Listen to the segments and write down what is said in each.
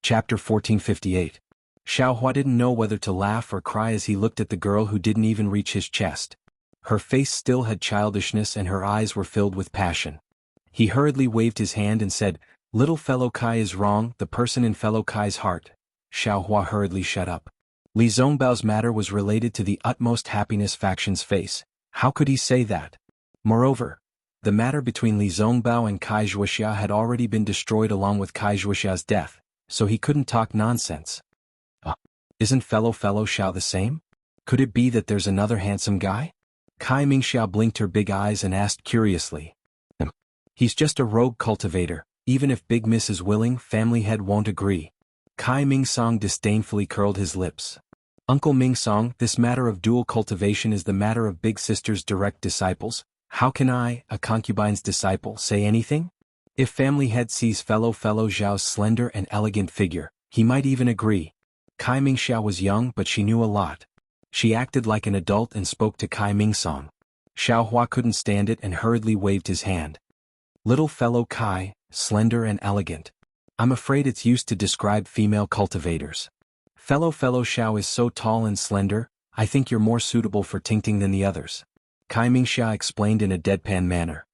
Chapter 1458. Xiaohua didn't know whether to laugh or cry as he looked at the girl who didn't even reach his chest. Her face still had childishness and her eyes were filled with passion. He hurriedly waved his hand and said, "Little fellow Kai is wrong, the person in fellow Kai's heart." Xiaohua hurriedly shut up. Li Zongbao's matter was related to the utmost happiness faction's face. How could he say that? Moreover, the matter between Li Zongbao and Kai Zhuoxia had already been destroyed along with Kai Zhuoxia's death, so he couldn't talk nonsense. Isn't fellow Xiao the same? Could it be that there's another handsome guy? Kai Mingxiao blinked her big eyes and asked curiously. He's just a rogue cultivator, even if Big Miss is willing, family head won't agree. Kai Mingsong disdainfully curled his lips. Uncle Mingsong, this matter of dual cultivation is the matter of Big Sister's direct disciples. How can I, a concubine's disciple, say anything? If family head sees fellow Zhao's slender and elegant figure, he might even agree. Kai Mingxiao was young but she knew a lot. She acted like an adult and spoke to Kai Mingsong. Xiaohua couldn't stand it and hurriedly waved his hand. Little fellow Kai, slender and elegant. I'm afraid it's used to describe female cultivators. Fellow Xiao is so tall and slender, I think you're more suitable for Tingting than the others. Kai Mingxia explained in a deadpan manner.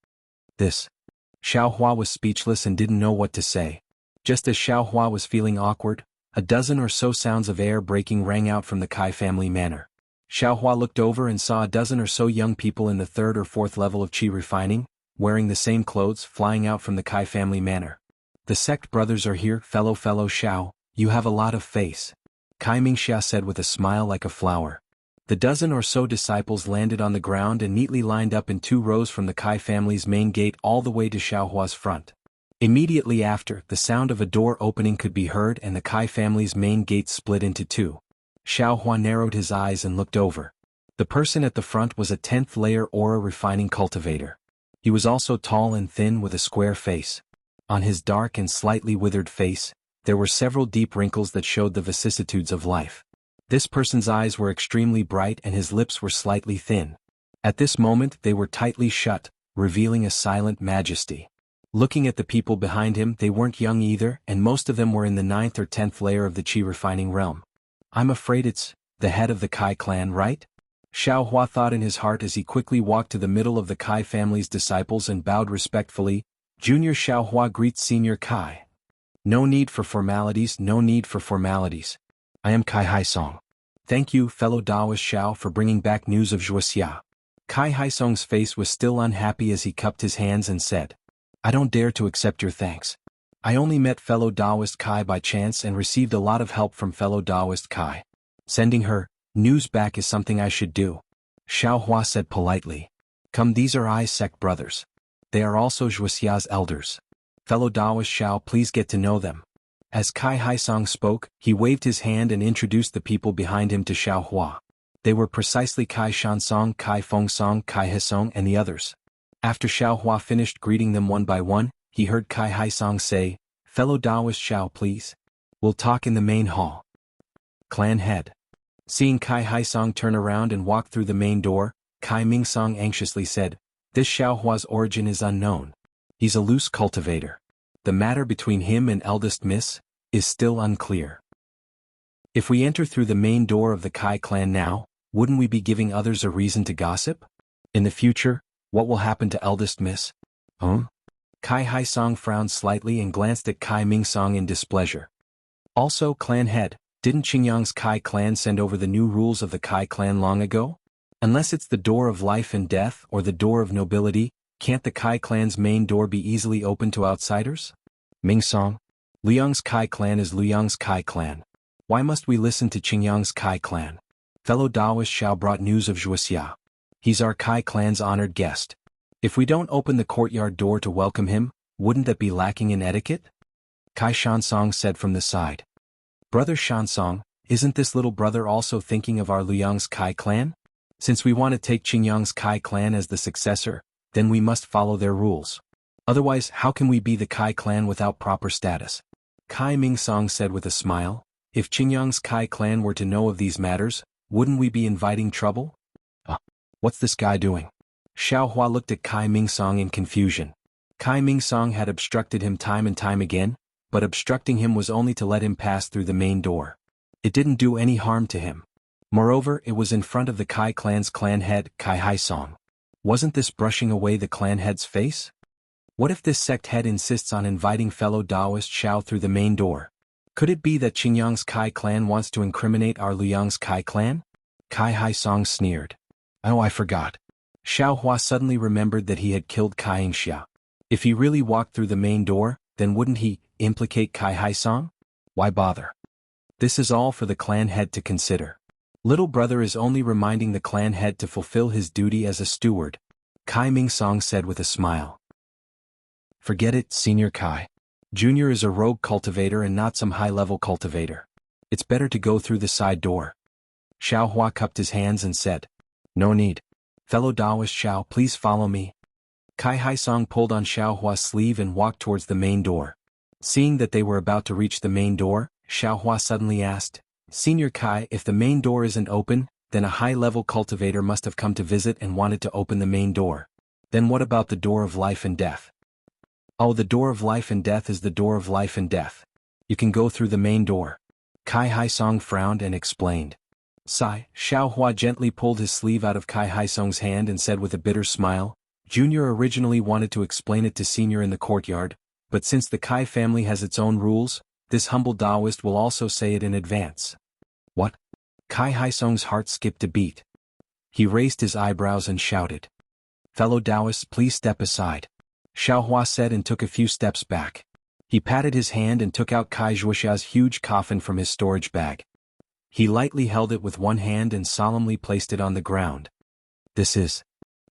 Xiaohua was speechless and didn't know what to say. Just as Xiaohua was feeling awkward, a dozen or so sounds of air breaking rang out from the Kai family manor. Xiaohua looked over and saw a dozen or so young people in the third or fourth level of qi refining, wearing the same clothes, flying out from the Kai family manor. The sect brothers are here, fellow Xiao, you have a lot of face. Kai Mingxia said with a smile like a flower. The dozen or so disciples landed on the ground and neatly lined up in 2 rows from the Kai family's main gate all the way to Xiaohua's front. Immediately after, the sound of a door opening could be heard and the Kai family's main gate split into 2. Xiaohua narrowed his eyes and looked over. The person at the front was a 10th layer aura refining cultivator. He was also tall and thin with a square face. On his dark and slightly withered face, there were several deep wrinkles that showed the vicissitudes of life. This person's eyes were extremely bright and his lips were slightly thin. At this moment they were tightly shut, revealing a silent majesty. Looking at the people behind him, they weren't young either, and most of them were in the 9th or 10th layer of the qi refining realm. I'm afraid it's the head of the Kai clan, right? Xiaohua thought in his heart as he quickly walked to the middle of the Kai family's disciples and bowed respectfully. Junior Xiaohua greets Senior Kai. No need for formalities, no need for formalities. I am Kai Haisong. Thank you, fellow Daoist Xiao, for bringing back news of Zhuoxia. Kai Haisong's face was still unhappy as he cupped his hands and said, I don't dare to accept your thanks. I only met fellow Daoist Kai by chance and received a lot of help from fellow Daoist Kai. Sending her news back is something I should do. Xiaohua said politely. Come, these are I sect brothers. They are also Zhuoxia's elders. Fellow Daoist Xiao, please get to know them. As Kai Haisong spoke, he waved his hand and introduced the people behind him to Xiaohua. They were precisely Kai Shansong, Kai Fengsong, Kai Hisong, and the others. After Xiaohua finished greeting them one by one, he heard Kai Haisong say, Fellow Daoist Xiao, please. We'll talk in the main hall. Clan head. Seeing Kai Haisong turn around and walk through the main door, Kai Mingsong anxiously said, This Xiaohua's origin is unknown. He's a loose cultivator. The matter between him and eldest miss is still unclear. If we enter through the main door of the Kai clan now, wouldn't we be giving others a reason to gossip? In the future, what will happen to eldest miss? Kai Haisong frowned slightly and glanced at Kai Mingsong in displeasure. Also, clan head, didn't Qingyang's Kai clan send over the new rules of the Kai clan long ago? Unless it's the door of life and death or the door of nobility, can't the Kai clan's main door be easily opened to outsiders? Mingsong, Liang's Kai clan is Liang's Kai clan. Why must we listen to Qingyang's Kai clan? Fellow Daoist Xiao brought news of Zhuoxia. He's our Kai clan's honored guest. If we don't open the courtyard door to welcome him, wouldn't that be lacking in etiquette? Kai Shansong said from the side. Brother Shansong, isn't this little brother also thinking of our Liang's Kai clan? Since we want to take Qingyang's Kai clan as the successor, then we must follow their rules. Otherwise, how can we be the Kai clan without proper status? Kai Mingsong said with a smile, if Qingyang's Kai clan were to know of these matters, wouldn't we be inviting trouble? What's this guy doing? Xiaohua looked at Kai Mingsong in confusion. Kai Mingsong had obstructed him time and time again, but obstructing him was only to let him pass through the main door. It didn't do any harm to him. Moreover, it was in front of the Kai clan's clan head, Kai Haisong. Wasn't this brushing away the clan head's face? What if this sect head insists on inviting fellow Taoist Xiao through the main door? Could it be that Qingyang's Kai clan wants to incriminate our Luyang's Kai clan? Kai Haisong sneered. Oh, I forgot. Xiao Hua suddenly remembered that he had killed Kai Yingxia. If he really walked through the main door, then wouldn't he implicate Kai Haisong? Why bother? This is all for the clan head to consider. Little brother is only reminding the clan head to fulfill his duty as a steward, Kai Mingsong said with a smile. Forget it, Senior Kai. Junior is a rogue cultivator and not some high-level cultivator. It's better to go through the side door. Xiao Hua cupped his hands and said, No need. Fellow Taoist Xiao, please follow me. Kai Haisong pulled on Xiao Hua's sleeve and walked towards the main door. Seeing that they were about to reach the main door, Xiao Hua suddenly asked, Senior Kai, if the main door isn't open, then a high-level cultivator must have come to visit and wanted to open the main door. Then what about the door of life and death? Oh, the door of life and death is the door of life and death. You can go through the main door. Kai Haisong frowned and explained. Sigh, Xiao Hua gently pulled his sleeve out of Kai Haisong's hand and said with a bitter smile, Junior originally wanted to explain it to Senior in the courtyard, but since the Kai family has its own rules, this humble Taoist will also say it in advance. What? Kai Haisong's heart skipped a beat. He raised his eyebrows and shouted. Fellow Taoists, please step aside. Xiao Hua said and took a few steps back. He patted his hand and took out Kai Zhuoxia's huge coffin from his storage bag. He lightly held it with one hand and solemnly placed it on the ground. This is...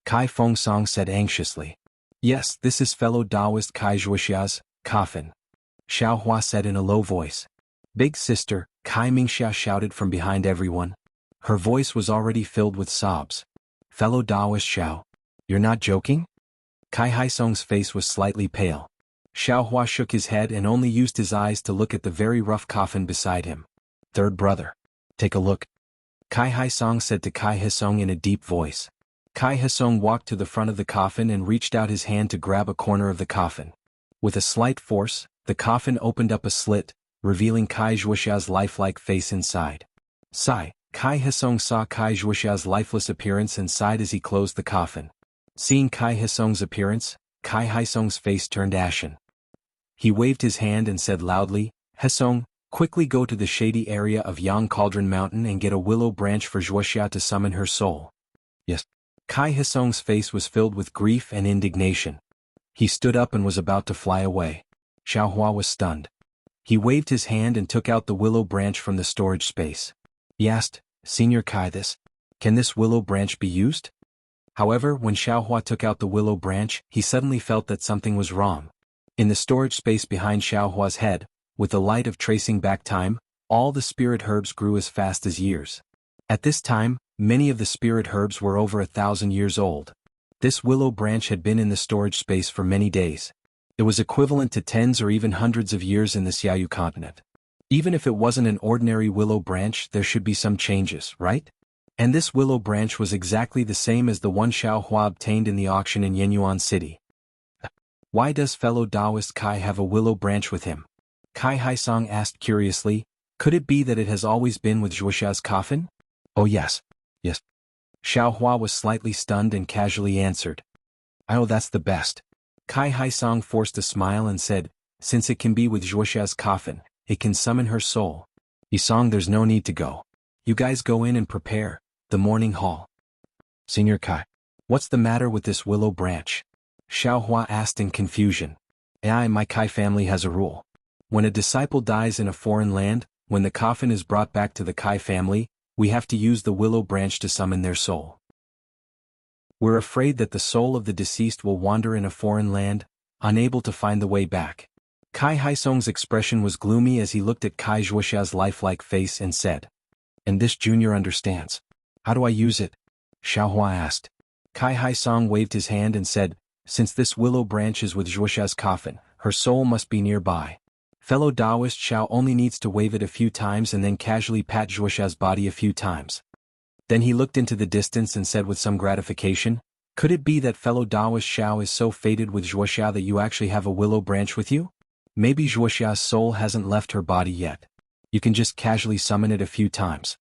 Kai Fengsong said anxiously. Yes, this is fellow Taoist Kai Zhuoxia's coffin. Xiao Hua said in a low voice. Big sister, Kai Mingxia shouted from behind everyone. Her voice was already filled with sobs. Fellow Taoist Xiao, you're not joking? Kai Haisong's face was slightly pale. Xiao Hua shook his head and only used his eyes to look at the very rough coffin beside him. Third brother. Take a look. Kai Haisong said to Kai Haisong in a deep voice. Kai Haisong walked to the front of the coffin and reached out his hand to grab a corner of the coffin. With a slight force, the coffin opened up a slit, revealing Kai Zhuoxia's lifelike face inside. Sigh, Kai Haisong saw Kai Zhuoxia's lifeless appearance and sighed as he closed the coffin. Seeing Kai Haisong's appearance, Kai Haisong's face turned ashen. He waved his hand and said loudly, Haisong, quickly go to the shady area of Yang Cauldron Mountain and get a willow branch for Zhuoxia to summon her soul. Yes. Kai Haisong's face was filled with grief and indignation. He stood up and was about to fly away. Xiao Hua was stunned. He waved his hand and took out the willow branch from the storage space. He asked, Senior Kai, can this willow branch be used? However, when Xiao Hua took out the willow branch, he suddenly felt that something was wrong. In the storage space behind Xiao Hua's head, with the light of tracing back time, all the spirit herbs grew as fast as years. At this time, many of the spirit herbs were over 1,000 years old. This willow branch had been in the storage space for many days. It was equivalent to tens or even hundreds of years in the Xiaoyu continent. Even if it wasn't an ordinary willow branch, there should be some changes, right? And this willow branch was exactly the same as the one Xiao Hua obtained in the auction in Yenyuan City. Why does fellow Taoist Kai have a willow branch with him? Kai Haisong asked curiously, could it be that it has always been with Zhuoxia's coffin? Oh yes. Yes. Xiao Hua was slightly stunned and casually answered. Oh, that's the best. Kai Haisong forced a smile and said, since it can be with Zhuoxia's coffin, it can summon her soul. Yisong, there's no need to go. You guys go in and prepare the morning hall. Senior Kai, what's the matter with this willow branch? Xiao Hua asked in confusion. My Kai family has a rule. When a disciple dies in a foreign land, when the coffin is brought back to the Kai family, we have to use the willow branch to summon their soul. We're afraid that the soul of the deceased will wander in a foreign land, unable to find the way back. Kai Haisong's expression was gloomy as he looked at Kai Zhuoxia's lifelike face and said. And this junior understands. How do I use it? Xiao Hua asked. Kai Haisong waved his hand and said, since this willow branch is with Zhuoxia's coffin, her soul must be nearby. Fellow Taoist Xiao only needs to wave it a few times and then casually pat Zhuoxia's body a few times. Then he looked into the distance and said with some gratification, could it be that fellow Taoist Xiao is so fated with Zhuoxia that you actually have a willow branch with you? Maybe Zhuoxia's soul hasn't left her body yet. You can just casually summon it a few times.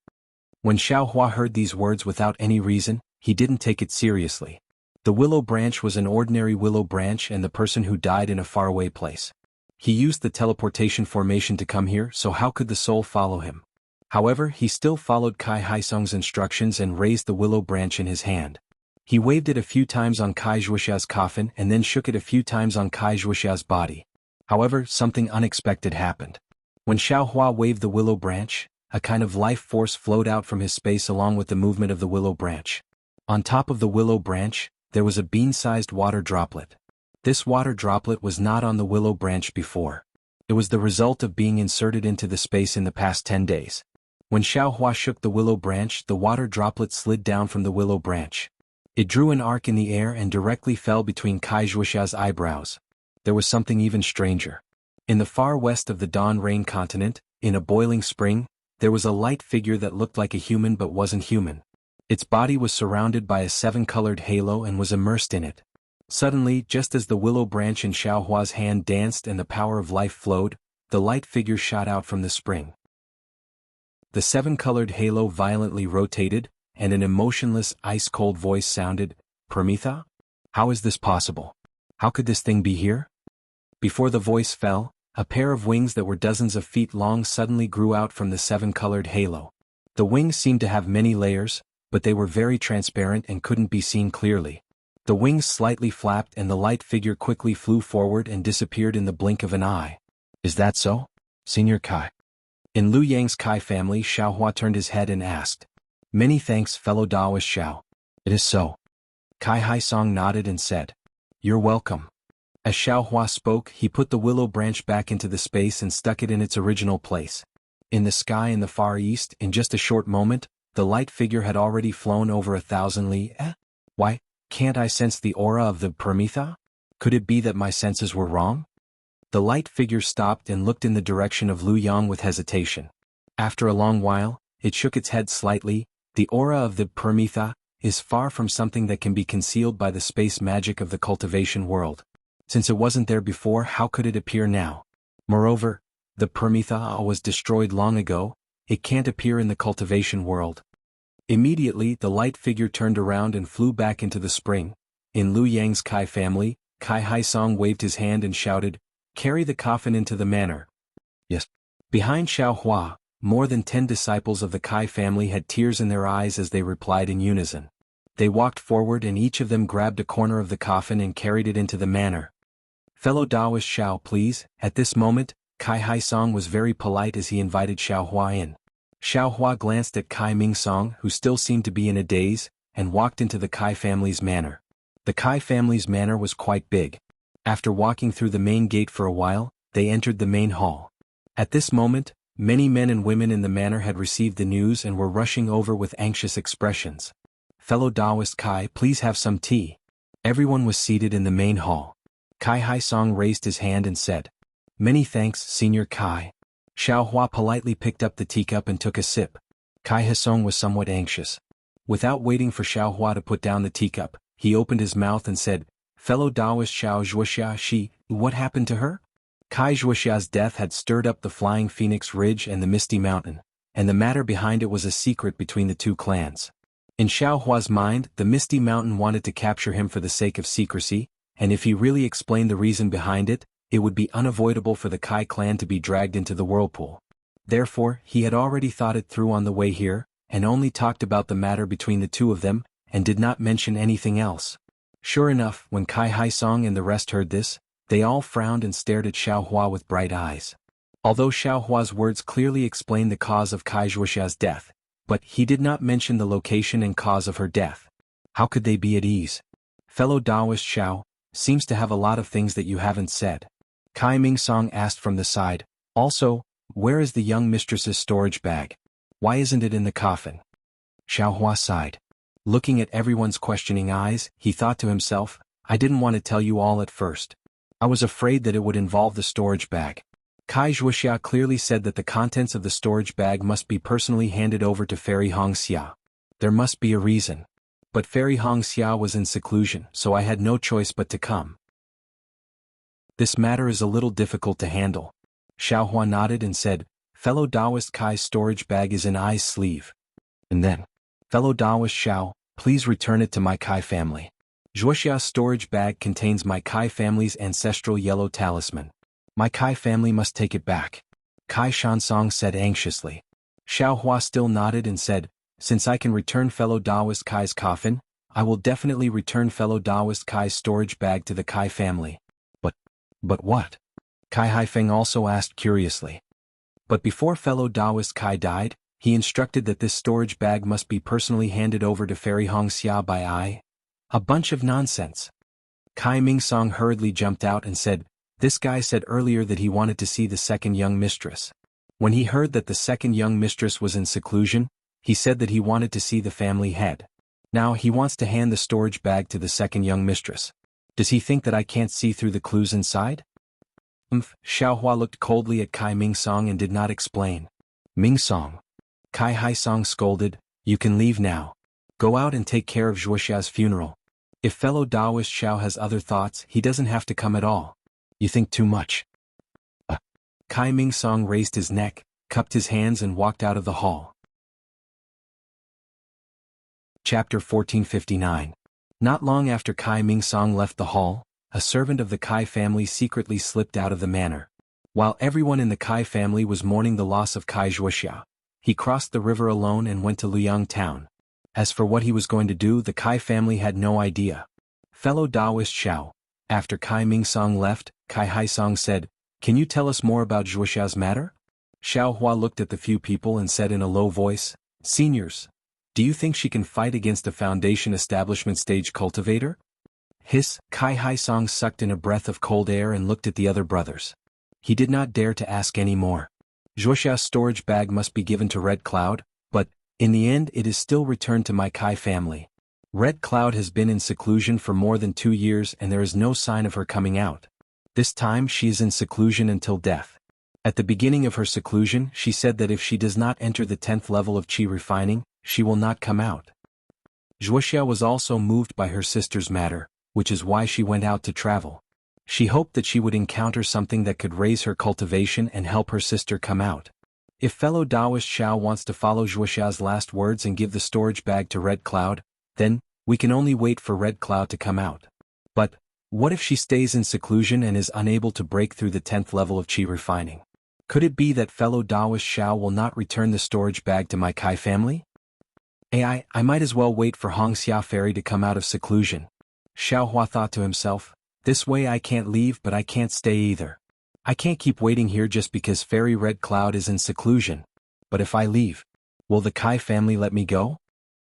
When Xiaohua heard these words without any reason, he didn't take it seriously. The willow branch was an ordinary willow branch and the person who died in a faraway place. He used the teleportation formation to come here, so how could the soul follow him? However, he still followed Kai Haisong's instructions and raised the willow branch in his hand. He waved it a few times on Kai Zhuoxia's coffin and then shook it a few times on Kai Zhuoxia's body. However, something unexpected happened. When Xiaohua waved the willow branch, a kind of life force flowed out from his space along with the movement of the willow branch. On top of the willow branch, there was a bean-sized water droplet. This water droplet was not on the willow branch before. It was the result of being inserted into the space in the past 10 days. When Xiaohua shook the willow branch, the water droplet slid down from the willow branch. It drew an arc in the air and directly fell between Kai Zhuoxia's eyebrows. There was something even stranger. In the far west of the Dawn Rain continent, in a boiling spring, there was a light figure that looked like a human but wasn't human. Its body was surrounded by a 7-colored halo and was immersed in it. Suddenly, just as the willow branch in Xiaohua's hand danced and the power of life flowed, the light figure shot out from the spring. The 7-colored halo violently rotated, and an emotionless, ice-cold voice sounded, "Prometha? How is this possible? How could this thing be here?" Before the voice fell, a pair of wings that were dozens of feet long suddenly grew out from the 7-colored halo. The wings seemed to have many layers, but they were very transparent and couldn't be seen clearly. The wings slightly flapped and the light figure quickly flew forward and disappeared in the blink of an eye. "Is that so, Senior Kai?" In Liu Yang's Kai family, Xiaohua turned his head and asked. "Many thanks, fellow Daoist Xiao. It is so." Kai Haisong nodded and said, "You're welcome." As Xiaohua spoke, he put the willow branch back into the space and stuck it in its original place. In the sky in the far east, in just a short moment, the light figure had already flown over 1,000 li. Why, can't I sense the aura of the Prometha? Could it be that my senses were wrong? The light figure stopped and looked in the direction of Liu Yang with hesitation. After a long while, it shook its head slightly. The aura of the Prometha is far from something that can be concealed by the space magic of the cultivation world. Since it wasn't there before, how could it appear now? Moreover, the Prometha was destroyed long ago. It can't appear in the cultivation world. Immediately, the light figure turned around and flew back into the spring. In Liu Yang's Kai family, Kai Haisong waved his hand and shouted, "Carry the coffin into the manor." Yes. Behind Xiaohua, more than 10 disciples of the Kai family had tears in their eyes as they replied in unison. They walked forward and each of them grabbed a corner of the coffin and carried it into the manor. "Fellow Daoist Xiao, please." At this moment, Kai Haisong was very polite as he invited Xiaohua in. Xiaohua glanced at Kai Mingsong, who still seemed to be in a daze, and walked into the Kai family's manor. The Kai family's manor was quite big. After walking through the main gate for a while, they entered the main hall. At this moment, many men and women in the manor had received the news and were rushing over with anxious expressions. "Fellow Daoist Kai, please have some tea." Everyone was seated in the main hall. Kai Haisong raised his hand and said, "Many thanks, Senior Kai." Xiaohua politely picked up the teacup and took a sip. Kai Haisong was somewhat anxious. Without waiting for Xiaohua to put down the teacup, he opened his mouth and said, "Fellow Daoist Xiao Zhuoxia, what happened to her?" Kai Zhuoxia's death had stirred up the Flying Phoenix Ridge and the Misty Mountain, and the matter behind it was a secret between the two clans. In Xiaohua's mind, the Misty Mountain wanted to capture him for the sake of secrecy, and if he really explained the reason behind it, it would be unavoidable for the Kai clan to be dragged into the whirlpool. Therefore, he had already thought it through on the way here, and only talked about the matter between the two of them, and did not mention anything else. Sure enough, when Kai Haisong and the rest heard this, they all frowned and stared at Xiaohua with bright eyes. Although Xiaohua's words clearly explained the cause of Kai Zhuoxia's death, but he did not mention the location and cause of her death. How could they be at ease? "Fellow Daoist Xiao, seems to have a lot of things that you haven't said." Kai Mingsong asked from the side. "Also, where is the young mistress's storage bag? Why isn't it in the coffin?" Xiaohua sighed. Looking at everyone's questioning eyes, he thought to himself, "I didn't want to tell you all at first. I was afraid that it would involve the storage bag." Kai Zhuoxia clearly said that the contents of the storage bag must be personally handed over to Fairy Hongxia. There must be a reason. But Fairy Hongxia was in seclusion, so I had no choice but to come. This matter is a little difficult to handle. Xiaohua nodded and said, fellow Taoist Kai's storage bag is in I's sleeve. And then, fellow Taoist Xiao, please return it to my Kai family. Zhuoxia's storage bag contains my Kai family's ancestral yellow talisman. My Kai family must take it back. Kai Shansong said anxiously. Xiaohua still nodded and said, since I can return fellow Taoist Kai's coffin, I will definitely return fellow Taoist Kai's storage bag to the Kai family. But what? Kai Haifeng also asked curiously. But before fellow Taoist Kai died, he instructed that this storage bag must be personally handed over to Fairy Hongxia by I. A bunch of nonsense. Kai Mingsong hurriedly jumped out and said, this guy said earlier that he wanted to see the second young mistress. When he heard that the second young mistress was in seclusion, he said that he wanted to see the family head. Now he wants to hand the storage bag to the second young mistress. Does he think that I can't see through the clues inside? Xiaohua looked coldly at Kai Mingsong and did not explain. Mingsong. Kai Haisong scolded, you can leave now. Go out and take care of Zhuoxia's funeral. If fellow Taoist Xiao has other thoughts, he doesn't have to come at all. You think too much. Kai Mingsong raised his neck, cupped his hands and walked out of the hall. Chapter 1459. Not long after Kai Mingsong left the hall, a servant of the Kai family secretly slipped out of the manor. While everyone in the Kai family was mourning the loss of Kai Zhuoxia, he crossed the river alone and went to Luyang town. As for what he was going to do, the Kai family had no idea. Fellow Taoist Xiao, after Kai Mingsong left, Kai Haisong said, can you tell us more about Zhuoxia's matter? Xiaohua looked at the few people and said in a low voice, seniors, do you think she can fight against a foundation establishment stage cultivator? Hiss, Kai Haisong sucked in a breath of cold air and looked at the other brothers. He did not dare to ask any more. Zhuoxia's storage bag must be given to Red Cloud, but, in the end it is still returned to my Kai family. Red Cloud has been in seclusion for more than 2 years and there is no sign of her coming out. This time she is in seclusion until death. At the beginning of her seclusion she said that if she does not enter the 10th level of qi refining, she will not come out. Zhuoxia was also moved by her sister's matter, which is why she went out to travel. She hoped that she would encounter something that could raise her cultivation and help her sister come out. If fellow Taoist Xiao wants to follow Zhuoxia's last words and give the storage bag to Red Cloud, then, we can only wait for Red Cloud to come out. But, what if she stays in seclusion and is unable to break through the 10th level of qi refining? Could it be that fellow Taoist Xiao will not return the storage bag to my Kai family? I might as well wait for Hongxia Fairy to come out of seclusion. Xiaohua thought to himself, this way I can't leave but I can't stay either. I can't keep waiting here just because Fairy Red Cloud is in seclusion. But if I leave, will the Kai family let me go?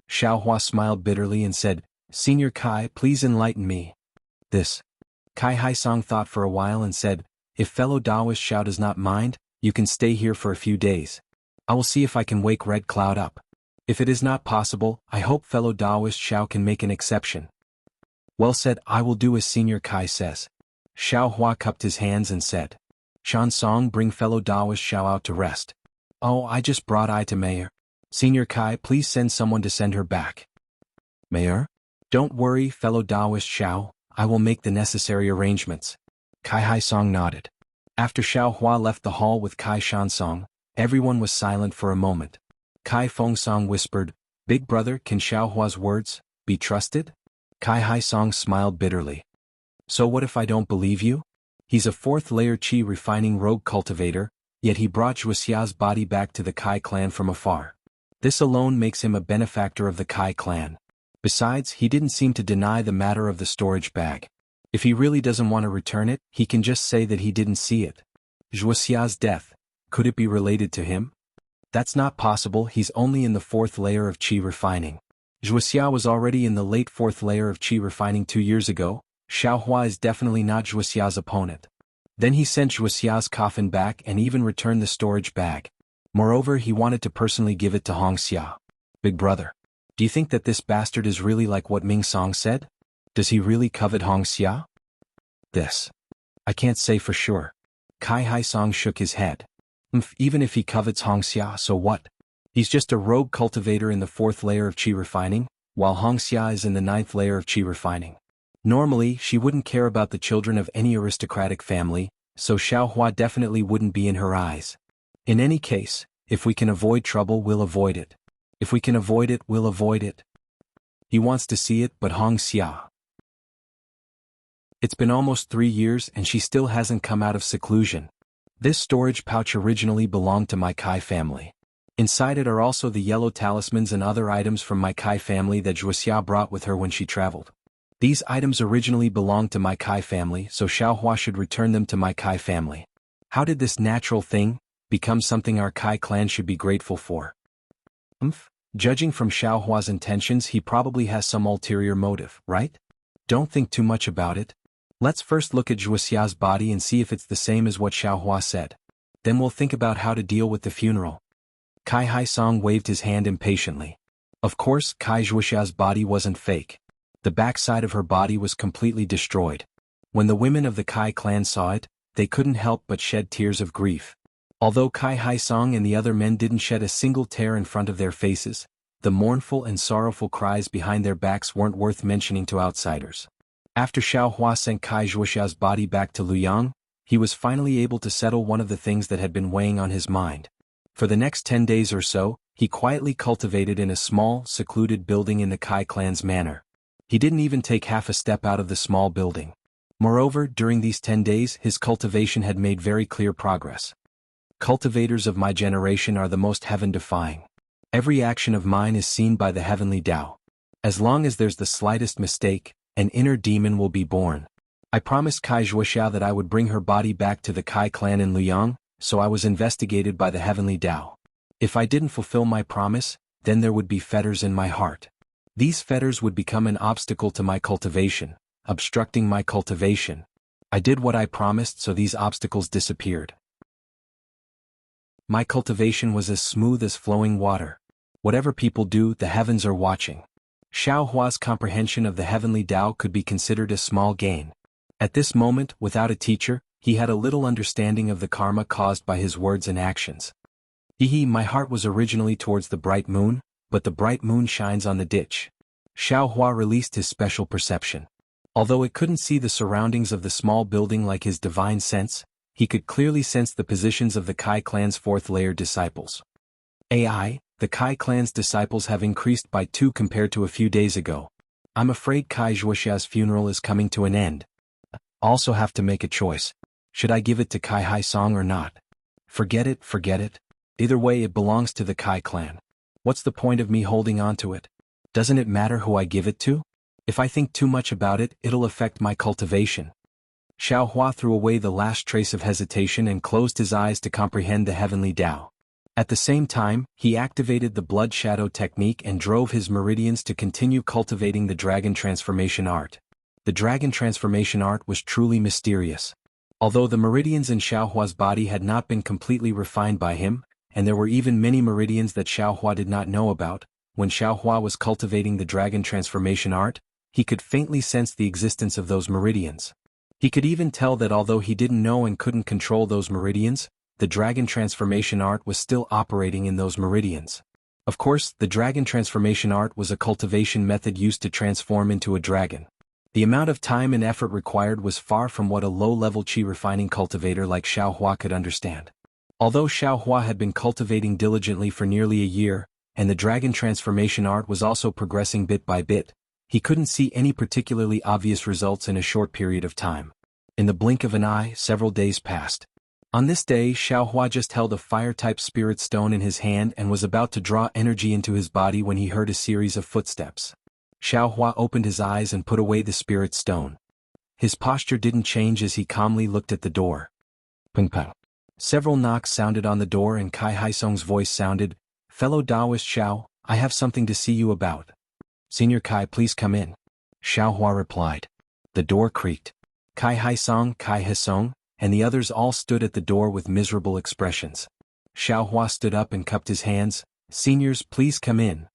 Xiaohua smiled bitterly and said, Senior Kai, please enlighten me. This. Kai Haisong thought for a while and said, if fellow Taoist Xiao does not mind, you can stay here for a few days. I will see if I can wake Red Cloud up. If it is not possible, I hope fellow Taoist Xiao can make an exception. Well said, I will do as Senior Kai says. Xiaohua cupped his hands and said, Shansong, bring fellow Taoist Xiao out to rest. Oh, I just brought I to Mayor. Senior Kai, please send someone to send her back. Mayor? Don't worry, fellow Taoist Xiao, I will make the necessary arrangements. Kai Haisong nodded. After Xiaohua left the hall with Kai Shansong, everyone was silent for a moment. Kai Fengsong whispered, Big brother, can Xiaohua's words be trusted? Kai Haisong smiled bitterly. So what if I don't believe you? He's a 4th layer qi refining rogue cultivator, yet he brought Zhuoxia's body back to the Kai clan from afar. This alone makes him a benefactor of the Kai clan. Besides, he didn't seem to deny the matter of the storage bag. If he really doesn't want to return it, he can just say that he didn't see it. Zhuoxia's death, could it be related to him? That's not possible, he's only in the 4th layer of qi refining. Zhuoxia was already in the late 4th layer of qi refining 2 years ago. Xiaohua is definitely not Zhuoxia's opponent. Then he sent Zhuoxia's coffin back and even returned the storage bag. Moreover, he wanted to personally give it to Hongxia. Big brother, do you think that this bastard is really like what Ming Song said? Does he really covet Hongxia? This. I can't say for sure. Kai Haisong shook his head. Even if he covets Hongxia, so what? He's just a rogue cultivator in the 4th layer of qi refining, while Hongxia is in the 9th layer of qi refining. Normally, she wouldn't care about the children of any aristocratic family, so Xiaohua definitely wouldn't be in her eyes. In any case, if we can avoid trouble, we'll avoid it. If we can avoid it, we'll avoid it. He wants to see it, but Hong Xia. It's been almost 3 years and she still hasn't come out of seclusion. This storage pouch originally belonged to my Kai family. Inside it are also the yellow talismans and other items from my Kai family that Zhuoxia brought with her when she traveled. These items originally belonged to my Kai family, so Xiaohua should return them to my Kai family. How did this natural thing become something our Kai clan should be grateful for? Judging from Xiaohua's intentions, he probably has some ulterior motive, right? Don't think too much about it. Let's first look at Zhuoxia's body and see if it's the same as what Xiaohua said. Then we'll think about how to deal with the funeral. Kai Haisong waved his hand impatiently. Of course, Kai Zhuoxia's body wasn't fake. The backside of her body was completely destroyed. When the women of the Kai clan saw it, they couldn't help but shed tears of grief. Although Kai Haisong and the other men didn't shed a single tear in front of their faces, the mournful and sorrowful cries behind their backs weren't worth mentioning to outsiders. After Xiaohua sent Kai Zhuoxia's body back to Luoyang, he was finally able to settle one of the things that had been weighing on his mind. For the next 10 days or so, he quietly cultivated in a small, secluded building in the Kai clan's manor. He didn't even take half a step out of the small building. Moreover, during these 10 days, his cultivation had made very clear progress. Cultivators of my generation are the most heaven-defying. Every action of mine is seen by the heavenly Tao. As long as there's the slightest mistake, an inner demon will be born. I promised Kai Zhuoxia that I would bring her body back to the Kai clan in Luoyang, so I was investigated by the heavenly Tao. If I didn't fulfill my promise, then there would be fetters in my heart. These fetters would become an obstacle to my cultivation, obstructing my cultivation. I did what I promised, so these obstacles disappeared. My cultivation was as smooth as flowing water. Whatever people do, the heavens are watching. Xiaohua's comprehension of the heavenly Tao could be considered a small gain. At this moment, without a teacher, he had a little understanding of the karma caused by his words and actions. My heart was originally towards the bright moon, but the bright moon shines on the ditch. Xiaohua released his special perception. Although it couldn't see the surroundings of the small building like his divine sense, he could clearly sense the positions of the Kai clan's fourth-layer disciples. The Kai clan's disciples have increased by 2 compared to a few days ago. I'm afraid Kai Zhuoxia's funeral is coming to an end. Also have to make a choice. Should I give it to Kai Haisong or not? Forget it. Either way, it belongs to the Kai clan. What's the point of me holding on to it? Doesn't it matter who I give it to? If I think too much about it, it'll affect my cultivation. Xiaohua threw away the last trace of hesitation and closed his eyes to comprehend the heavenly Tao. At the same time, he activated the blood shadow technique and drove his meridians to continue cultivating the dragon transformation art. The dragon transformation art was truly mysterious. Although the meridians in Xiaohua's body had not been completely refined by him, and there were even many meridians that Xiaohua did not know about, when Xiaohua was cultivating the dragon transformation art, he could faintly sense the existence of those meridians. He could even tell that although he didn't know and couldn't control those meridians, the dragon transformation art was still operating in those meridians. Of course, the dragon transformation art was a cultivation method used to transform into a dragon. The amount of time and effort required was far from what a low-level qi refining cultivator like Xiaohua could understand. Although Xiaohua had been cultivating diligently for nearly a year, and the dragon transformation art was also progressing bit by bit, he couldn't see any particularly obvious results in a short period of time. In the blink of an eye, several days passed. On this day, Xiaohua just held a fire-type spirit stone in his hand and was about to draw energy into his body when he heard a series of footsteps. Xiaohua opened his eyes and put away the spirit stone. His posture didn't change as he calmly looked at the door. Ping pong. Several knocks sounded on the door and Kai Haisong's voice sounded, "Fellow Taoist Xiao, I have something to see you about." "Senior Kai, please come in." Xiaohua replied. The door creaked. Kai Haisong, Kai Haisong, and the others all stood at the door with miserable expressions. Xiaohua stood up and cupped his hands. "Seniors, please come in.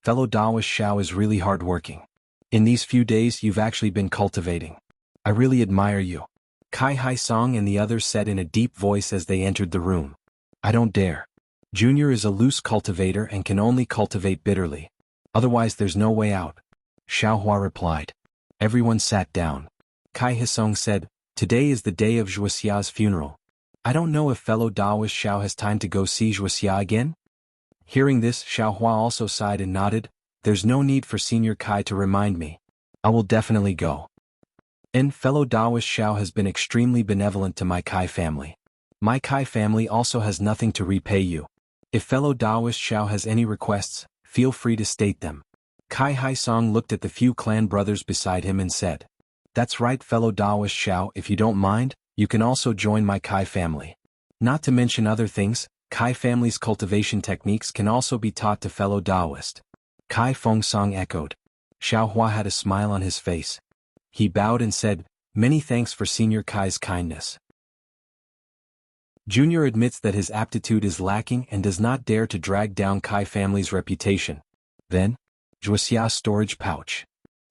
Fellow Taoist Xiao is really hard-working. In these few days you've actually been cultivating. I really admire you." Kai Haisong and the others said in a deep voice as they entered the room. "I don't dare. Junior is a loose cultivator and can only cultivate bitterly. Otherwise there's no way out." Xiaohua replied. Everyone sat down. Kai Hisong said, "Today is the day of Zhuoxia's funeral. I don't know if fellow Taoist Xiao has time to go see Zhuoxia again?" Hearing this, Xiaohua also sighed and nodded. "There's no need for Senior Kai to remind me. I will definitely go. And fellow Taoist Xiao has been extremely benevolent to my Kai family. My Kai family also has nothing to repay you. If fellow Taoist Xiao has any requests, feel free to state them." Kai Haisong looked at the few clan brothers beside him and said, "That's right, fellow Taoist Xiao, if you don't mind, you can also join my Kai family. Not to mention other things, Kai family's cultivation techniques can also be taught to fellow Taoist." Kai Fengsong echoed. Xiaohua had a smile on his face. He bowed and said, "Many thanks for Senior Kai's kindness." Junior admits that his aptitude is lacking and does not dare to drag down Kai family's reputation. Then, Zhuoxia's storage pouch.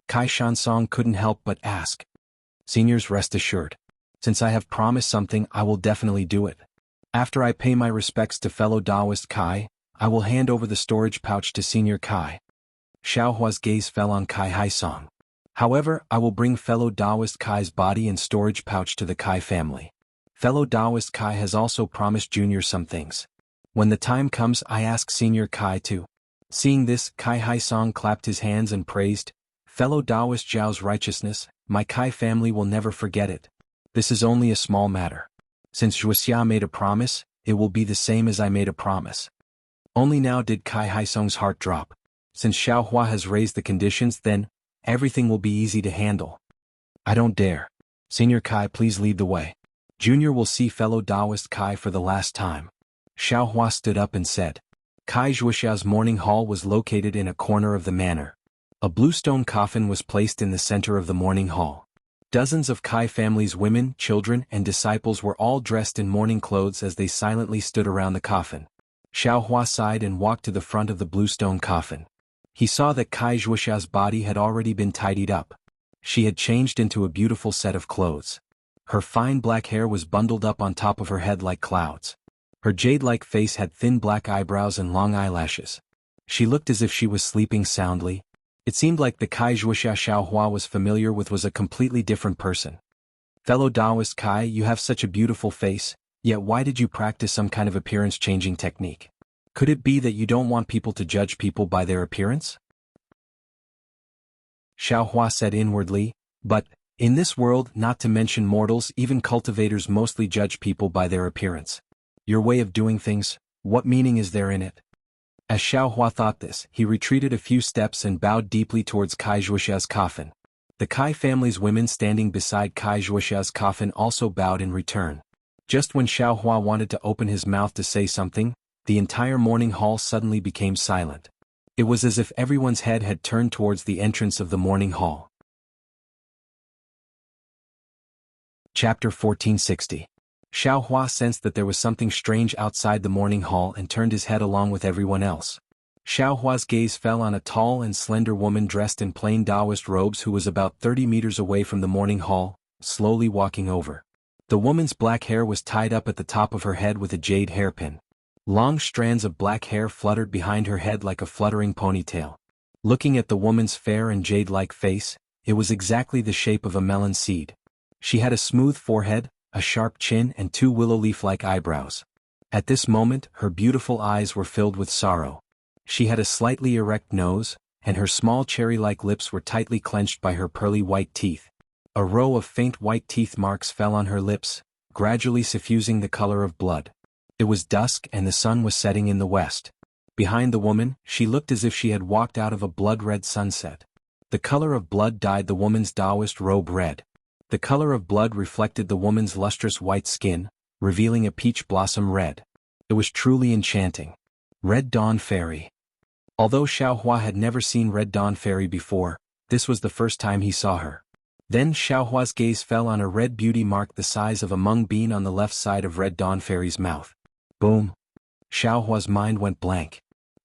Kai Shansong couldn't help but ask. "Seniors, rest assured. Since I have promised something, I will definitely do it. After I pay my respects to fellow Taoist Kai, I will hand over the storage pouch to Senior Kai." Xiaohua's gaze fell on Kai Haisong. "However, I will bring fellow Taoist Kai's body and storage pouch to the Kai family. Fellow Taoist Kai has also promised Junior some things. When the time comes, I ask Senior Kai to." Seeing this, Kai Haisong clapped his hands and praised, "Fellow Taoist Zhao's righteousness, my Kai family will never forget it. This is only a small matter. Since Zhuoxia made a promise, it will be the same as I made a promise." Only now did Kai Haisong's heart drop. Since Xiaohua has raised the conditions, then everything will be easy to handle. "I don't dare. Senior Kai, please lead the way. Junior will see fellow Taoist Kai for the last time." Xiaohua stood up and said. Kai Zhuoxia's mourning hall was located in a corner of the manor. A bluestone coffin was placed in the center of the mourning hall. Dozens of Kai family's women, children, and disciples were all dressed in mourning clothes as they silently stood around the coffin. Xiaohua sighed and walked to the front of the bluestone coffin. He saw that Kai Zhuoxia's body had already been tidied up. She had changed into a beautiful set of clothes. Her fine black hair was bundled up on top of her head like clouds. Her jade-like face had thin black eyebrows and long eyelashes. She looked as if she was sleeping soundly. It seemed like the Kai Zhuoxia Xiaohua was familiar with was a completely different person. "Fellow Taoist Kai, you have such a beautiful face, yet why did you practice some kind of appearance-changing technique? Could it be that you don't want people to judge people by their appearance?" Xiaohua said inwardly, "But, in this world, not to mention mortals, even cultivators mostly judge people by their appearance. Your way of doing things, what meaning is there in it?" As Xiaohua thought this, he retreated a few steps and bowed deeply towards Kai Zhuoxia's coffin. The Kai family's women standing beside Kai Zhuoxia's coffin also bowed in return. Just when Xiaohua wanted to open his mouth to say something, the entire mourning hall suddenly became silent. It was as if everyone's head had turned towards the entrance of the mourning hall. Chapter 1460. Xiaohua sensed that there was something strange outside the mourning hall and turned his head along with everyone else. Xiaohua's gaze fell on a tall and slender woman dressed in plain Taoist robes who was about 30 meters away from the mourning hall, slowly walking over. The woman's black hair was tied up at the top of her head with a jade hairpin. Long strands of black hair fluttered behind her head like a fluttering ponytail. Looking at the woman's fair and jade-like face, it was exactly the shape of a melon seed. She had a smooth forehead, a sharp chin and two willow leaf-like eyebrows. At this moment, her beautiful eyes were filled with sorrow. She had a slightly erect nose, and her small cherry-like lips were tightly clenched by her pearly white teeth. A row of faint white teeth marks fell on her lips, gradually suffusing the color of blood. It was dusk and the sun was setting in the west. Behind the woman, she looked as if she had walked out of a blood-red sunset. The color of blood dyed the woman's Taoist robe red. The color of blood reflected the woman's lustrous white skin, revealing a peach blossom red. It was truly enchanting. Red Dawn Fairy. Although Xiaohua had never seen Red Dawn Fairy before, this was the first time he saw her. Then Xiaohua's gaze fell on a red beauty mark the size of a mung bean on the left side of Red Dawn Fairy's mouth. Boom! Xiaohua's mind went blank.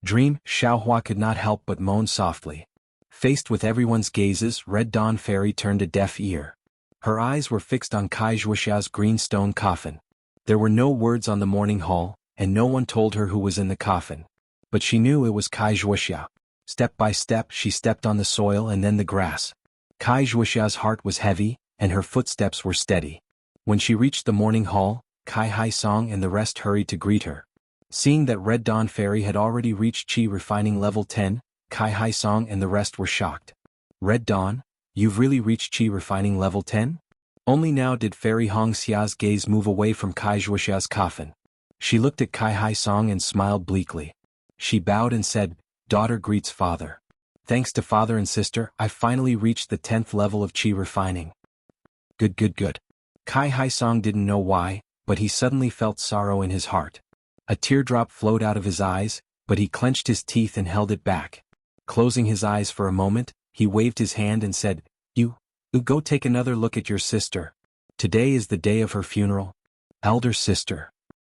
Xiaohua could not help but moan softly. Faced with everyone's gazes, Red Dawn Fairy turned a deaf ear. Her eyes were fixed on Kai Zhuoxia's green stone coffin. There were no words on the mourning hall, and no one told her who was in the coffin. But she knew it was Kai Zhuoxia. Step by step she stepped on the soil and then the grass. Kai Zhuoxia's heart was heavy, and her footsteps were steady. When she reached the morning hall, Kai Hai Song and the rest hurried to greet her. Seeing that Red Dawn Fairy had already reached Qi refining level 10, Kai Hai Song and the rest were shocked. Red Dawn, you've really reached Qi refining level 10? Only now did Fairy Hong Xia's gaze move away from Kai Zhuoxia's coffin. She looked at Kai Hai Song and smiled bleakly. She bowed and said, "Daughter greets father. Thanks to father and sister, I finally reached the 10th level of Qi refining." Good. Kai Hai Song didn't know why, but he suddenly felt sorrow in his heart. A teardrop flowed out of his eyes, but he clenched his teeth and held it back. Closing his eyes for a moment, he waved his hand and said, You go take another look at your sister. Today is the day of her funeral. Elder sister."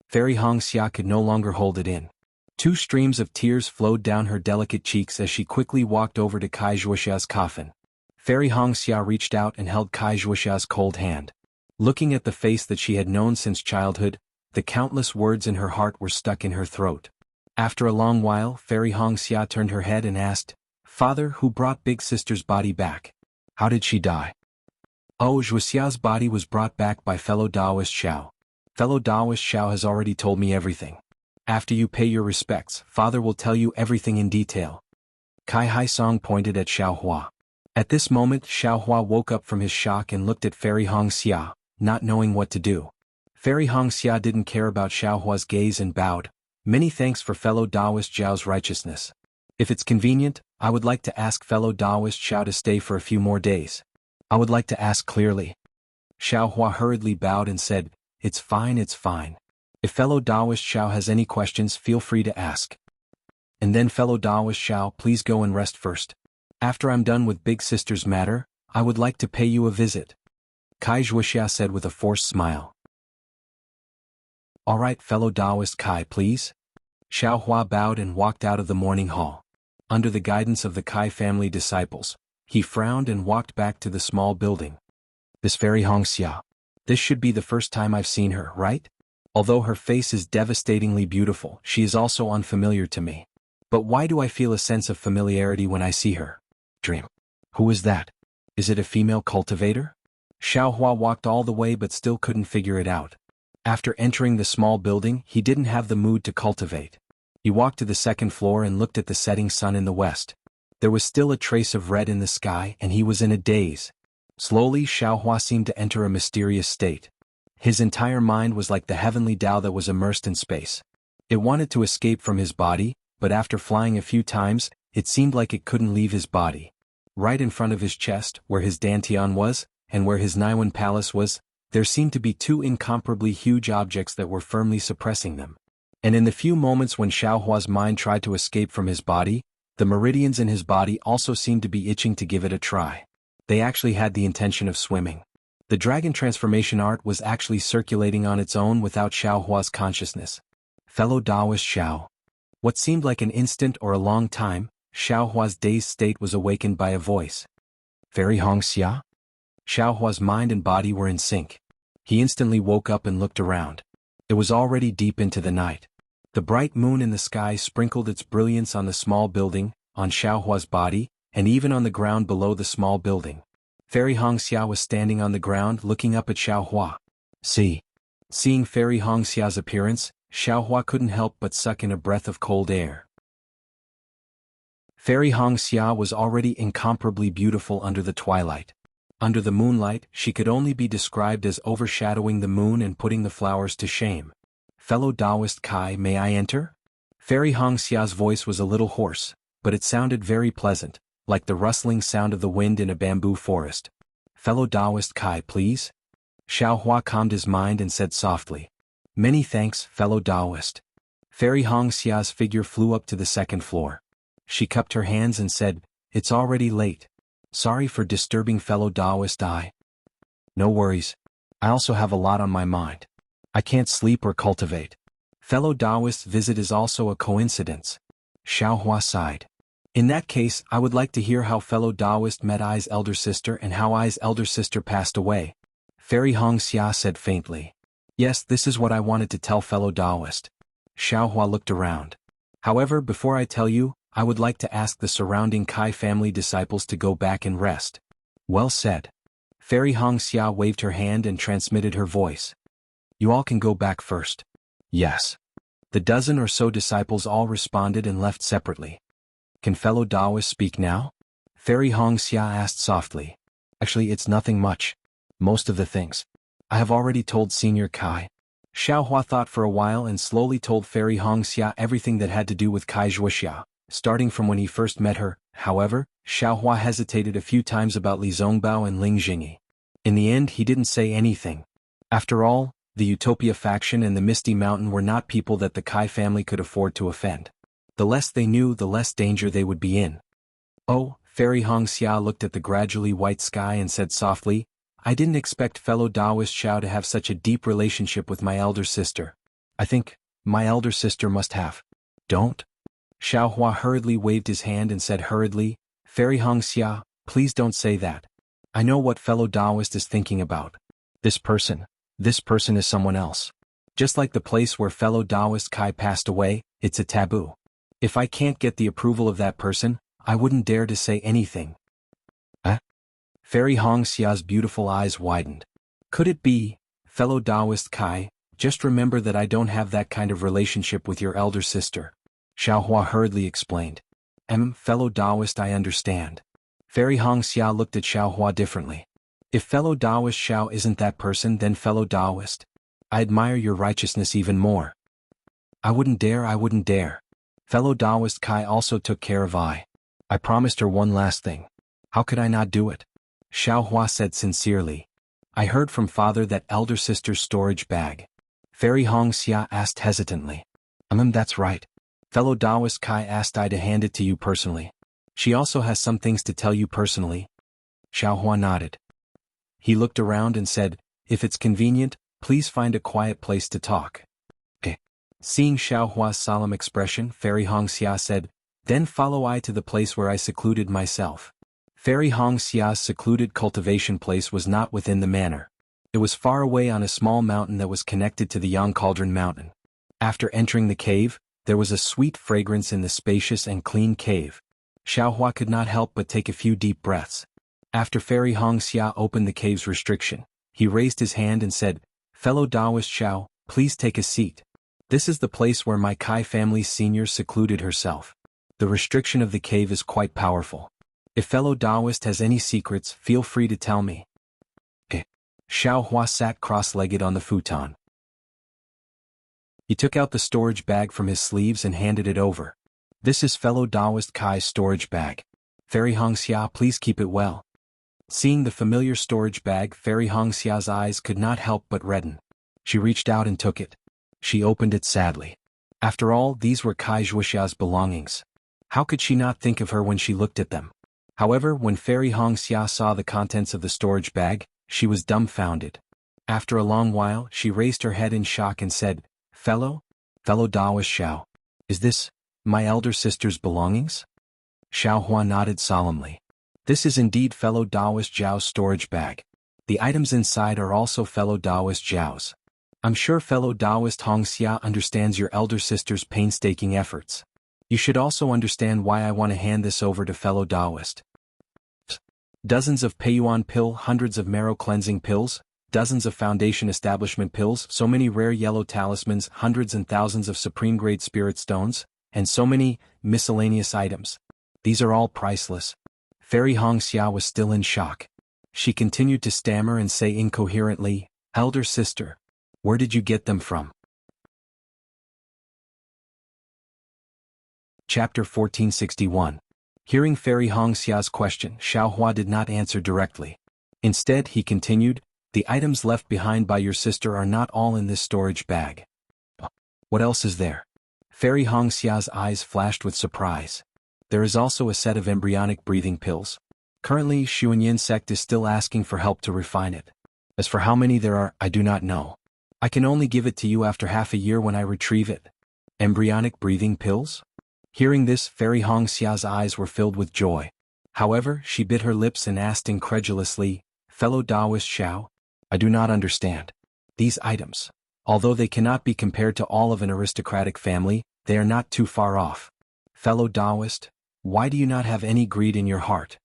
Fairy Hong Xia could no longer hold it in. 2 streams of tears flowed down her delicate cheeks as she quickly walked over to Kai Zhuoxia's coffin. Fairy Hong Xia reached out and held Kai Zhuoxia's cold hand. Looking at the face that she had known since childhood, the countless words in her heart were stuck in her throat. After a long while, Fairy Hong Xia turned her head and asked, "Father, who brought Big Sister's body back? How did she die?" "Oh, Zhuoxia's body was brought back by fellow Taoist Xiao. Fellow Taoist Xiao has already told me everything. After you pay your respects, father will tell you everything in detail." Kai Hai Song pointed at Xiao Hua. At this moment, Xiao Hua woke up from his shock and looked at Fairy Hong Xia, not knowing what to do. Fairy Hong Xia didn't care about Xiao Hua's gaze and bowed. "Many thanks for fellow Taoist Zhao's righteousness. If it's convenient, I would like to ask fellow Taoist Xiao to stay for a few more days. I would like to ask clearly." Xiao Hua hurriedly bowed and said, It's fine. If fellow Taoist Xiao has any questions, feel free to ask. And then fellow Taoist Xiao, please go and rest first. After I'm done with Big Sister's matter, I would like to pay you a visit," Kai Zhuoxia said with a forced smile. "All right, fellow Taoist Kai, please." Xiao Hua bowed and walked out of the morning hall. Under the guidance of the Kai family disciples, he frowned and walked back to the small building. This Fairy Hong Xia. This should be the first time I've seen her, right? Although her face is devastatingly beautiful, she is also unfamiliar to me. But why do I feel a sense of familiarity when I see her? Dream. Who is that? Is it a female cultivator? Xiao Hua walked all the way but still couldn't figure it out. After entering the small building, he didn't have the mood to cultivate. He walked to the 2nd floor and looked at the setting sun in the west. There was still a trace of red in the sky and he was in a daze. Slowly, Xiao Hua seemed to enter a mysterious state. His entire mind was like the heavenly Tao that was immersed in space. It wanted to escape from his body, but after flying a few times, it seemed like it couldn't leave his body. Right in front of his chest, where his Dantian was, and where his Naiwan palace was, there seemed to be 2 incomparably huge objects that were firmly suppressing them. And in the few moments when Xiao Hua's mind tried to escape from his body, the meridians in his body also seemed to be itching to give it a try. They actually had the intention of swimming. The dragon transformation art was actually circulating on its own without Xiao Hua's consciousness. Fellow Taoist Xiao. What seemed like an instant or a long time, Xiao Hua's dazed state was awakened by a voice. Fairy Hong Xia? Xiao Hua's mind and body were in sync. He instantly woke up and looked around. It was already deep into the night. The bright moon in the sky sprinkled its brilliance on the small building, on Xiao Hua's body, and even on the ground below the small building. Fairy Hong Xia was standing on the ground looking up at Xiao Hua. Seeing Fairy Hong Xia's appearance, Xiao Hua couldn't help but suck in a breath of cold air. Fairy Hong Xia was already incomparably beautiful under the twilight. Under the moonlight, she could only be described as overshadowing the moon and putting the flowers to shame. "Fellow Taoist Kai, may I enter?" Fairy Hong Xia's voice was a little hoarse, but it sounded very pleasant, like the rustling sound of the wind in a bamboo forest. "Fellow Taoist Kai, please?" Xiao Hua calmed his mind and said softly. "Many thanks, fellow Taoist." Fairy Hong Xia's figure flew up to the 2nd floor. She cupped her hands and said, "It's already late. Sorry for disturbing fellow Taoist I." "No worries. I also have a lot on my mind. I can't sleep or cultivate. Fellow Taoist's visit is also a coincidence." Xiao Hua sighed. "In that case, I would like to hear how fellow Taoist met Ai's elder sister and how Ai's elder sister passed away." Fairy Hong Xia said faintly. "Yes, this is what I wanted to tell fellow Taoist." Xiao Hua looked around. "However, before I tell you, I would like to ask the surrounding Kai family disciples to go back and rest. Well said. Fairy Hong Xia waved her hand and transmitted her voice. You all can go back first. Yes. The dozen or so disciples all responded and left separately. Can fellow Taoists speak now? Fairy Hong Xia asked softly. Actually, it's nothing much. Most of the things I have already told Senior Kai. Xiao Hua thought for a while and slowly told Fairy Hong Xia everything that had to do with Kai Zhuoxiao, starting from when he first met her. However, Xiao Hua hesitated a few times about Li Zongbao and Ling Jingyi. In the end, he didn't say anything. After all, the Utopia faction and the Misty Mountain were not people that the Kai family could afford to offend. The less they knew, the less danger they would be in. Oh, Fairy Hong Xia looked at the gradually white sky and said softly, I didn't expect fellow Taoist Xiao to have such a deep relationship with my elder sister. I think my elder sister must have. Don't? Xiao Hua hurriedly waved his hand and said hurriedly, Fairy Hong Xia, please don't say that. I know what fellow Taoist is thinking about. This person is someone else. Just like the place where fellow Taoist Kai passed away, it's a taboo. If I can't get the approval of that person, I wouldn't dare to say anything. Fairy Hong Xia's beautiful eyes widened. Could it be, fellow Taoist Kai, just remember that I don't have that kind of relationship with your elder sister. Xiao Hua hurriedly explained. Fellow Taoist, I understand. Fairy Hong Xia looked at Xiao Hua differently. If fellow Taoist Xiao isn't that person, then fellow Taoist, I admire your righteousness even more. I wouldn't dare. Fellow Taoist Kai also took care of I promised her one last thing. How could I not do it? Xiao Hua said sincerely. I heard from father that elder sister's storage bag. Fairy Hong Xia asked hesitantly. That's right. Fellow Taoist Kai asked I to hand it to you personally. She also has some things to tell you personally. Xiao Hua nodded. He looked around and said, if it's convenient, please find a quiet place to talk. Seeing Xiao Hua's solemn expression, Fairy Hong Xia said, then follow I to the place where I secluded myself. Fairy Hong Xia's secluded cultivation place was not within the manor. It was far away on a small mountain that was connected to the Yang Cauldron Mountain. After entering the cave, there was a sweet fragrance in the spacious and clean cave. Xiao Hua could not help but take a few deep breaths. After Fairy Hong Xia opened the cave's restriction, he raised his hand and said, fellow Taoist Xiao, please take a seat. This is the place where my Kai family's senior secluded herself. The restriction of the cave is quite powerful. If fellow Taoist has any secrets, feel free to tell me. Xiao Hua sat cross-legged on the futon. He took out the storage bag from his sleeves and handed it over. This is fellow Taoist Kai's storage bag. Fairy Hong Xia, please keep it well. Seeing the familiar storage bag, Fairy Hong Xia's eyes could not help but redden. She reached out and took it. She opened it sadly. After all, these were Kai Zhuoxiao's belongings. How could she not think of her when she looked at them? However, when Fairy Hong Xia saw the contents of the storage bag, she was dumbfounded. After a long while, she raised her head in shock and said, Fellow Taoist Xiao, is this my elder sister's belongings? Xiao Hua nodded solemnly. This is indeed fellow Taoist Zhao's storage bag. The items inside are also fellow Taoist Zhao's. I'm sure fellow Taoist Hong Xia understands your elder sister's painstaking efforts. You should also understand why I want to hand this over to fellow Taoist. Dozens of Peiyuan pill, hundreds of marrow cleansing pills, dozens of foundation establishment pills, so many rare yellow talismans, hundreds and thousands of supreme grade spirit stones, and so many miscellaneous items. These are all priceless. Fairy Hong Xia was still in shock. She continued to stammer and say incoherently, Elder sister, where did you get them from? Chapter 1461. Hearing Fairy Hong Xia's question, Xiao Hua did not answer directly. Instead, he continued, the items left behind by your sister are not all in this storage bag. What else is there? Fairy Hong Xia's eyes flashed with surprise. There is also a set of embryonic breathing pills. Currently, Xuanyin sect is still asking for help to refine it. As for how many there are, I do not know. I can only give it to you after half a year when I retrieve it. Embryonic breathing pills? Hearing this, Fairy Hong Xia's eyes were filled with joy. However, she bit her lips and asked incredulously, Fellow Taoist Xiao, I do not understand. These items, although they cannot be compared to all of an aristocratic family, they are not too far off. Fellow Taoist, why do you not have any greed in your heart?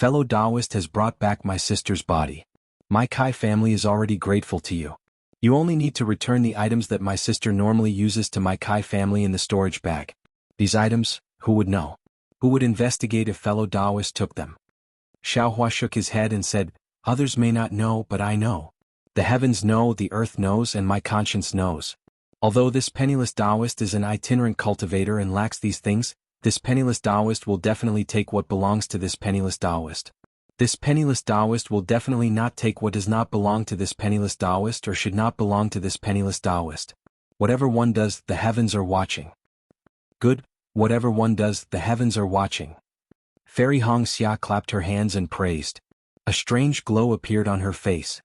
Fellow Taoist has brought back my sister's body. My Kai family is already grateful to you. You only need to return the items that my sister normally uses to my Kai family in the storage bag. These items, who would know? Who would investigate if fellow Taoist took them? Xiaohua shook his head and said, others may not know, but I know. The heavens know, the earth knows, and my conscience knows. Although this penniless Taoist is an itinerant cultivator and lacks these things, this penniless Taoist will definitely take what belongs to this penniless Taoist. This penniless Taoist will definitely not take what does not belong to this penniless Taoist or should not belong to this penniless Taoist. Whatever one does, the heavens are watching. Good, whatever one does, the heavens are watching. Fairy Hong Xia clapped her hands and praised. A strange glow appeared on her face.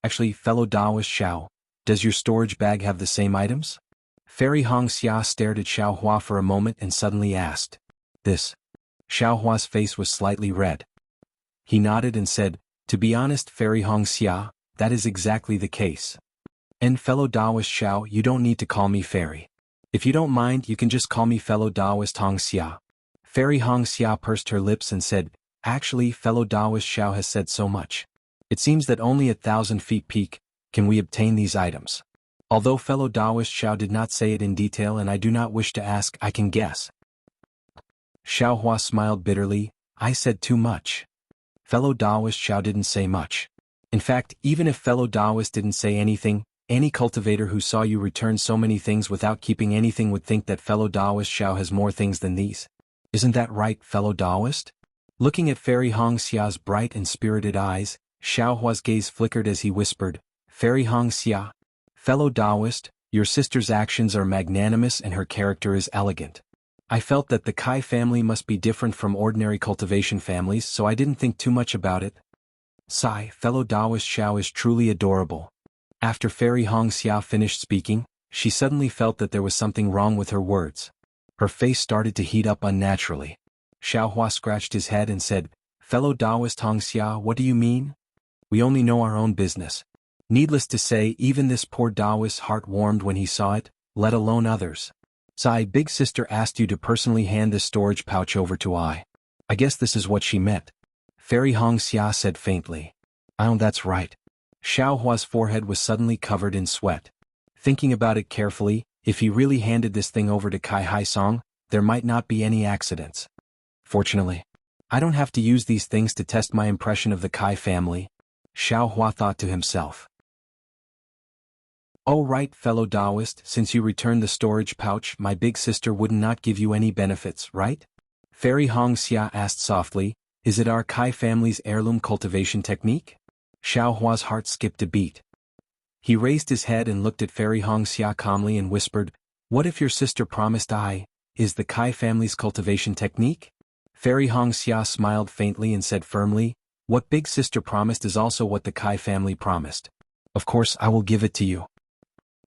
Actually, fellow Taoist Xiao, does your storage bag have the same items? Fairy Hong Xia stared at Xiaohua for a moment and suddenly asked. This. Xiaohua's face was slightly red. He nodded and said, to be honest, Fairy Hong Xia, that is exactly the case. And fellow Taoist Xiao, you don't need to call me Fairy. If you don't mind, you can just call me fellow Taoist Hong Xia. Fairy Hong Xia pursed her lips and said, actually, fellow Taoist Xiao has said so much. It seems that only at 1,000 feet peak can we obtain these items. Although fellow Taoist Xiao did not say it in detail and I do not wish to ask, I can guess. Xiaohua smiled bitterly, I said too much. Fellow Taoist Xiao didn't say much. In fact, even if fellow Taoist didn't say anything, any cultivator who saw you return so many things without keeping anything would think that fellow Taoist Xiao has more things than these. Isn't that right, fellow Taoist? Looking at Fairy Hong Xia's bright and spirited eyes, Xiaohua's gaze flickered as he whispered, Fairy Hong Xia, fellow Taoist, your sister's actions are magnanimous and her character is elegant. I felt that the Kai family must be different from ordinary cultivation families, so I didn't think too much about it. Sigh, fellow Taoist Xiao is truly adorable. After Fairy Hong Xia finished speaking, she suddenly felt that there was something wrong with her words. Her face started to heat up unnaturally. Xiaohua scratched his head and said, fellow Taoist Hong Xia, what do you mean? We only know our own business. Needless to say, even this poor Taoist's heart warmed when he saw it, let alone others. Sai, big sister asked you to personally hand this storage pouch over to I. I guess this is what she meant. Fairy Hong Xia said faintly. Oh, that's right. Xiaohua's forehead was suddenly covered in sweat. Thinking about it carefully, if he really handed this thing over to Kai Haisong, there might not be any accidents. Fortunately, I don't have to use these things to test my impression of the Kai family, Xiaohua thought to himself. Oh right, fellow Taoist, since you returned the storage pouch, my big sister would not give you any benefits, right? Fairy Hong Xia asked softly, is it our Kai family's heirloom cultivation technique? Xiaohua's heart skipped a beat. He raised his head and looked at Fairy Hong Xia calmly and whispered, what if your sister promised is the Kai family's cultivation technique? Fairy Hong Xia smiled faintly and said firmly, what big sister promised is also what the Kai family promised. Of course I will give it to you.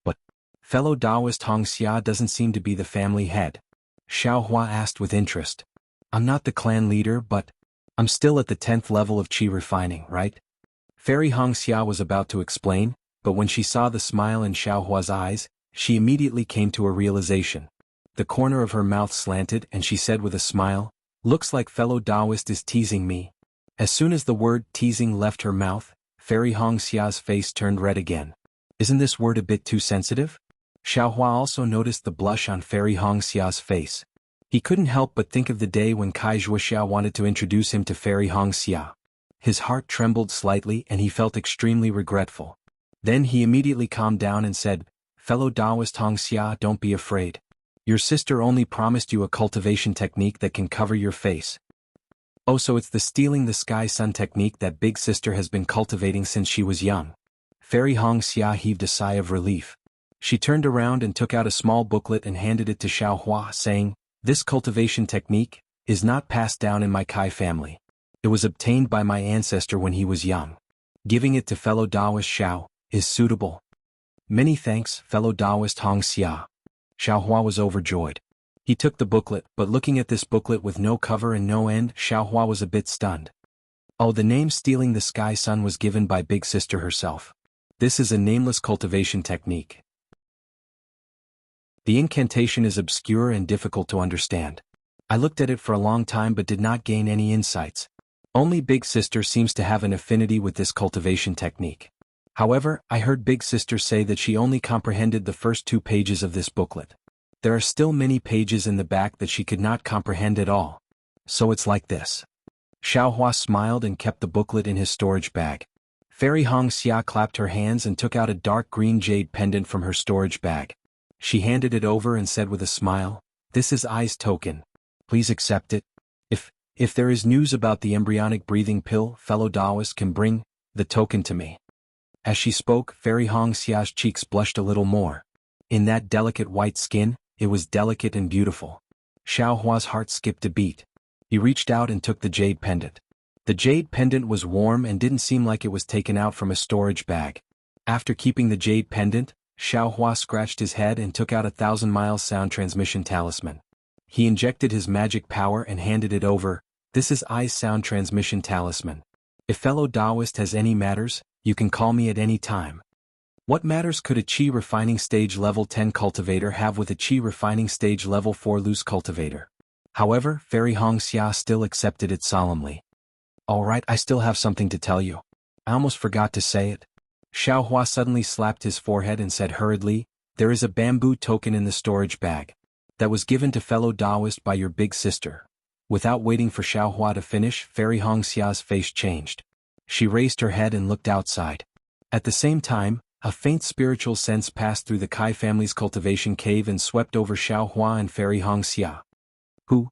But, fellow Taoist Hong Xia doesn't seem to be the family head. Xiaohua asked with interest. I'm not the clan leader, but I'm still at the 10th level of qi refining, right? Fairy Hong Xia was about to explain, but when she saw the smile in Xiaohua's eyes, she immediately came to a realization. The corner of her mouth slanted and she said with a smile, looks like fellow Taoist is teasing me. As soon as the word teasing left her mouth, Fairy Hong Xia's face turned red again. Isn't this word a bit too sensitive? Xiaohua also noticed the blush on Fairy Hong Xia's face. He couldn't help but think of the day when Kai Zhuoxiao wanted to introduce him to Fairy Hong Xia. His heart trembled slightly and he felt extremely regretful. Then he immediately calmed down and said, fellow Taoist Hong Xia, don't be afraid. Your sister only promised you a cultivation technique that can cover your face. Oh, so it's the stealing the sky sun technique that big sister has been cultivating since she was young. Fairy Hong Xia heaved a sigh of relief. She turned around and took out a small booklet and handed it to Xiaohua, saying, this cultivation technique is not passed down in my Kai family. It was obtained by my ancestor when he was young. Giving it to fellow Taoist Xiao is suitable. Many thanks, fellow Taoist Hong Xia. Xiaohua was overjoyed. He took the booklet, but looking at this booklet with no cover and no end, Xiaohua was a bit stunned. Oh, the name Stealing the Sky Sun was given by big sister herself. This is a nameless cultivation technique. The incantation is obscure and difficult to understand. I looked at it for a long time but did not gain any insights. Only Big Sister seems to have an affinity with this cultivation technique. However, I heard Big Sister say that she only comprehended the first 2 pages of this booklet. There are still many pages in the back that she could not comprehend at all. So it's like this. Xiaohua smiled and kept the booklet in his storage bag. Fairy Hong Xia clapped her hands and took out a dark green jade pendant from her storage bag. She handed it over and said with a smile, "This is Ai's token. Please accept it. If there is news about the embryonic breathing pill, fellow Taoist can bring the token to me." As she spoke, Fairy Hong Xia's cheeks blushed a little more. In that delicate white skin, it was delicate and beautiful. Xiaohua's heart skipped a beat. He reached out and took the jade pendant. The jade pendant was warm and didn't seem like it was taken out from a storage bag. After keeping the jade pendant, Xiaohua scratched his head and took out a 1,000-mile sound transmission talisman. He injected his magic power and handed it over. "This is Ai's sound transmission talisman. If fellow Taoist has any matters, you can call me at any time." What matters could a Qi refining stage level 10 cultivator have with a Qi refining stage level 4 loose cultivator? However, Fairy Hong Xia still accepted it solemnly. "Alright, I still have something to tell you. I almost forgot to say it." Xiaohua suddenly slapped his forehead and said hurriedly, "There is a bamboo token in the storage bag. That was given to fellow Taoist by your big sister." Without waiting for Xiaohua to finish, Fairy Hong Xia's face changed. She raised her head and looked outside. At the same time, a faint spiritual sense passed through the Kai family's cultivation cave and swept over Xiaohua and Fairy Hong Xia.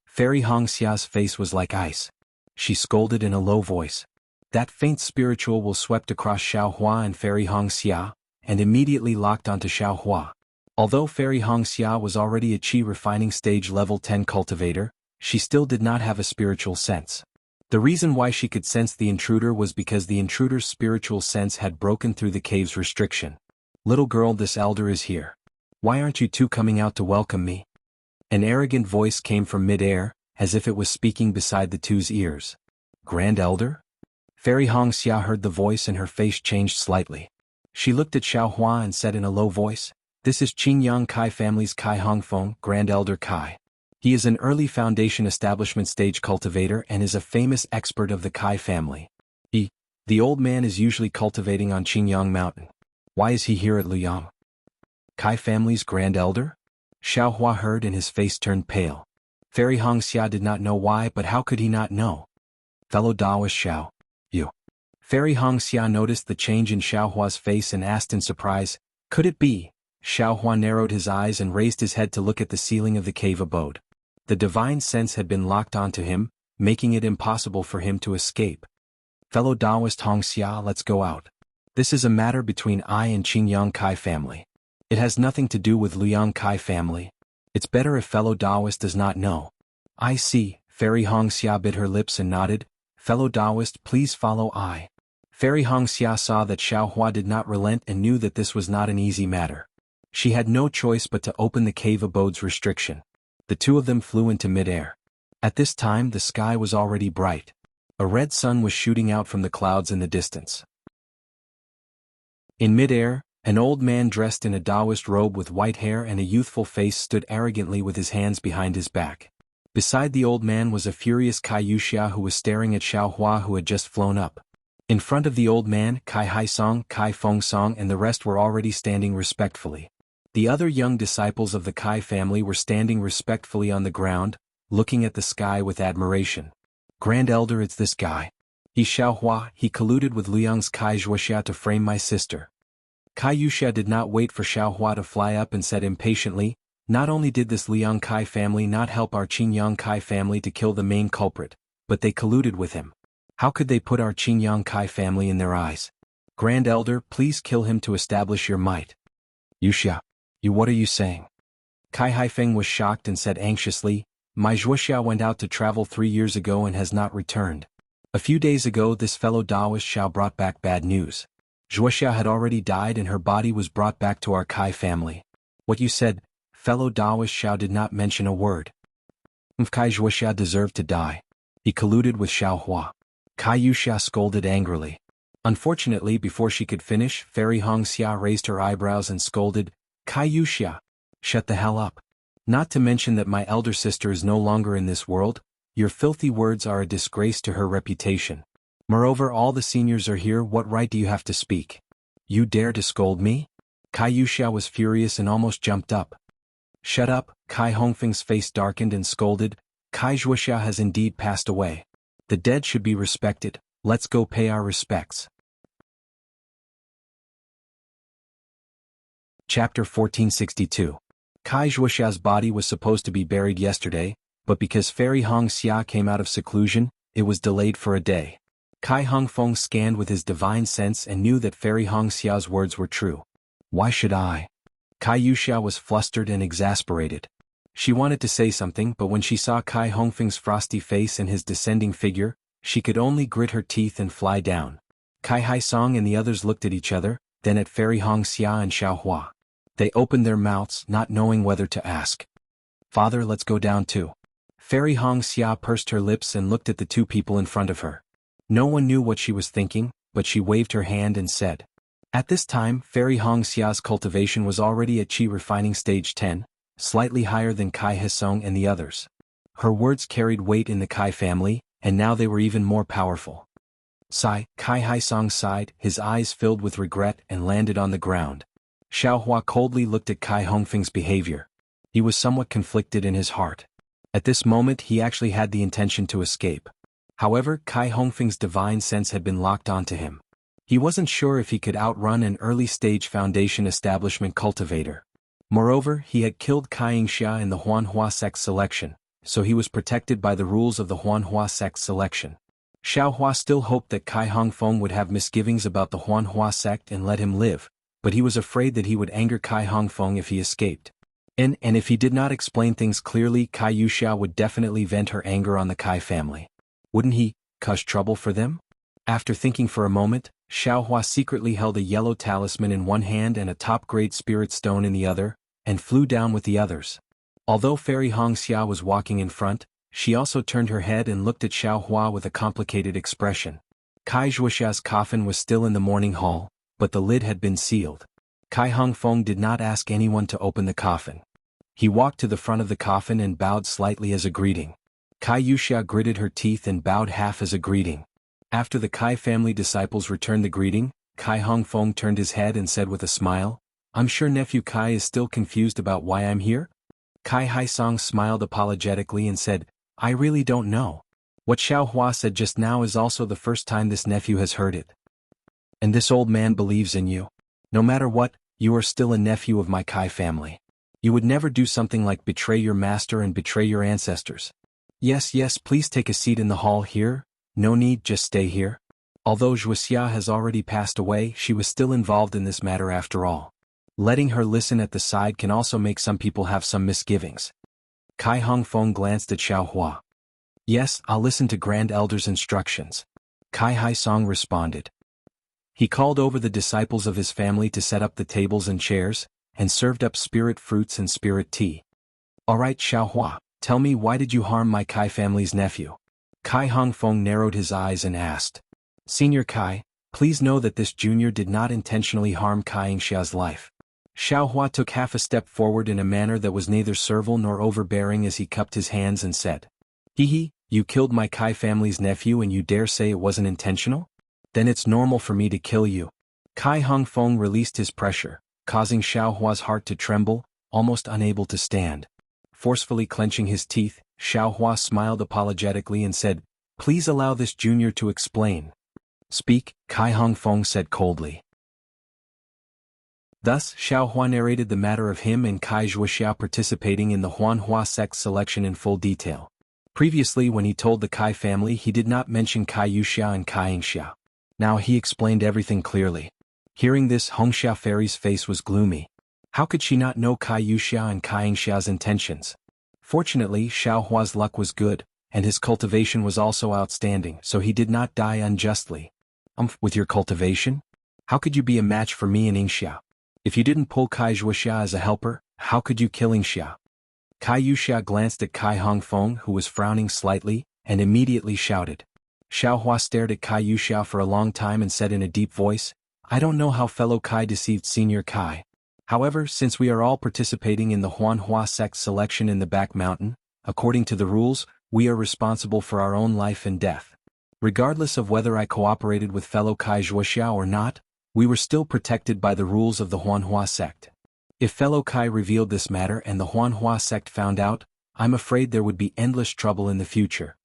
Fairy Hong Xia's face was like ice. She scolded in a low voice. That faint spiritual will swept across Xiaohua and Fairy Hong Xia, and immediately locked onto Xiaohua. Although Fairy Hong Xia was already a Qi refining stage level 10 cultivator, she still did not have a spiritual sense. The reason why she could sense the intruder was because the intruder's spiritual sense had broken through the cave's restriction. "Little girl, this elder is here. Why aren't you two coming out to welcome me?" An arrogant voice came from mid-air, as if it was speaking beside the two's ears. "Grand Elder?" Fairy Hong Xia heard the voice and her face changed slightly. She looked at Xiaohua and said in a low voice, "This is Qingyang Kai family's Kai Hongfeng, Grand Elder Kai. He is an early foundation establishment stage cultivator and is a famous expert of the Kai family. The old man is usually cultivating on Qingyang Mountain. Why is he here at Luyang?" "Kai family's Grand Elder?" Xiaohua heard and his face turned pale. Fairy Hong Xia did not know why, but how could he not know? "Fellow Taoist Xiao, you." Fairy Hong Xia noticed the change in Xiaohua's face and asked in surprise, "Could it be?" Xiaohua narrowed his eyes and raised his head to look at the ceiling of the cave abode. The divine sense had been locked onto him, making it impossible for him to escape. "Fellow Taoist Hong Xia, let's go out. This is a matter between I and Qingyang Kai family. It has nothing to do with Luyang Kai family. It's better if fellow Taoist does not know." "I see." Fairy Hong Xia bit her lips and nodded. "Fellow Taoist, please follow I." Fairy Hong Xia saw that Xiaohua did not relent and knew that this was not an easy matter. She had no choice but to open the cave abode's restriction. The two of them flew into mid-air. At this time the sky was already bright. A red sun was shooting out from the clouds in the distance. In mid-air, an old man dressed in a Taoist robe with white hair and a youthful face stood arrogantly with his hands behind his back. Beside the old man was a furious Kai Yuxia who was staring at Xiaohua who had just flown up. In front of the old man, Kai Haisong, Kai Fengsong and the rest were already standing respectfully. The other young disciples of the Kai family were standing respectfully on the ground, looking at the sky with admiration. "Grand Elder, it's this guy. He's Xiaohua. He colluded with Liang's Kai Zhuoxia to frame my sister." Kai Yuxia did not wait for Xiaohua to fly up and said impatiently, "Not only did this Liang Kai family not help our Qingyang Kai family to kill the main culprit, but they colluded with him. How could they put our Qingyang Kai family in their eyes? Grand Elder, please kill him to establish your might." "Yuxia, what are you saying?" Kai Haifeng was shocked and said anxiously, "My Zhuoxia went out to travel 3 years ago and has not returned. A few days ago this fellow Taoist Xiao brought back bad news. Zhuoxia had already died and her body was brought back to our Kai family." "What you said?" Fellow Taoist Xiao did not mention a word. Kai Zhuoxia deserved to die. He colluded with Xiaohua. Kai Yuxia scolded angrily. Unfortunately, before she could finish, Fairy Hong Xia raised her eyebrows and scolded, "Kai Yuxia, shut the hell up. Not to mention that my elder sister is no longer in this world, Your filthy words are a disgrace to her reputation. Moreover, all the seniors are here. What right do you have to speak? You dare to scold me? Kai Yuxia was furious and almost jumped up. Shut up, Kai Hongfeng's face darkened and scolded. Kai Zhuoxia has indeed passed away. The dead should be respected. Let's go pay our respects. Chapter 1462. Kai Zhuoxia's body was supposed to be buried yesterday, but because Fairy Hong Xia came out of seclusion, it was delayed for a day. Kai Hongfeng scanned with his divine sense and knew that Fairy Hong Xia's words were true. Why should I? Kai Yuxia was flustered and exasperated. She wanted to say something, but when she saw Kai Hongfeng's frosty face and his descending figure, she could only grit her teeth and fly down. Kai Haisong and the others looked at each other, then at Fairy Hong Xia and Xiao Hua. They opened their mouths, not knowing whether to ask. Father, let's go down too. Fairy Hong Xia pursed her lips and looked at the two people in front of her. No one knew what she was thinking, but she waved her hand and said. At this time, Fairy Hong Xia's cultivation was already at Qi refining stage 10, slightly higher than Kai Haisong and the others. Her words carried weight in the Kai family, and now they were even more powerful. Sigh, Kai Haisong sighed, his eyes filled with regret and landed on the ground. Xiao Hua coldly looked at Kai Hongfeng's behavior. He was somewhat conflicted in his heart. At this moment he actually had the intention to escape. However, Kai Hongfeng's divine sense had been locked onto him. He wasn't sure if he could outrun an early-stage foundation establishment cultivator. Moreover, he had killed Kai Yingxia in the Huanhua sect selection, so he was protected by the rules of the Huanhua sect selection. Xiao Hua still hoped that Kai Hongfeng would have misgivings about the Huanhua sect and let him live, but he was afraid that he would anger Kai Hongfeng if he escaped. And if he did not explain things clearly, Kai Yuxia would definitely vent her anger on the Kai family. Wouldn't he cause trouble for them? After thinking for a moment, Xiao Hua secretly held a yellow talisman in one hand and a top-grade spirit stone in the other, and flew down with the others. Although Fairy Hong Xia was walking in front, she also turned her head and looked at Xiao Hua with a complicated expression. Kai Zhuoxia's coffin was still in the morning hall, but the lid had been sealed. Kai Hongfeng did not ask anyone to open the coffin. He walked to the front of the coffin and bowed slightly as a greeting. Kai Yuxia gritted her teeth and bowed half as a greeting. After the Kai family disciples returned the greeting, Kai Hongfeng turned his head and said with a smile, I'm sure nephew Kai is still confused about why I'm here? Kai Haisong smiled apologetically and said, I really don't know. What Xiao Hua said just now is also the first time this nephew has heard it. And this old man believes in you. No matter what, you are still a nephew of my Kai family. You would never do something like betray your master and betray your ancestors. Yes, please take a seat in the hall here. No need, just stay here. Although Zhuoxia has already passed away, she was still involved in this matter after all. Letting her listen at the side can also make some people have some misgivings. Kai Hongfeng glanced at Xiao Hua. Yes, I'll listen to Grand Elder's instructions. Kai Haisong responded. He called over the disciples of his family to set up the tables and chairs, and served up spirit fruits and spirit tea. Alright Xiao Hua, tell me, why did you harm my Kai family's nephew? Kai Hongfeng narrowed his eyes and asked. Senior Kai, please know that this junior did not intentionally harm Kai Yingxia's life. Xiao Hua took half a step forward in a manner that was neither servile nor overbearing as he cupped his hands and said. You killed my Kai family's nephew and you dare say it wasn't intentional? Then it's normal for me to kill you. Kai Hongfeng released his pressure, causing Xiao Hua's heart to tremble, almost unable to stand. Forcefully clenching his teeth, Xiao Hua smiled apologetically and said, Please allow this junior to explain. Speak, Kai Hongfeng said coldly. Thus, Xiao Hua narrated the matter of him and Kai Zhuoxia participating in the Huanhua sect selection in full detail. Previously, when he told the Kai family, he did not mention Kai Yuxia and Kai Yingxia. Now he explained everything clearly. Hearing this, Hongxia Fairy's face was gloomy. How could she not know Kai Yuxia and Kai Yingxia's intentions? Fortunately, Xiao Hua's luck was good, and his cultivation was also outstanding, so he did not die unjustly. With your cultivation? How could you be a match for me and Yingxia? If you didn't pull Kai Zhuoxia as a helper, how could you kill Yingxia? Kai Yuxia glanced at Kai Hongfeng, who was frowning slightly, and immediately shouted. Xiao Hua stared at Kai Yuxia for a long time and said in a deep voice, I don't know how fellow Kai deceived Senior Kai. However, since we are all participating in the Huanhua sect selection in the back mountain, according to the rules, we are responsible for our own life and death. Regardless of whether I cooperated with fellow Kai Zhuoxiao or not, we were still protected by the rules of the Huanhua sect. If fellow Kai revealed this matter and the Huanhua sect found out, I'm afraid there would be endless trouble in the future.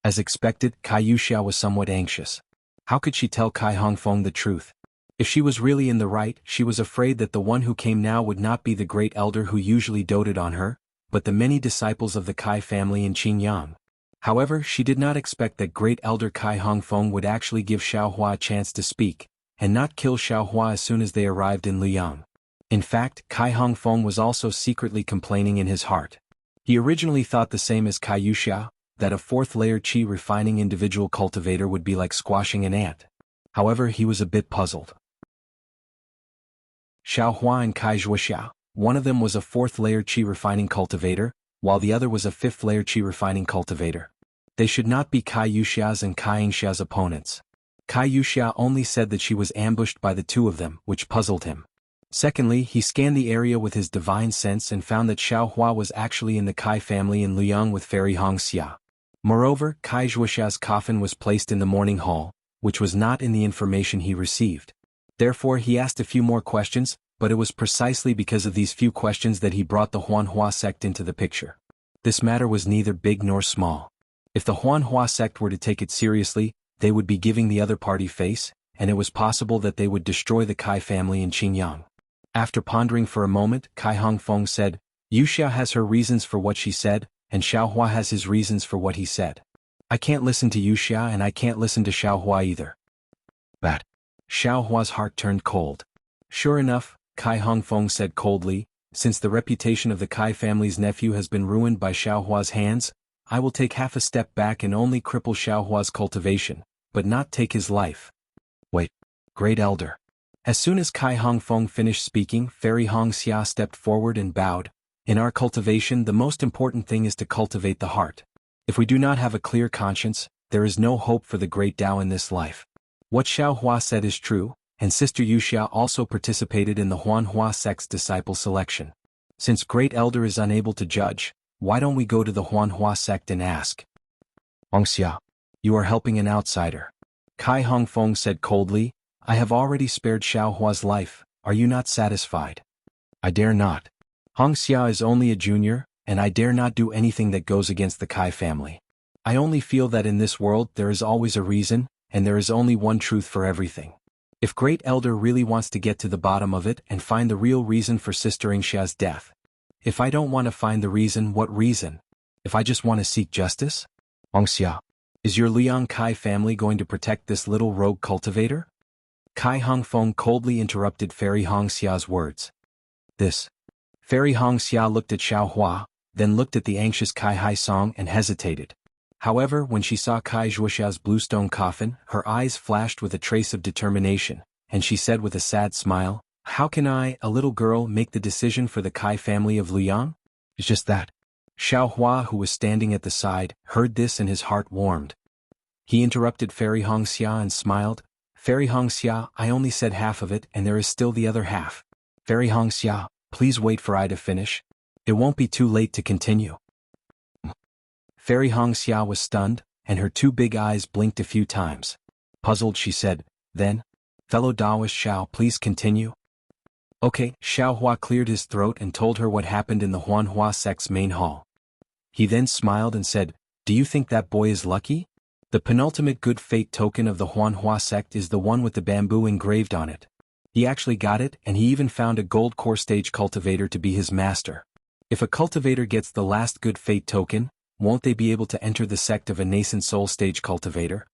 As expected, Kai Yuxiao was somewhat anxious. How could she tell Kai Hongfeng the truth? If she was really in the right, she was afraid that the one who came now would not be the great elder who usually doted on her, but the many disciples of the Kai family in Qingyang. However, she did not expect that great elder Kai Hongfeng would actually give Xiaohua a chance to speak, and not kill Xiaohua as soon as they arrived in Luoyang. In fact, Kai Hongfeng was also secretly complaining in his heart. He originally thought the same as Kai Yuxiao, that a fourth-layer qi refining individual cultivator would be like squashing an ant. However, he was a bit puzzled. Xiaohua and Kai Zhuoxiao, one of them was a fourth-layer qi refining cultivator, while the other was a fifth-layer qi refining cultivator. They should not be Kai Yuxiao's and Kai Yingxiao's opponents. Kai Yuxiao only said that she was ambushed by the two of them, which puzzled him. Secondly, he scanned the area with his divine sense and found that Xiaohua was actually in the Kai family in Luoyang with Fairy Hongxia. Moreover, Kai Zhuoxiao's coffin was placed in the morning hall, which was not in the information he received. Therefore he asked a few more questions, but it was precisely because of these few questions that he brought the Huanhua sect into the picture. This matter was neither big nor small. If the Huanhua sect were to take it seriously, they would be giving the other party face, and it was possible that they would destroy the Kai family in Qingyang. After pondering for a moment, Kai Hongfeng said, Yuxiao has her reasons for what she said, and Xiaohua has his reasons for what he said. I can't listen to Yuxiao and I can't listen to Xiaohua either. But Xiaohua's heart turned cold. Sure enough, Kai Hongfeng said coldly, since the reputation of the Kai family's nephew has been ruined by Xiaohua's hands, I will take half a step back and only cripple Xiaohua's cultivation, but not take his life. Wait, great elder. As soon as Kai Hongfeng finished speaking, Fairy Hongxia stepped forward and bowed. In our cultivation, the most important thing is to cultivate the heart. If we do not have a clear conscience, there is no hope for the great Tao in this life. What Xiaohua said is true, and Sister Yuxia also participated in the Huanhua sect's disciple selection. Since great elder is unable to judge, why don't we go to the Huanhua sect and ask? Hongxia, you are helping an outsider. Kai Hongfeng said coldly, I have already spared Xiaohua's life, are you not satisfied? I dare not. Hongxia is only a junior, and I dare not do anything that goes against the Kai family. I only feel that in this world there is always a reason, and there is only one truth for everything. If Great Elder really wants to get to the bottom of it and find the real reason for Sister Yingxia's death. If I don't want to find the reason, what reason? If I just want to seek justice? Hongxia, is your Liang Kai family going to protect this little rogue cultivator? Kai Hongfeng coldly interrupted Fairy Hongxia's words. Fairy Hongxia looked at Xiaohua, then looked at the anxious Kai Haisong and hesitated. However, when she saw Kai Zhuoxiao's bluestone coffin, her eyes flashed with a trace of determination, and she said with a sad smile, How can I, a little girl, make the decision for the Kai family of Luoyang? It's just that. Xiaohua, who was standing at the side, heard this and his heart warmed. He interrupted Fairy Hongxia and smiled. Fairy Hongxia, I only said half of it and there is still the other half. Fairy Hongxia, please wait for I to finish. It won't be too late to continue. Fairy Hongxia was stunned, and her two big eyes blinked a few times. Puzzled, she said, then, fellow Taoist Xiao, please continue. Okay, Xiaohua cleared his throat and told her what happened in the Huanhua sect's main hall. He then smiled and said, Do you think that boy is lucky? The penultimate good fate token of the Huanhua sect is the one with the bamboo engraved on it. He actually got it, and he even found a gold core stage cultivator to be his master. If a cultivator gets the last good fate token, won't they be able to enter the sect of a nascent soul stage cultivator?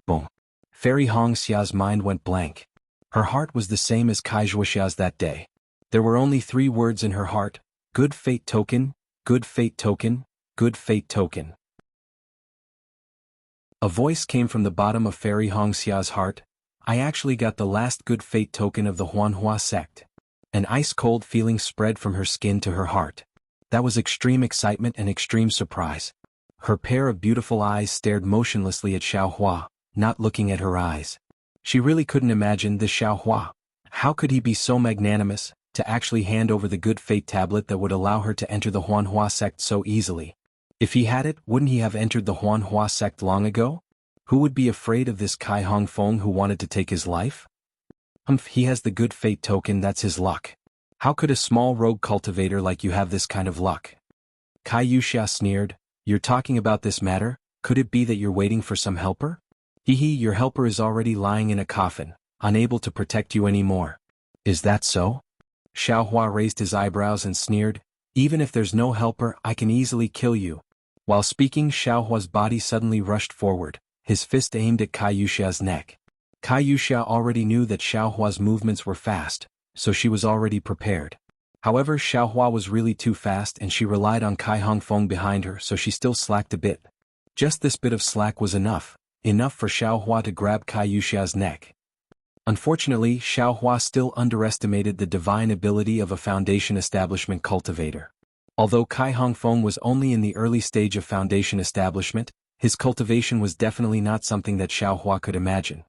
Boom. Fairy Hongxia's mind went blank. Her heart was the same as Kai Zhuoxiao's that day. There were only 3 words in her heart, good fate token, good fate token, good fate token. A voice came from the bottom of Fairy Hongxia's heart. I actually got the last good fate token of the Huanhua sect. An ice-cold feeling spread from her skin to her heart. That was extreme excitement and extreme surprise. Her pair of beautiful eyes stared motionlessly at Xiaohua, not looking at her eyes. She really couldn't imagine this Xiaohua. How could he be so magnanimous, to actually hand over the good fate tablet that would allow her to enter the Huanhua sect so easily? If he had it, wouldn't he have entered the Huanhua sect long ago? Who would be afraid of this Kai Hongfeng who wanted to take his life? He has the good fate token, that's his luck. How could a small rogue cultivator like you have this kind of luck? Kai Yuxia sneered, you're talking about this matter, could it be that you're waiting for some helper? Hee, your helper is already lying in a coffin, unable to protect you anymore. Is that so? Xiaohua raised his eyebrows and sneered, even if there's no helper, I can easily kill you. While speaking, Xiaohua's body suddenly rushed forward, his fist aimed at Kai Yuxia's neck. Kai Yuxia already knew that Xiaohua's movements were fast, so she was already prepared. However, Xiaohua was really too fast and she relied on Kai Hongfeng behind her, so she still slacked a bit. Just this bit of slack was enough for Xiaohua to grab Kai Yuxia's neck. Unfortunately, Xiaohua still underestimated the divine ability of a foundation establishment cultivator. Although Kai Hongfeng was only in the early stage of foundation establishment, his cultivation was definitely not something that Xiaohua could imagine.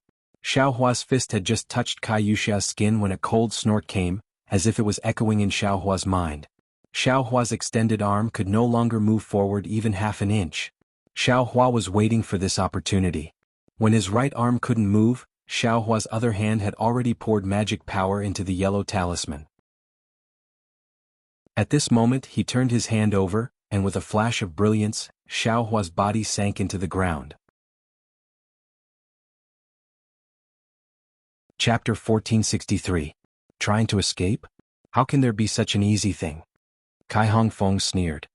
Xiaohua's fist had just touched Kai Yuxia's skin when a cold snort came, as if it was echoing in Xiaohua's mind. Xiaohua's extended arm could no longer move forward even half an inch. Xiaohua was waiting for this opportunity. When his right arm couldn't move, Xiaohua's other hand had already poured magic power into the yellow talisman. At this moment he turned his hand over, and with a flash of brilliance, Xiaohua's body sank into the ground. Chapter 1463. Trying to escape? How can there be such an easy thing? Kai Hongfeng sneered.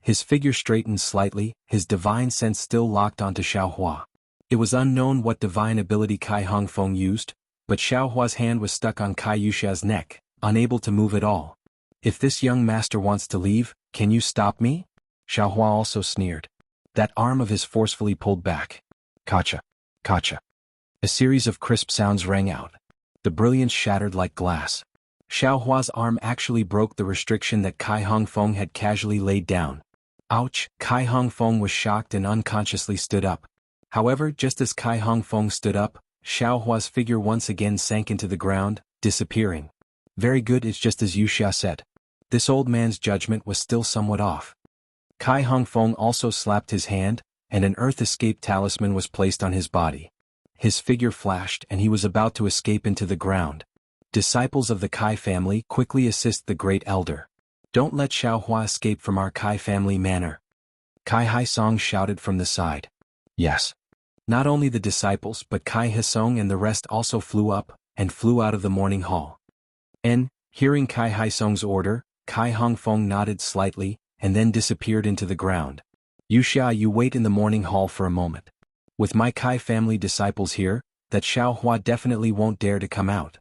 His figure straightened slightly, his divine sense still locked onto Xiaohua. It was unknown what divine ability Kai Hongfeng used, but Xiaohua's hand was stuck on Kai Yuxia's neck, unable to move at all. If this young master wants to leave, can you stop me? Xiaohua also sneered. That arm of his forcefully pulled back. Kacha. Kacha. A series of crisp sounds rang out. The brilliance shattered like glass. Xiaohua's arm actually broke the restriction that Kai Hongfeng had casually laid down. Ouch! Kai Hongfeng was shocked and unconsciously stood up. However, just as Kai Hongfeng stood up, Xiaohua's figure once again sank into the ground, disappearing. Very good, it's just as Yuxia said. This old man's judgment was still somewhat off. Kai Hongfeng also slapped his hand, and an earth escape talisman was placed on his body. His figure flashed and he was about to escape into the ground. Disciples of the Kai family, quickly assist the great elder. Don't let Xiaohua escape from our Kai family manor. Kai Haisong shouted from the side. Yes. Not only the disciples but Kai Haisong and the rest also flew up, and flew out of the morning hall. Hearing Kai Haisong's order, Kai Hongfeng nodded slightly, and then disappeared into the ground. Yuxia, you wait in the morning hall for a moment. With my Kai family disciples here, that Xiaohua definitely won't dare to come out.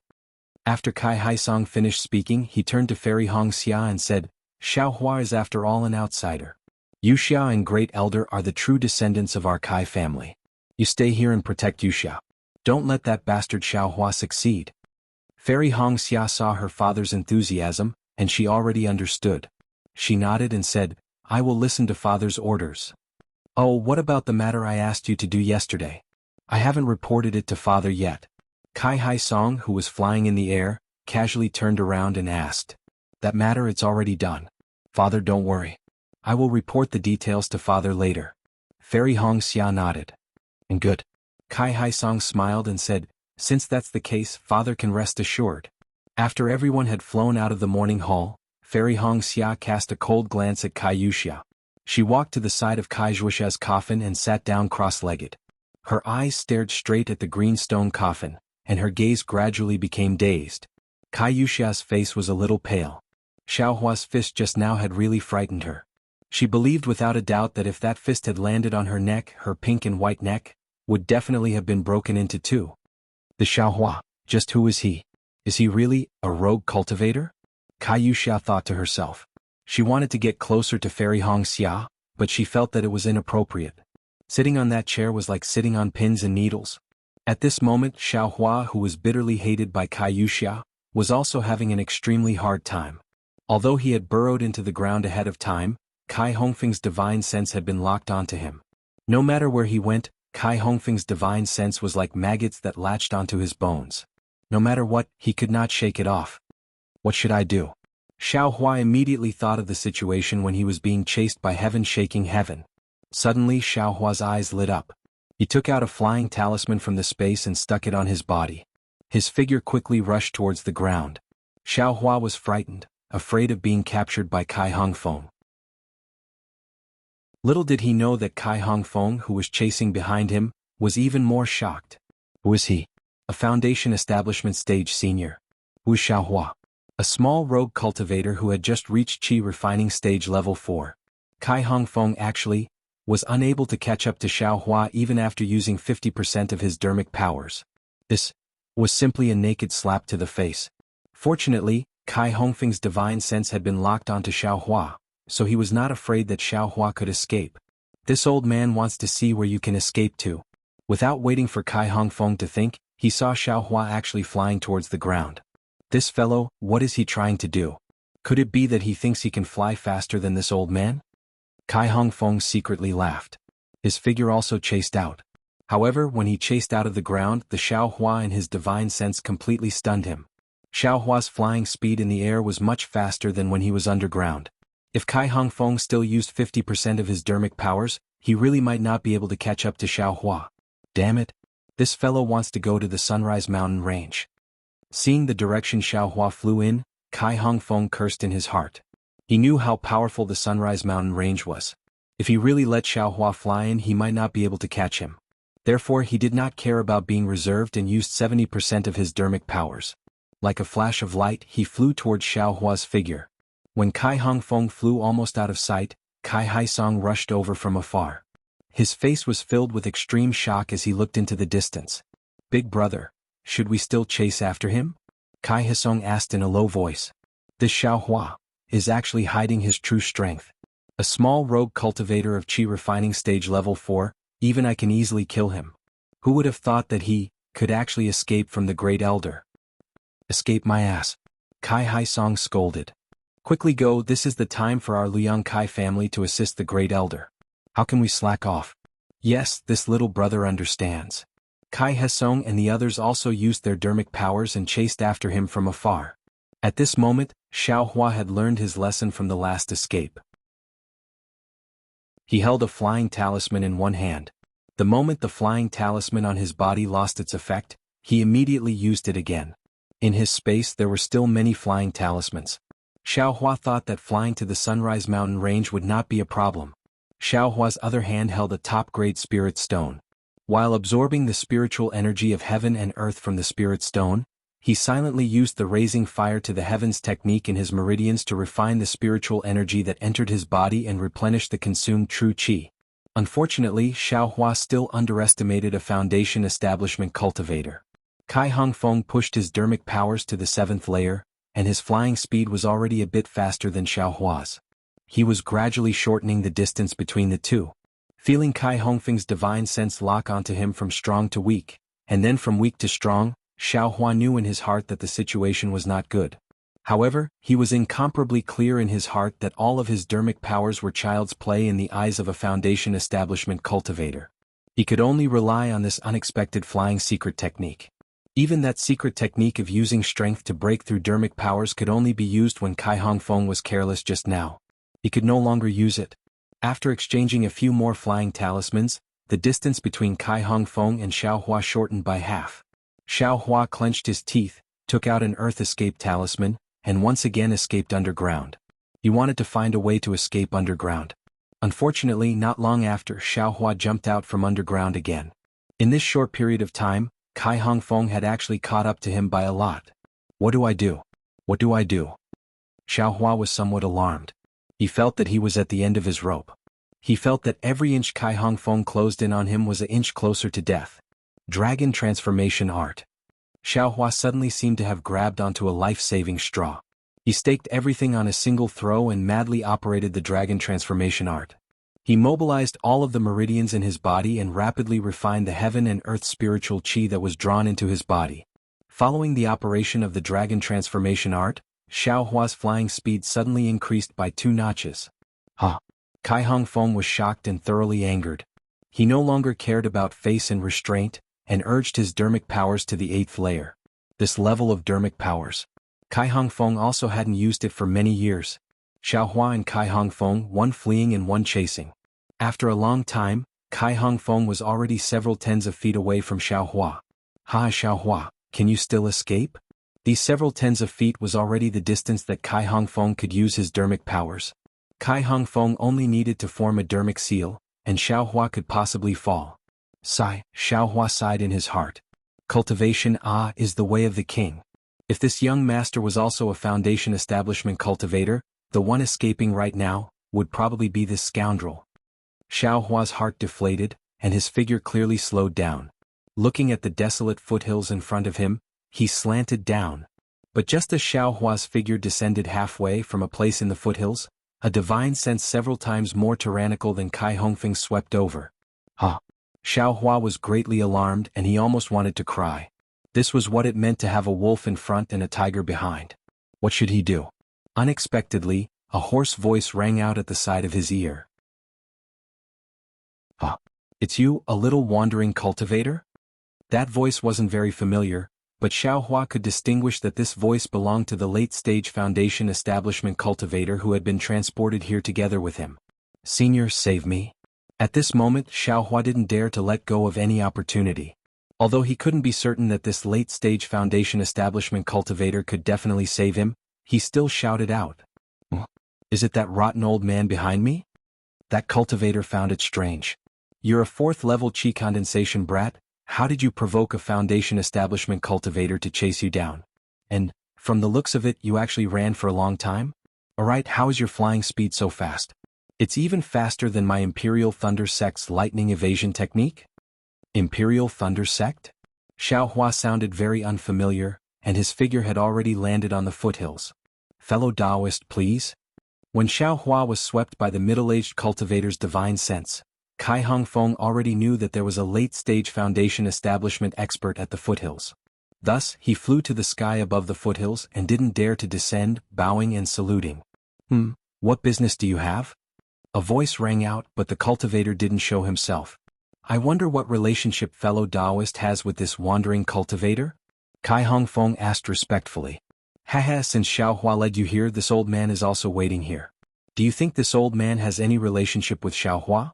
After Kai Haisong finished speaking, he turned to Fairy Hongxia and said, Xiaohua is after all an outsider. Yuxia and Great Elder are the true descendants of our Kai family. You stay here and protect Yuxia. Don't let that bastard Xiaohua succeed. Fairy Hongxia saw her father's enthusiasm, and she already understood. She nodded and said, I will listen to father's orders. Oh, what about the matter I asked you to do yesterday? I haven't reported it to father yet. Kai Haisong, who was flying in the air, casually turned around and asked. That matter, it's already done. Father, don't worry. I will report the details to father later. Fairy Hongxia nodded. And good. Kai Haisong smiled and said, since that's the case, father can rest assured. After everyone had flown out of the morning hall, Fairy Hongxia cast a cold glance at Kai Yuxia. She walked to the side of Kai Yuxia's coffin and sat down cross-legged. Her eyes stared straight at the green stone coffin, and her gaze gradually became dazed. Kai Yuxia's face was a little pale. Xiaohua's fist just now had really frightened her. She believed without a doubt that if that fist had landed on her neck, her pink and white neck would definitely have been broken into two. The Xiaohua, just who is he? Is he really a rogue cultivator? Kai Yuxia thought to herself. She wanted to get closer to Fairy Hongxia, but she felt that it was inappropriate. Sitting on that chair was like sitting on pins and needles. At this moment, Xiaohua, who was bitterly hated by Kai Yuxia, was also having an extremely hard time. Although he had burrowed into the ground ahead of time, Kai Hongfeng's divine sense had been locked onto him. No matter where he went, Kai Hongfeng's divine sense was like maggots that latched onto his bones. No matter what, he could not shake it off. What should I do? Xiao Hua immediately thought of the situation when he was being chased by heaven shaking heaven. Suddenly Xiao Hua's eyes lit up. He took out a flying talisman from the space and stuck it on his body. His figure quickly rushed towards the ground. Xiao Hua was frightened, afraid of being captured by Kai Hongfeng. Little did he know that Kai Hongfeng, who was chasing behind him, was even more shocked. Who is he? A Foundation Establishment Stage Senior. Who is Xiao Hua? A small rogue cultivator who had just reached Qi Refining Stage Level 4. Kai Hongfeng actually was unable to catch up to Xiao Hua even after using 50% of his dermic powers. This was simply a naked slap to the face. Fortunately, Kai Hongfeng's divine sense had been locked onto Xiao Hua, so he was not afraid that Xiao Hua could escape. This old man wants to see where you can escape to. Without waiting for Kai Hongfeng to think, he saw Xiao Hua actually flying towards the ground. This fellow, what is he trying to do? Could it be that he thinks he can fly faster than this old man? Kai Hongfeng secretly laughed. His figure also chased out. However, when he chased out of the ground, the Xiao Hua and his divine sense completely stunned him. Xiao Hua's flying speed in the air was much faster than when he was underground. If Kai Hongfeng still used 50% of his dermic powers, he really might not be able to catch up to Xiao Hua. Damn it! This fellow wants to go to the Sunrise Mountain Range. Seeing the direction Xiao Hua flew in, Kai Hongfeng cursed in his heart. He knew how powerful the Sunrise Mountain Range was. If he really let Xiao Hua fly in, he might not be able to catch him. Therefore, he did not care about being reserved and used 70% of his dermic powers. Like a flash of light, he flew towards Xiao Hua's figure. When Kai Hongfeng flew almost out of sight, Kai Haisong rushed over from afar. His face was filled with extreme shock as he looked into the distance. "Big brother, should we still chase after him?" Kai Haisong asked in a low voice. This Xiao Hua is actually hiding his true strength. A small rogue cultivator of Qi Refining Stage Level 4, even I can easily kill him. Who would have thought that he could actually escape from the Great Elder? Escape my ass. Kai Haisong scolded. Quickly go, this is the time for our Liang Kai family to assist the Great Elder. How can we slack off? Yes, this little brother understands. Kai Haisong and the others also used their dermic powers and chased after him from afar. At this moment, Xiao Hua had learned his lesson from the last escape. He held a flying talisman in one hand. The moment the flying talisman on his body lost its effect, he immediately used it again. In his space there were still many flying talismans. Xiao Hua thought that flying to the Sunrise Mountain Range would not be a problem. Xiao Hua's other hand held a top-grade spirit stone. While absorbing the spiritual energy of heaven and earth from the spirit stone, he silently used the raising fire to the heavens technique in his meridians to refine the spiritual energy that entered his body and replenish the consumed true qi. Unfortunately, Xiao Hua still underestimated a Foundation Establishment cultivator. Kai Hongfeng pushed his dermic powers to the 7th layer, and his flying speed was already a bit faster than Xiao Hua's. He was gradually shortening the distance between the two. Feeling Kai Hongfeng's divine sense lock onto him from strong to weak, and then from weak to strong, Xiao Hua knew in his heart that the situation was not good. However, he was incomparably clear in his heart that all of his dermic powers were child's play in the eyes of a Foundation Establishment cultivator. He could only rely on this unexpected flying secret technique. Even that secret technique of using strength to break through dermic powers could only be used when Kai Hongfeng was careless just now. He could no longer use it. After exchanging a few more flying talismans, the distance between Kai Hongfeng and Xiao Hua shortened by half. Xiao Hua clenched his teeth, took out an earth escape talisman, and once again escaped underground. He wanted to find a way to escape underground. Unfortunately, not long after, Xiao Hua jumped out from underground again. In this short period of time, Kai Hongfeng had actually caught up to him by a lot. What do I do? What do I do? Xiao Hua was somewhat alarmed. He felt that he was at the end of his rope. He felt that every inch Kai Hongfeng closed in on him was an inch closer to death. Dragon Transformation Art. Xiao Hua suddenly seemed to have grabbed onto a life-saving straw. He staked everything on a single throw and madly operated the Dragon Transformation Art. He mobilized all of the meridians in his body and rapidly refined the heaven and earth spiritual qi that was drawn into his body. Following the operation of the Dragon Transformation Art, Xiao Hua's flying speed suddenly increased by 2 notches. Kai Hongfeng was shocked and thoroughly angered. He no longer cared about face and restraint, and urged his dermic powers to the 8th layer. This level of dermic powers. Kai Hongfeng also hadn't used it for many years. Xiaohua and Kai Hongfeng, one fleeing and one chasing. After a long time, Kai Hongfeng was already several tens of feet away from Xiaohua. Ha Xiaohua, can you still escape? These several tens of feet was already the distance that Kai Hongfeng could use his dermic powers. Kai Hongfeng only needed to form a dermic seal, and Xiaohua could possibly fall. Sigh, Xiaohua sighed in his heart. Cultivation is the way of the king. If this young master was also a foundation establishment cultivator, the one escaping right now would probably be this scoundrel. Xiaohua's heart deflated, and his figure clearly slowed down. Looking at the desolate foothills in front of him, he slanted down. But just as Xiaohua's figure descended halfway from a place in the foothills, a divine sense several times more tyrannical than Kai Hongfeng swept over. Xiaohua was greatly alarmed and he almost wanted to cry. This was what it meant to have a wolf in front and a tiger behind. What should he do? Unexpectedly, a hoarse voice rang out at the side of his ear. It's you, a little wandering cultivator? That voice wasn't very familiar, but Xiaohua could distinguish that this voice belonged to the late-stage foundation establishment cultivator who had been transported here together with him. Senior, save me. At this moment, Xiaohua didn't dare to let go of any opportunity. Although he couldn't be certain that this late-stage foundation establishment cultivator could definitely save him, he still shouted out. Is it that rotten old man behind me? That cultivator found it strange. You're a 4th-level chi condensation brat. How did you provoke a foundation establishment cultivator to chase you down? And, from the looks of it, you actually ran for a long time? Alright, how is your flying speed so fast? It's even faster than my Imperial Thunder Sect's lightning evasion technique? Imperial Thunder Sect? Xiaohua sounded very unfamiliar, and his figure had already landed on the foothills. Fellow Taoist, please? When Xiaohua was swept by the middle-aged cultivator's divine sense, Kai Hongfeng already knew that there was a late-stage foundation establishment expert at the foothills. Thus, he flew to the sky above the foothills and didn't dare to descend, bowing and saluting. What business do you have? A voice rang out, but the cultivator didn't show himself. I wonder what relationship fellow Taoist has with this wandering cultivator? Kai Hongfeng asked respectfully. Since Xiaohua led you here, this old man is also waiting here. Do you think this old man has any relationship with Xiaohua?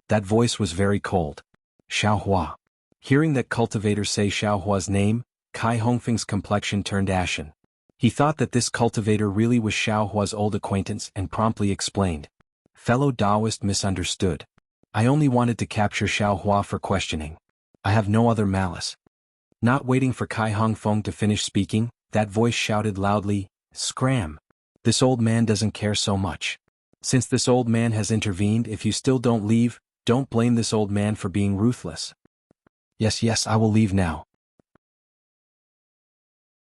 That voice was very cold. Xiaohua. Hearing that cultivator say Xiaohua's name, Kai Hongfeng's complexion turned ashen. He thought that this cultivator really was Xiaohua's old acquaintance and promptly explained. Fellow Taoist misunderstood. I only wanted to capture Xiaohua for questioning. I have no other malice. Not waiting for Kai Hongfeng to finish speaking, that voice shouted loudly, Scram! This old man doesn't care so much. Since this old man has intervened, if you still don't leave, don't blame this old man for being ruthless. Yes, I will leave now.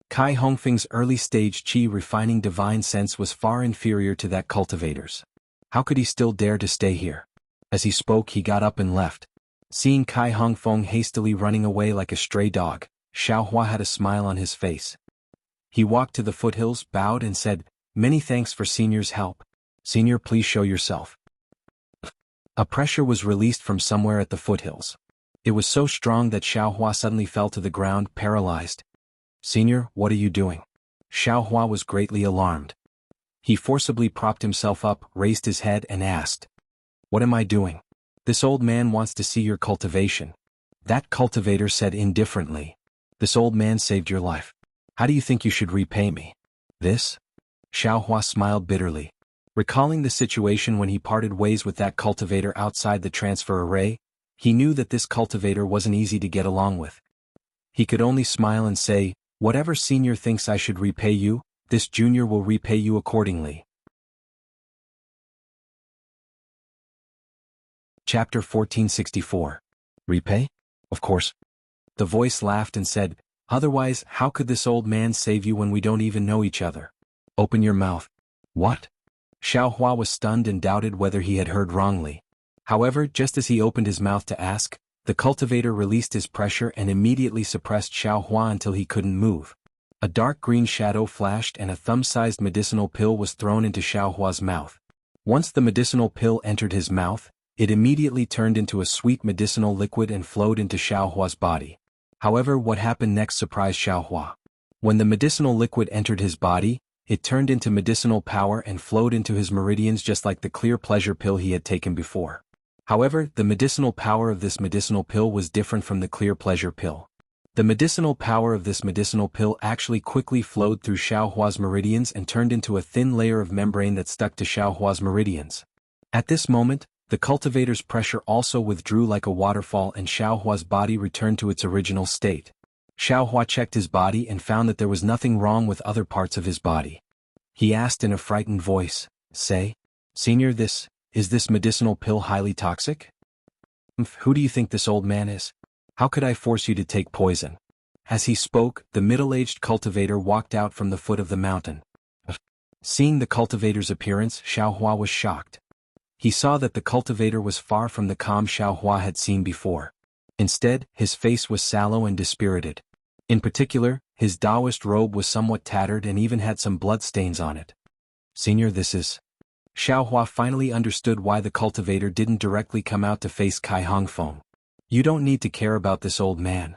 Kai Hongfeng's early-stage chi refining divine sense was far inferior to that cultivator's. How could he still dare to stay here? As he spoke, he got up and left. Seeing Kai Hongfeng hastily running away like a stray dog, Xiaohua had a smile on his face. He walked to the foothills, bowed and said, Many thanks for Senior's help. Senior, please show yourself. A pressure was released from somewhere at the foothills. It was so strong that Xiaohua suddenly fell to the ground, paralyzed. Senior, what are you doing? Xiaohua was greatly alarmed. He forcibly propped himself up, raised his head and asked. What am I doing? This old man wants to see your cultivation. That cultivator said indifferently. This old man saved your life. How do you think you should repay me? This? Xiaohua smiled bitterly. Recalling the situation when he parted ways with that cultivator outside the transfer array, he knew that this cultivator wasn't easy to get along with. He could only smile and say, Whatever Senior thinks I should repay you, this junior will repay you accordingly. Chapter 1464. Repay? Of course. The voice laughed and said, Otherwise, how could this old man save you when we don't even know each other? Open your mouth. What? Xiaohua was stunned and doubted whether he had heard wrongly. However, just as he opened his mouth to ask, the cultivator released his pressure and immediately suppressed Xiaohua until he couldn't move. A dark green shadow flashed and a thumb-sized medicinal pill was thrown into Xiaohua's mouth. Once the medicinal pill entered his mouth, it immediately turned into a sweet medicinal liquid and flowed into Xiaohua's body. However, what happened next surprised Xiaohua. When the medicinal liquid entered his body, it turned into medicinal power and flowed into his meridians just like the clear pleasure pill he had taken before. However, the medicinal power of this medicinal pill was different from the clear pleasure pill. The medicinal power of this medicinal pill actually quickly flowed through Xiaohua's meridians and turned into a thin layer of membrane that stuck to Xiaohua's meridians. At this moment, the cultivator's pressure also withdrew like a waterfall and Xiaohua's body returned to its original state. Xiaohua checked his body and found that there was nothing wrong with other parts of his body. He asked in a frightened voice, Senior, is this medicinal pill highly toxic? Who do you think this old man is? How could I force you to take poison? As he spoke, the middle-aged cultivator walked out from the foot of the mountain. Seeing the cultivator's appearance, Xiaohua was shocked. He saw that the cultivator was far from the calm Xiaohua had seen before. Instead, his face was sallow and dispirited. In particular, his Taoist robe was somewhat tattered and even had some blood stains on it. Senior, Xiaohua finally understood why the cultivator didn't directly come out to face Kai Hongfeng. You don't need to care about this old man.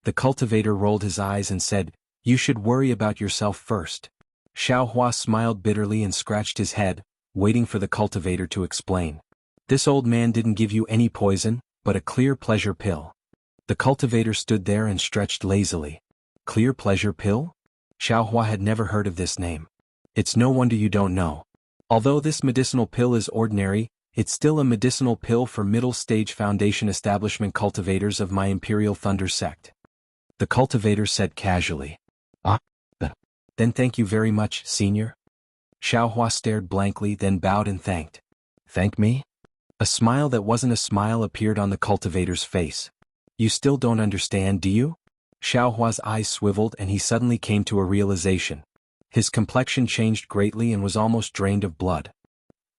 The cultivator rolled his eyes and said, You should worry about yourself first. Xiaohua smiled bitterly and scratched his head, waiting for the cultivator to explain. This old man didn't give you any poison, but a clear pleasure pill. The cultivator stood there and stretched lazily. Clear pleasure pill? Xiaohua had never heard of this name. It's no wonder you don't know. Although this medicinal pill is ordinary, it's still a medicinal pill for middle-stage foundation establishment cultivators of my Imperial Thunder sect. The cultivator said casually. Then thank you very much, Senior. Xiaohua stared blankly, then bowed and thanked. Thank me? A smile that wasn't a smile appeared on the cultivator's face. You still don't understand, do you? Xiaohua's eyes swiveled and he suddenly came to a realization. His complexion changed greatly and was almost drained of blood.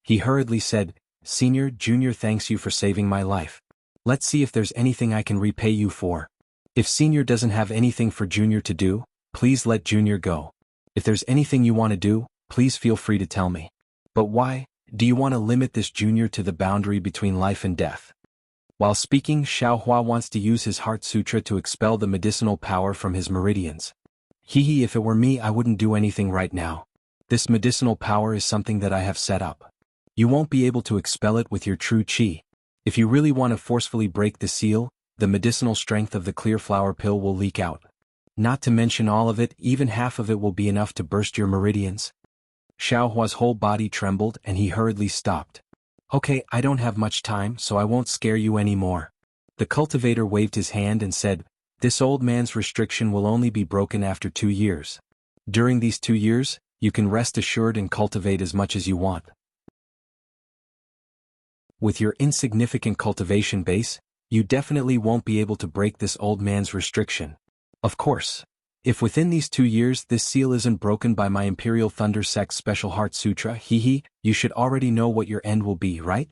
He hurriedly said, Senior, Junior thanks you for saving my life. Let's see if there's anything I can repay you for. If Senior doesn't have anything for Junior to do, please let Junior go. If there's anything you want to do, please feel free to tell me. But why do you want to limit this Junior to the boundary between life and death? While speaking, Xiaohua wants to use his Heart Sutra to expel the medicinal power from his meridians. If it were me, I wouldn't do anything right now. This medicinal power is something that I have set up. You won't be able to expel it with your true qi. If you really want to forcefully break the seal, the medicinal strength of the clear flower pill will leak out. Not to mention all of it, even half of it will be enough to burst your meridians. Xiaohua's whole body trembled and he hurriedly stopped. Okay, I don't have much time, so I won't scare you anymore. The cultivator waved his hand and said, This old man's restriction will only be broken after 2 years. During these 2 years, you can rest assured and cultivate as much as you want. With your insignificant cultivation base, you definitely won't be able to break this old man's restriction. Of course. If within these 2 years this seal isn't broken by my Imperial Thunder Sect's special Heart Sutra, you should already know what your end will be, right?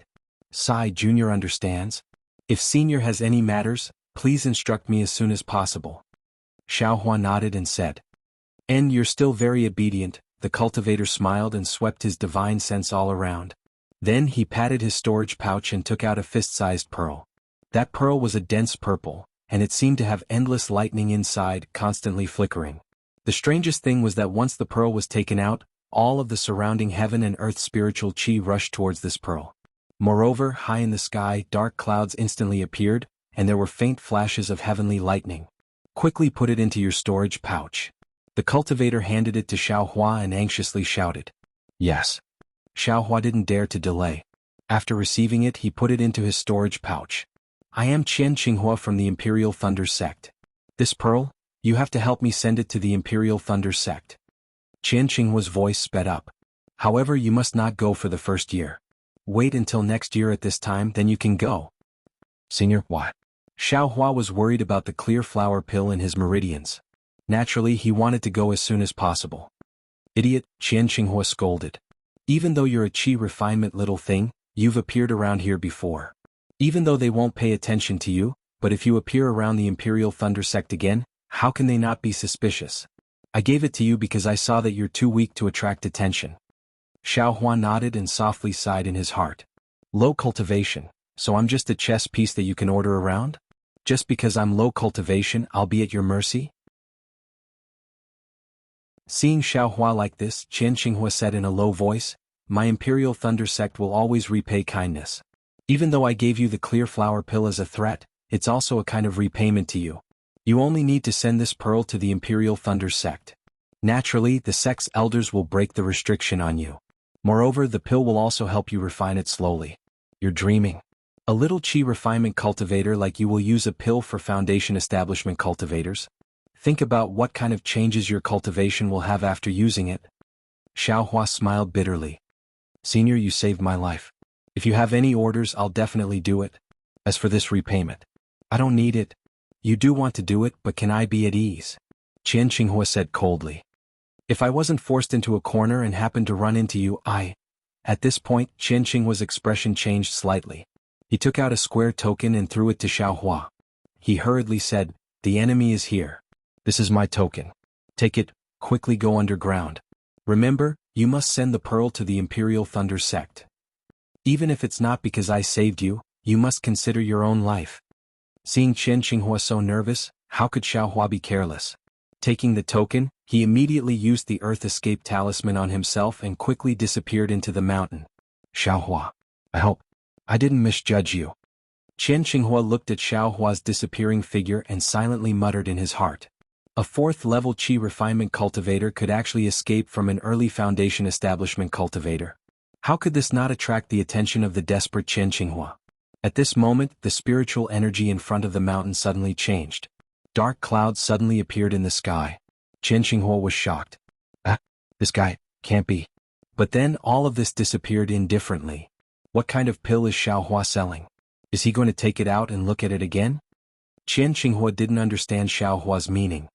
Sai Junior understands. If Senior has any matters, please instruct me as soon as possible. Xiaohua nodded and said. And you're still very obedient, the cultivator smiled and swept his divine sense all around. Then he patted his storage pouch and took out a fist-sized pearl. That pearl was a dense purple, and it seemed to have endless lightning inside, constantly flickering. The strangest thing was that once the pearl was taken out, all of the surrounding heaven and earth spiritual qi rushed towards this pearl. Moreover, high in the sky, dark clouds instantly appeared, and there were faint flashes of heavenly lightning. Quickly put it into your storage pouch. The cultivator handed it to Xiaohua and anxiously shouted. Yes. Xiaohua didn't dare to delay. After receiving it, he put it into his storage pouch. I am Qian Qinghua from the Imperial Thunder Sect. This pearl, you have to help me send it to the Imperial Thunder Sect. Qian Qinghua's voice sped up. However, you must not go for the first year. Wait until next year at this time, then you can go. Senior, what? Xiaohua was worried about the clear flower pill in his meridians. Naturally, he wanted to go as soon as possible. Idiot, Qian Qinghua scolded. Even though you're a qi refinement little thing, you've appeared around here before. Even though they won't pay attention to you, but if you appear around the Imperial Thunder Sect again, how can they not be suspicious? I gave it to you because I saw that you're too weak to attract attention. Xiaohua nodded and softly sighed in his heart. Low cultivation, so I'm just a chess piece that you can order around? Just because I'm low cultivation, I'll be at your mercy? Seeing Xiaohua like this, Qian Xinghua said in a low voice, "My Imperial Thunder Sect will always repay kindness. Even though I gave you the clear flower pill as a threat, it's also a kind of repayment to you. You only need to send this pearl to the Imperial Thunder Sect. Naturally, the sect's elders will break the restriction on you. Moreover, the pill will also help you refine it slowly. You're dreaming. A little qi refinement cultivator like you will use a pill for foundation establishment cultivators. Think about what kind of changes your cultivation will have after using it." Xiaohua smiled bitterly. "Senior, you saved my life. If you have any orders, I'll definitely do it. As for this repayment, I don't need it. You do want to do it, but can I be at ease?" Qian Xinghua said coldly. "If I wasn't forced into a corner and happened to run into you, At this point, Qian Xinghua's expression changed slightly. He took out a square token and threw it to Xiaohua. He hurriedly said, "The enemy is here. This is my token. Take it, quickly go underground. Remember, you must send the pearl to the Imperial Thunder Sect. Even if it's not because I saved you, you must consider your own life." Seeing Qian Xinghua so nervous, how could Xiaohua be careless? Taking the token, he immediately used the Earth Escape Talisman on himself and quickly disappeared into the mountain. "Xiaohua, I hope I didn't misjudge you." Qian Xinghua looked at Xiaohua's disappearing figure and silently muttered in his heart. A 4th-level qi refinement cultivator could actually escape from an early foundation establishment cultivator. How could this not attract the attention of the desperate Qian Xinghua? At this moment, the spiritual energy in front of the mountain suddenly changed. Dark clouds suddenly appeared in the sky. Qian Xinghua was shocked. This guy can't be." But then all of this disappeared indifferently. What kind of pill is Xiaohua selling? Is he going to take it out and look at it again? Qian Xinghua didn't understand Xiaohua's meaning.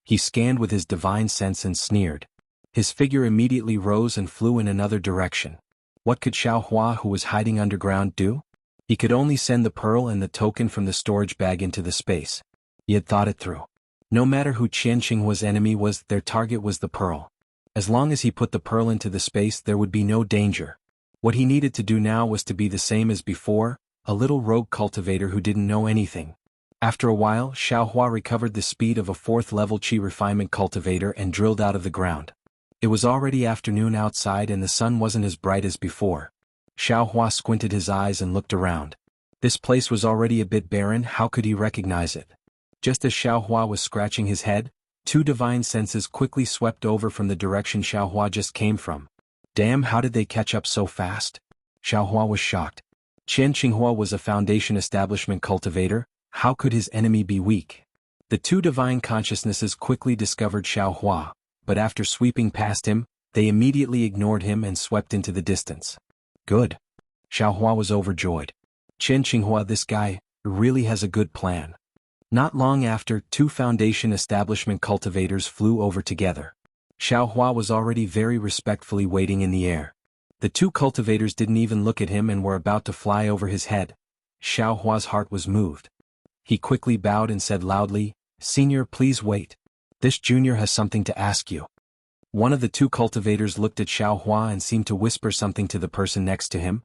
He scanned with his divine sense and sneered. His figure immediately rose and flew in another direction. What could Xiaohua, who was hiding underground, do? He could only send the pearl and the token from the storage bag into the space. He had thought it through. No matter who Qian Xinghua's enemy was, their target was the pearl. As long as he put the pearl into the space, there would be no danger. What he needed to do now was to be the same as before, a little rogue cultivator who didn't know anything. After a while, Xiaohua recovered the speed of a 4th-level qi refinement cultivator and drilled out of the ground. It was already afternoon outside and the sun wasn't as bright as before. Xiaohua squinted his eyes and looked around. This place was already a bit barren. How could he recognize it? Just as Xiaohua was scratching his head, 2 divine senses quickly swept over from the direction Xiaohua just came from. Damn, how did they catch up so fast? Xiaohua was shocked. Qian Xinghua was a foundation establishment cultivator. How could his enemy be weak? The 2 divine consciousnesses quickly discovered Xiaohua, but after sweeping past him, they immediately ignored him and swept into the distance. Good. Xiaohua was overjoyed. Qian Xinghua, this guy really has a good plan. Not long after, 2 foundation establishment cultivators flew over together. Xiaohua was already very respectfully waiting in the air. The 2 cultivators didn't even look at him and were about to fly over his head. Xiaohua's heart was moved. He quickly bowed and said loudly, "Senior, please wait. This junior has something to ask you." One of the 2 cultivators looked at Xiaohua and seemed to whisper something to the person next to him.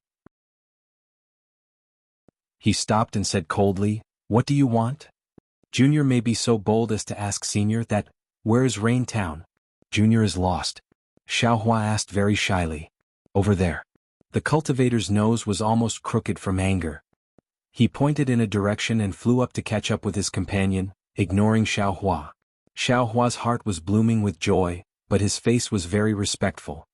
He stopped and said coldly, "What do you want?" Junior may be so bold as to ask Senior that, "Where is Rain Town?" "Junior is lost." Xiaohua asked very shyly. "Over there." The cultivator's nose was almost crooked from anger. He pointed in a direction and flew up to catch up with his companion, ignoring Xiaohua. Xiaohua's heart was blooming with joy, but his face was very respectful.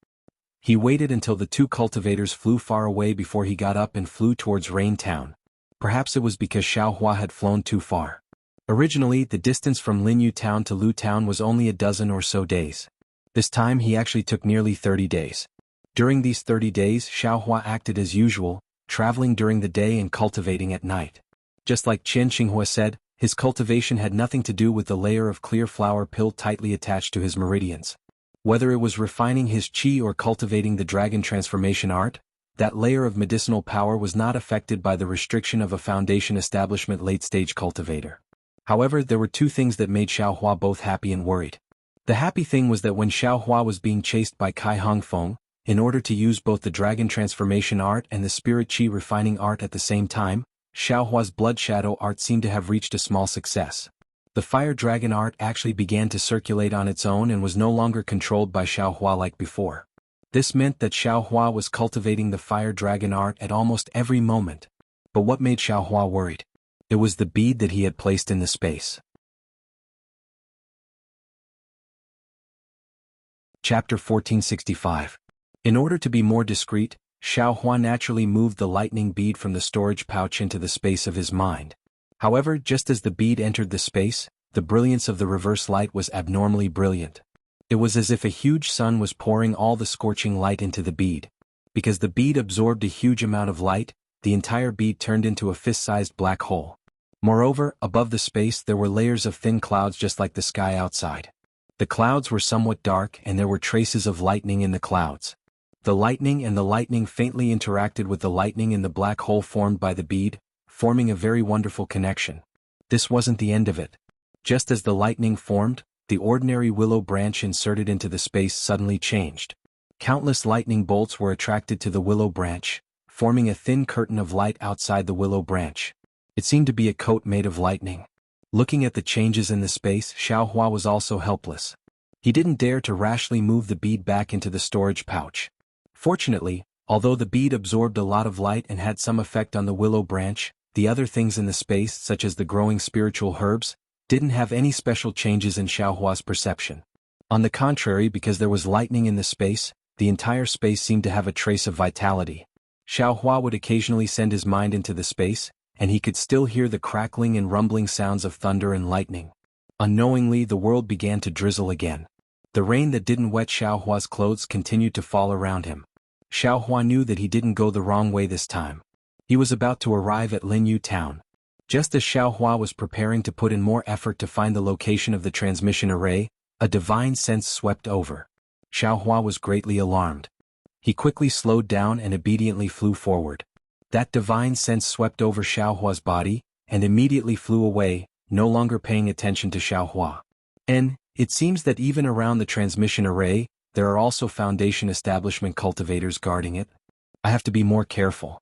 He waited until the 2 cultivators flew far away before he got up and flew towards Rain Town. Perhaps it was because Xiaohua had flown too far. Originally, the distance from Linyu Town to Lu Town was only a dozen or so days. This time he actually took nearly 30 days. During these 30 days, Xiaohua acted as usual, traveling during the day and cultivating at night. Just like Qian Xinghua said, his cultivation had nothing to do with the layer of clear flower pill tightly attached to his meridians. Whether it was refining his qi or cultivating the dragon transformation art, that layer of medicinal power was not affected by the restriction of a foundation establishment late-stage cultivator. However, there were 2 things that made Xiaohua both happy and worried. The happy thing was that when Xiaohua was being chased by Kai Hongfeng, in order to use both the dragon transformation art and the spirit qi refining art at the same time, Xiaohua's blood shadow art seemed to have reached a small success. The fire dragon art actually began to circulate on its own and was no longer controlled by Xiaohua like before. This meant that Xiaohua was cultivating the fire dragon art at almost every moment. But what made Xiaohua worried? It was the bead that he had placed in the space. Chapter 1465. In order to be more discreet, Xiaohua naturally moved the lightning bead from the storage pouch into the space of his mind. However, just as the bead entered the space, the brilliance of the reverse light was abnormally brilliant. It was as if a huge sun was pouring all the scorching light into the bead. Because the bead absorbed a huge amount of light, the entire bead turned into a fist-sized black hole. Moreover, above the space there were layers of thin clouds just like the sky outside. The clouds were somewhat dark and there were traces of lightning in the clouds. The lightning faintly interacted with the lightning in the black hole formed by the bead, forming a very wonderful connection. This wasn't the end of it. Just as the lightning formed, the ordinary willow branch inserted into the space suddenly changed. Countless lightning bolts were attracted to the willow branch, forming a thin curtain of light outside the willow branch. It seemed to be a coat made of lightning. Looking at the changes in the space, Xiaohua was also helpless. He didn't dare to rashly move the bead back into the storage pouch. Fortunately, although the bead absorbed a lot of light and had some effect on the willow branch, the other things in the space, such as the growing spiritual herbs, didn't have any special changes in Xiaohua's perception. On the contrary, because there was lightning in the space, the entire space seemed to have a trace of vitality. Xiaohua would occasionally send his mind into the space, and he could still hear the crackling and rumbling sounds of thunder and lightning. Unknowingly, the world began to drizzle again. The rain that didn't wet Xiaohua's clothes continued to fall around him. Xiaohua knew that he didn't go the wrong way this time. He was about to arrive at Linyu town. Just as Xiaohua was preparing to put in more effort to find the location of the transmission array, a divine sense swept over. Xiaohua was greatly alarmed. He quickly slowed down and obediently flew forward. That divine sense swept over Xiaohua's body, and immediately flew away, no longer paying attention to Xiaohua. It seems that even around the transmission array, there are also Foundation establishment cultivators guarding it. I have to be more careful.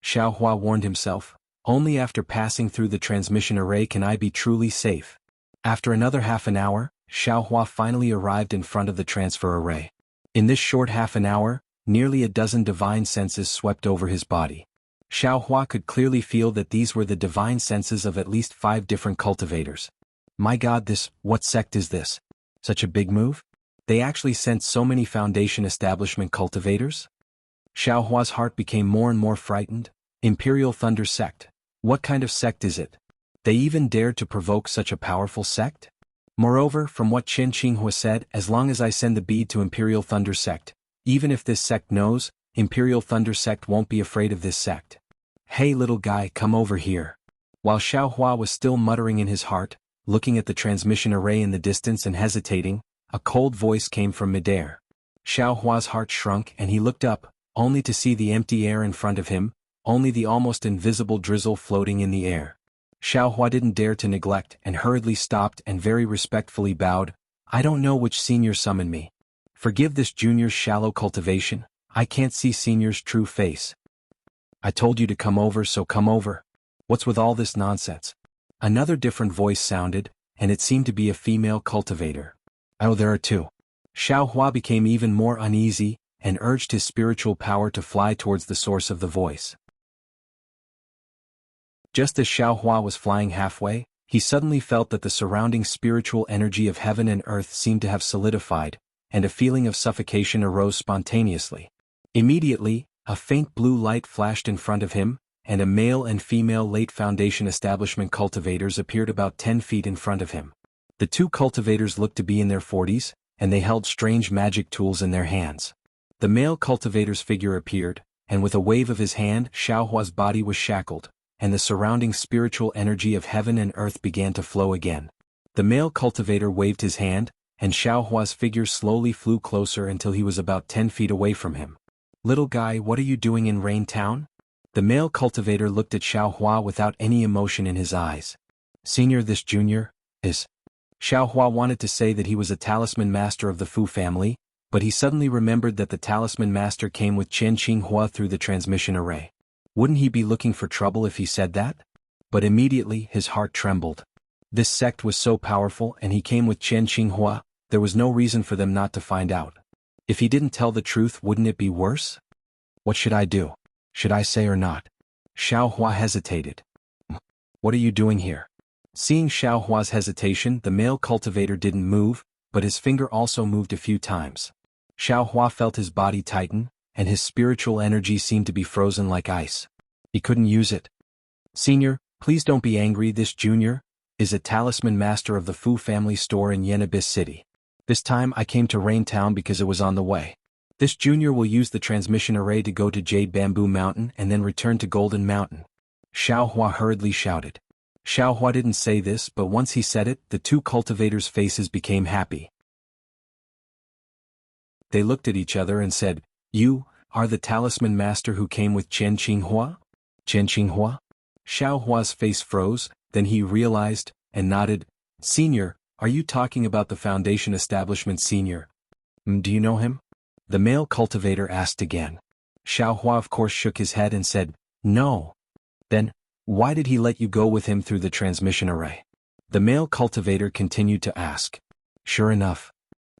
Xiaohua warned himself. Only after passing through the transmission array can I be truly safe. After another half an hour, Xiaohua finally arrived in front of the transfer array. In this short half an hour, nearly a dozen divine senses swept over his body. Xiaohua could clearly feel that these were the divine senses of at least 5 different cultivators. My God, what sect is this? Such a big move? They actually sent so many Foundation establishment cultivators? Xiaohua's heart became more and more frightened. Imperial Thunder Sect. What kind of sect is it? They even dared to provoke such a powerful sect? Moreover, from what Qin Qinghua said, as long as I send the bead to Imperial Thunder Sect, even if this sect knows, Imperial Thunder Sect won't be afraid of this sect. Hey little guy, come over here. While Xiaohua was still muttering in his heart, looking at the transmission array in the distance and hesitating, a cold voice came from midair. Xiaohua's heart shrunk and he looked up, only to see the empty air in front of him, only the almost invisible drizzle floating in the air. Xiaohua didn't dare to neglect and hurriedly stopped and very respectfully bowed. I don't know which senior summoned me. Forgive this junior's shallow cultivation, I can't see senior's true face. I told you to come over, so come over. What's with all this nonsense? Another different voice sounded, and it seemed to be a female cultivator. Oh, there are 2. Xiaohua became even more uneasy, and urged his spiritual power to fly towards the source of the voice. Just as Xiaohua was flying halfway, he suddenly felt that the surrounding spiritual energy of heaven and earth seemed to have solidified, and a feeling of suffocation arose spontaneously. Immediately, a faint blue light flashed in front of him, and a male and female late Foundation establishment cultivators appeared about 10 feet in front of him. The 2 cultivators looked to be in their 40s, and they held strange magic tools in their hands. The male cultivator's figure appeared, and with a wave of his hand, Xiaohua's body was shackled, and the surrounding spiritual energy of heaven and earth began to flow again. The male cultivator waved his hand, and Xiaohua's figure slowly flew closer until he was about 10 feet away from him. Little guy, what are you doing in Rain Town? The male cultivator looked at Xiaohua without any emotion in his eyes. Senior, this junior is... Xiaohua wanted to say that he was a talisman master of the Fu family, but he suddenly remembered that the talisman master came with Qin Qinghua through the transmission array. Wouldn't he be looking for trouble if he said that? But immediately his heart trembled. This sect was so powerful and he came with Chen Qinghua, there was no reason for them not to find out. If he didn't tell the truth, wouldn't it be worse? What should I do? Should I say or not? Xiao Hua hesitated. What are you doing here? Seeing Xiao Hua's hesitation, the male cultivator didn't move, but his finger also moved a few times. Xiao Hua felt his body tighten, and his spiritual energy seemed to be frozen like ice. He couldn't use it. Senior, please don't be angry. This junior is a talisman master of the Fu family store in Yenabis City. This time I came to Rain Town because it was on the way. This junior will use the transmission array to go to Jade Bamboo Mountain and then return to Golden Mountain. Xiao Hua hurriedly shouted. Xiao Hua didn't say this, but once he said it, the two cultivators' faces became happy. They looked at each other and said, "You are the talisman master who came with Chen Qinghua?" Chen Qinghua? Xiao Hua's face froze, then he realized, and nodded. Senior, are you talking about the foundation establishment senior? Do you know him? The male cultivator asked again. Xiao Hua of course shook his head and said, no. Then, why did he let you go with him through the transmission array? The male cultivator continued to ask. Sure enough.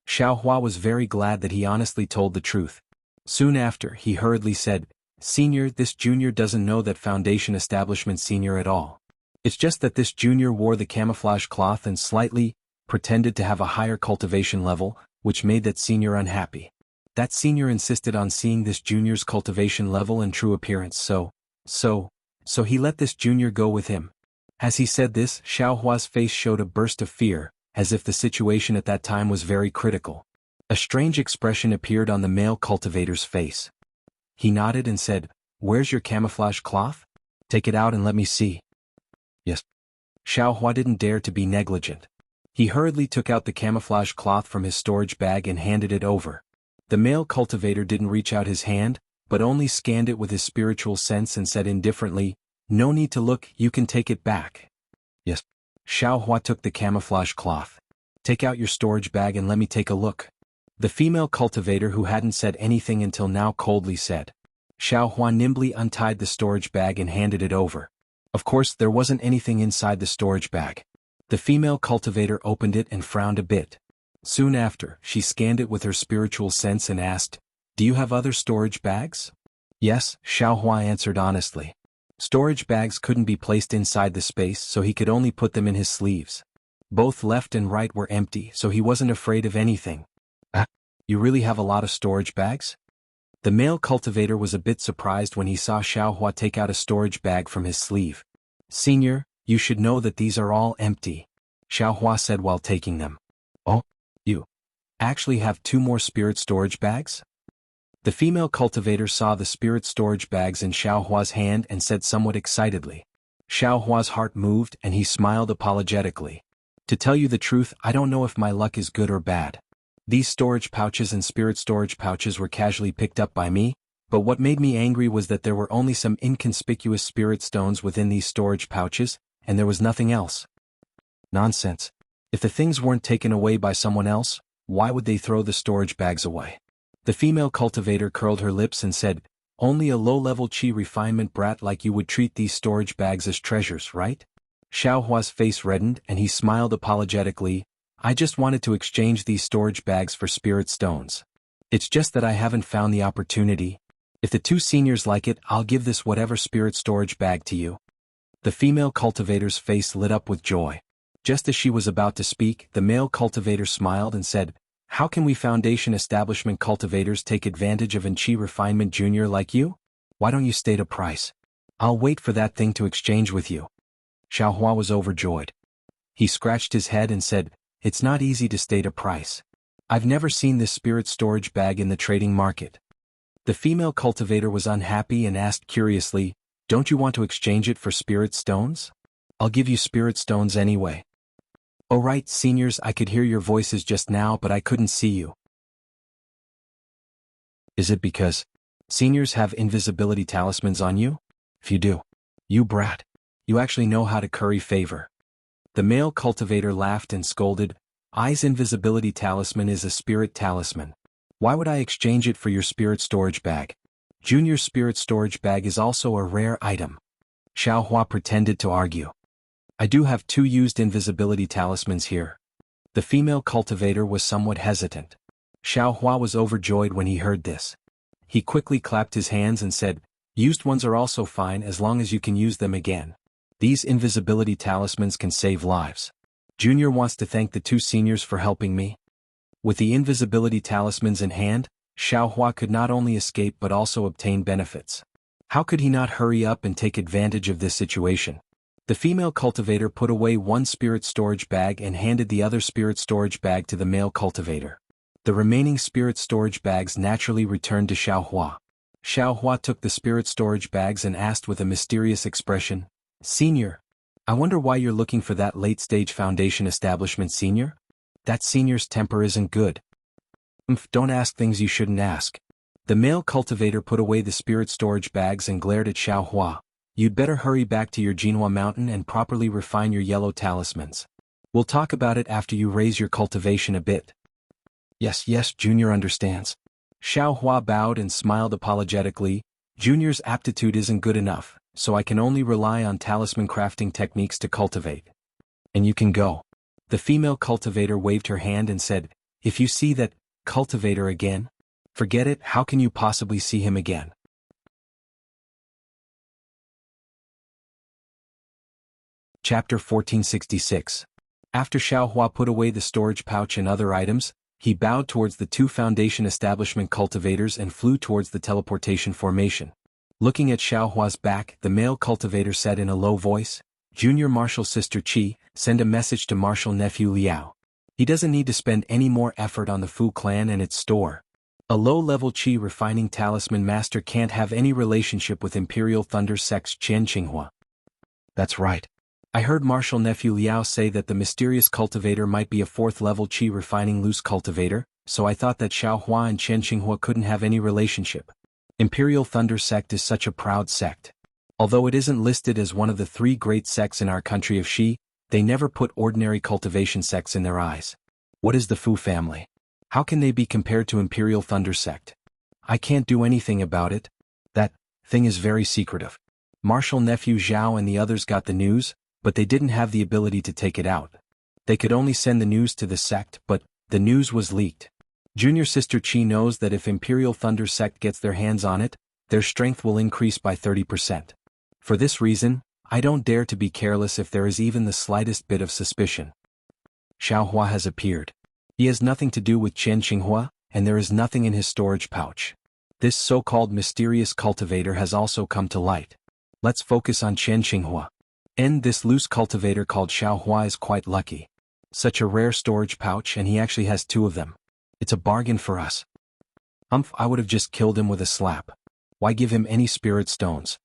Xiao Hua was very glad that he honestly told the truth. Soon after, he hurriedly said, Senior, this junior doesn't know that foundation establishment senior at all. It's just that this junior wore the camouflage cloth and slightly pretended to have a higher cultivation level, which made that senior unhappy. That senior insisted on seeing this junior's cultivation level and true appearance, so he let this junior go with him. As he said this, Xiao Hua's face showed a burst of fear, as if the situation at that time was very critical. A strange expression appeared on the male cultivator's face. He nodded and said, Where's your camouflage cloth? Take it out and let me see. Yes. Xiao Hua didn't dare to be negligent. He hurriedly took out the camouflage cloth from his storage bag and handed it over. The male cultivator didn't reach out his hand, but only scanned it with his spiritual sense and said indifferently, No need to look, you can take it back. Yes. Xiao Hua took the camouflage cloth. Take out your storage bag and let me take a look. The female cultivator who hadn't said anything until now coldly said. Xiao Hua nimbly untied the storage bag and handed it over. Of course, there wasn't anything inside the storage bag. The female cultivator opened it and frowned a bit. Soon after, she scanned it with her spiritual sense and asked, Do you have other storage bags? Yes, Xiao Hua answered honestly. Storage bags couldn't be placed inside the space, so he could only put them in his sleeves. Both left and right were empty, so he wasn't afraid of anything. You really have a lot of storage bags? The male cultivator was a bit surprised when he saw Xiao Hua take out a storage bag from his sleeve. Senior, you should know that these are all empty, Xiao Hua said while taking them. Oh, you actually have 2 more spirit storage bags? The female cultivator saw the spirit storage bags in Xiao Hua's hand and said somewhat excitedly. Xiao Hua's heart moved and he smiled apologetically. To tell you the truth, I don't know if my luck is good or bad. These storage pouches and spirit storage pouches were casually picked up by me, but what made me angry was that there were only some inconspicuous spirit stones within these storage pouches, and there was nothing else. Nonsense. If the things weren't taken away by someone else, why would they throw the storage bags away? The female cultivator curled her lips and said, Only a low-level qi refinement brat like you would treat these storage bags as treasures, right? Xiao Hua's face reddened and he smiled apologetically. I just wanted to exchange these storage bags for spirit stones. It's just that I haven't found the opportunity. If the 2 seniors like it, I'll give this whatever spirit storage bag to you. The female cultivator's face lit up with joy. Just as she was about to speak, the male cultivator smiled and said, How can we foundation establishment cultivators take advantage of an qi refinement junior like you? Why don't you state a price? I'll wait for that thing to exchange with you. Xiao Hua was overjoyed. He scratched his head and said, It's not easy to state a price. I've never seen this spirit storage bag in the trading market. The female cultivator was unhappy and asked curiously, Don't you want to exchange it for spirit stones? I'll give you spirit stones anyway. Oh right, seniors, I could hear your voices just now but I couldn't see you. Is it because seniors have invisibility talismans on you? If you do, you brat, you actually know how to curry favor. The male cultivator laughed and scolded, I's invisibility talisman is a spirit talisman. Why would I exchange it for your spirit storage bag? Junior spirit storage bag is also a rare item. Xiao Hua pretended to argue. I do have 2 used invisibility talismans here. The female cultivator was somewhat hesitant. Xiao Hua was overjoyed when he heard this. He quickly clapped his hands and said, used ones are also fine as long as you can use them again. These invisibility talismans can save lives. Junior wants to thank the 2 seniors for helping me. With the invisibility talismans in hand, Xiao Hua could not only escape but also obtain benefits. How could he not hurry up and take advantage of this situation? The female cultivator put away one spirit storage bag and handed the other spirit storage bag to the male cultivator. The remaining spirit storage bags naturally returned to Xiao Hua. Xiao Hua took the spirit storage bags and asked with a mysterious expression, Senior, I wonder why you're looking for that late-stage foundation establishment, Senior? That senior's temper isn't good. Don't ask things you shouldn't ask. The male cultivator put away the spirit storage bags and glared at Xiao Hua. You'd better hurry back to your Jinhua mountain and properly refine your yellow talismans. We'll talk about it after you raise your cultivation a bit. Yes, Junior understands. Xiao Hua bowed and smiled apologetically. Junior's aptitude isn't good enough, so I can only rely on talisman crafting techniques to cultivate. And you can go. The female cultivator waved her hand and said, if you see that cultivator again, forget it. How can you possibly see him again? Chapter 1466. After Xiao Hua put away the storage pouch and other items, he bowed towards the 2 foundation establishment cultivators and flew towards the teleportation formation. Looking at Xiao Hua's back, the male cultivator said in a low voice, Junior Martial Sister Qi, send a message to Martial Nephew Liao. He doesn't need to spend any more effort on the Fu clan and its store. A low-level Qi refining talisman master can't have any relationship with Imperial Thunder Sect's Qian Qinghua. That's right. I heard Martial Nephew Liao say that the mysterious cultivator might be a 4th-level Qi refining loose cultivator, so I thought that Xiao Hua and Qian Qinghua couldn't have any relationship. Imperial Thunder Sect is such a proud sect. Although it isn't listed as one of the 3 great sects in our country of Shi, they never put ordinary cultivation sects in their eyes. What is the Fu family? How can they be compared to Imperial Thunder Sect? I can't do anything about it. That thing is very secretive. Martial Nephew Zhao and the others got the news, but they didn't have the ability to take it out. They could only send the news to the sect, but the news was leaked. Junior Sister Qi knows that if Imperial Thunder Sect gets their hands on it, their strength will increase by 30%. For this reason, I don't dare to be careless if there is even the slightest bit of suspicion. Xiao Hua has appeared. He has nothing to do with Qian Qinghua, and there is nothing in his storage pouch. This so-called mysterious cultivator has also come to light. Let's focus on Qian Qinghua. This loose cultivator called Xiao Hua is quite lucky. Such a rare storage pouch, and he actually has 2 of them. It's a bargain for us. I would have just killed him with a slap. Why give him any spirit stones?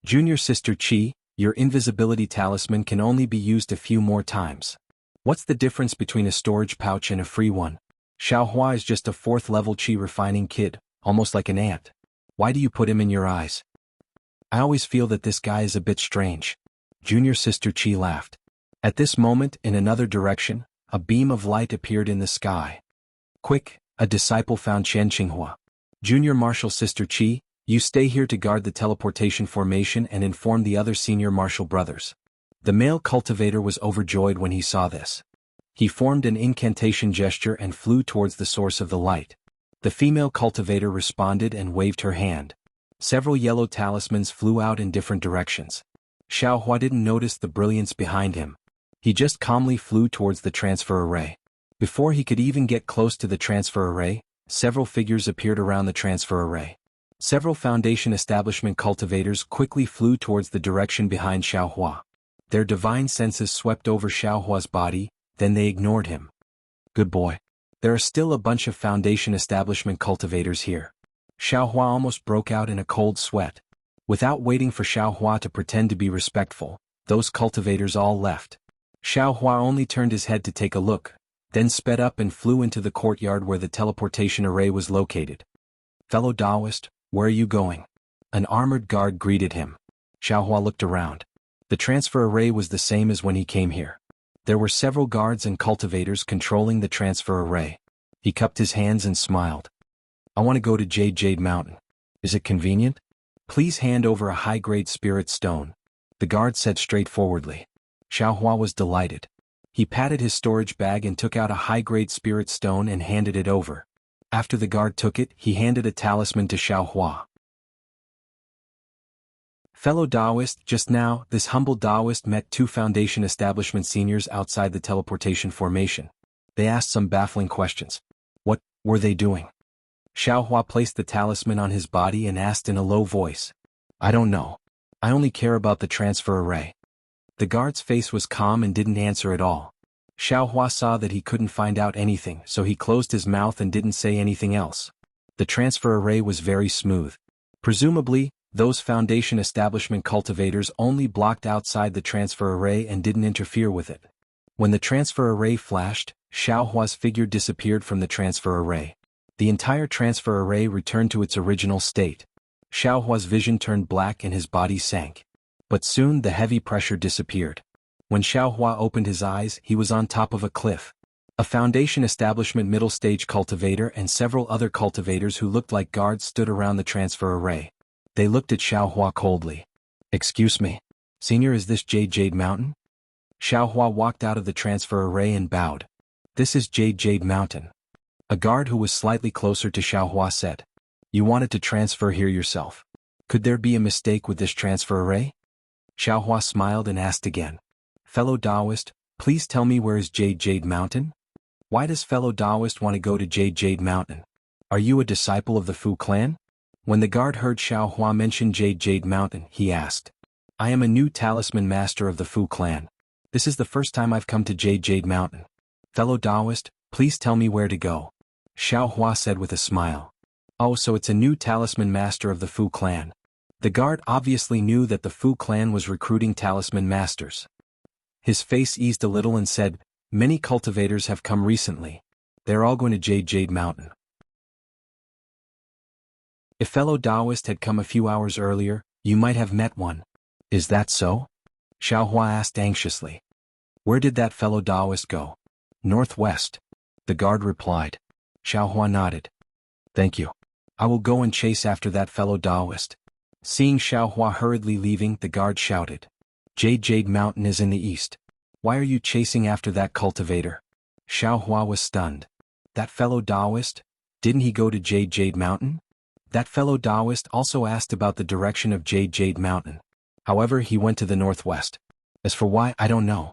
Junior Sister Qi, your invisibility talisman can only be used a few more times. What's the difference between a storage pouch and a free one? Xiao Hua is just a 4th-level Qi refining kid, almost like an ant. Why do you put him in your eyes? I always feel that this guy is a bit strange. Junior Sister Qi laughed. At this moment, in another direction, a beam of light appeared in the sky. Quick, a disciple found Qian Qinghua. Junior Martial Sister Qi, you stay here to guard the teleportation formation and inform the other senior martial brothers. The male cultivator was overjoyed when he saw this. He formed an incantation gesture and flew towards the source of the light. The female cultivator responded and waved her hand. Several yellow talismans flew out in different directions. Xiao Hua didn't notice the brilliance behind him. He just calmly flew towards the transfer array. Before he could even get close to the transfer array, several figures appeared around the transfer array. Several foundation establishment cultivators quickly flew towards the direction behind Xiao Hua. Their divine senses swept over Xiao Hua's body, then they ignored him. Good boy. There are still a bunch of foundation establishment cultivators here. Xiao Hua almost broke out in a cold sweat. Without waiting for Xiao Hua to pretend to be respectful, those cultivators all left. Xiao Hua only turned his head to take a look, then sped up and flew into the courtyard where the teleportation array was located. Fellow Taoist, where are you going? An armored guard greeted him. Xiao Hua looked around. The transfer array was the same as when he came here. There were several guards and cultivators controlling the transfer array. He cupped his hands and smiled. I want to go to Jade Mountain. Is it convenient? Please hand over a high-grade spirit stone. The guard said straightforwardly. Xiaohua was delighted. He patted his storage bag and took out a high-grade spirit stone and handed it over. After the guard took it, he handed a talisman to Xiaohua. Fellow Taoist, just now, this humble Taoist met two Foundation Establishment seniors outside the teleportation formation. They asked some baffling questions. What were they doing? Xiaohua placed the talisman on his body and asked in a low voice. I don't know. I only care about the transfer array. The guard's face was calm and didn't answer at all. Xiaohua saw that he couldn't find out anything, so he closed his mouth and didn't say anything else. The transfer array was very smooth. Presumably, those Foundation Establishment cultivators only blocked outside the transfer array and didn't interfere with it. When the transfer array flashed, Xiaohua's figure disappeared from the transfer array. The entire transfer array returned to its original state. Xiaohua's vision turned black and his body sank. But soon the heavy pressure disappeared. When Xiaohua opened his eyes, he was on top of a cliff. A Foundation Establishment middle stage cultivator and several other cultivators who looked like guards stood around the transfer array. They looked at Xiaohua coldly. Excuse me, Senior, is this Jade Mountain? Xiaohua walked out of the transfer array and bowed. This is Jade Mountain. A guard who was slightly closer to Xiaohua said. You wanted to transfer here yourself. Could there be a mistake with this transfer array? Xiaohua smiled and asked again. Fellow Taoist, please tell me, where is Jade Mountain? Why does fellow Taoist want to go to Jade Mountain? Are you a disciple of the Fu clan? When the guard heard Xiaohua mention Jade Mountain, he asked. I am a new talisman master of the Fu clan. This is the first time I've come to Jade Mountain. Fellow Taoist, please tell me where to go. Xiaohua said with a smile. Oh, so it's a new talisman master of the Fu clan. The guard obviously knew that the Fu clan was recruiting talisman masters. His face eased a little and said, many cultivators have come recently. They're all going to Jade Mountain. If fellow Taoist had come a few hours earlier, you might have met one. Is that so? Xiaohua asked anxiously. Where did that fellow Taoist go? Northwest. The guard replied. Xiaohua nodded. Thank you. I will go and chase after that fellow Taoist. Seeing Xiaohua hurriedly leaving, the guard shouted. Jade Mountain is in the east. Why are you chasing after that cultivator? Xiaohua was stunned. That fellow Taoist? Didn't he go to Jade Mountain? That fellow Taoist also asked about the direction of Jade Mountain. However, he went to the northwest. As for why, I don't know.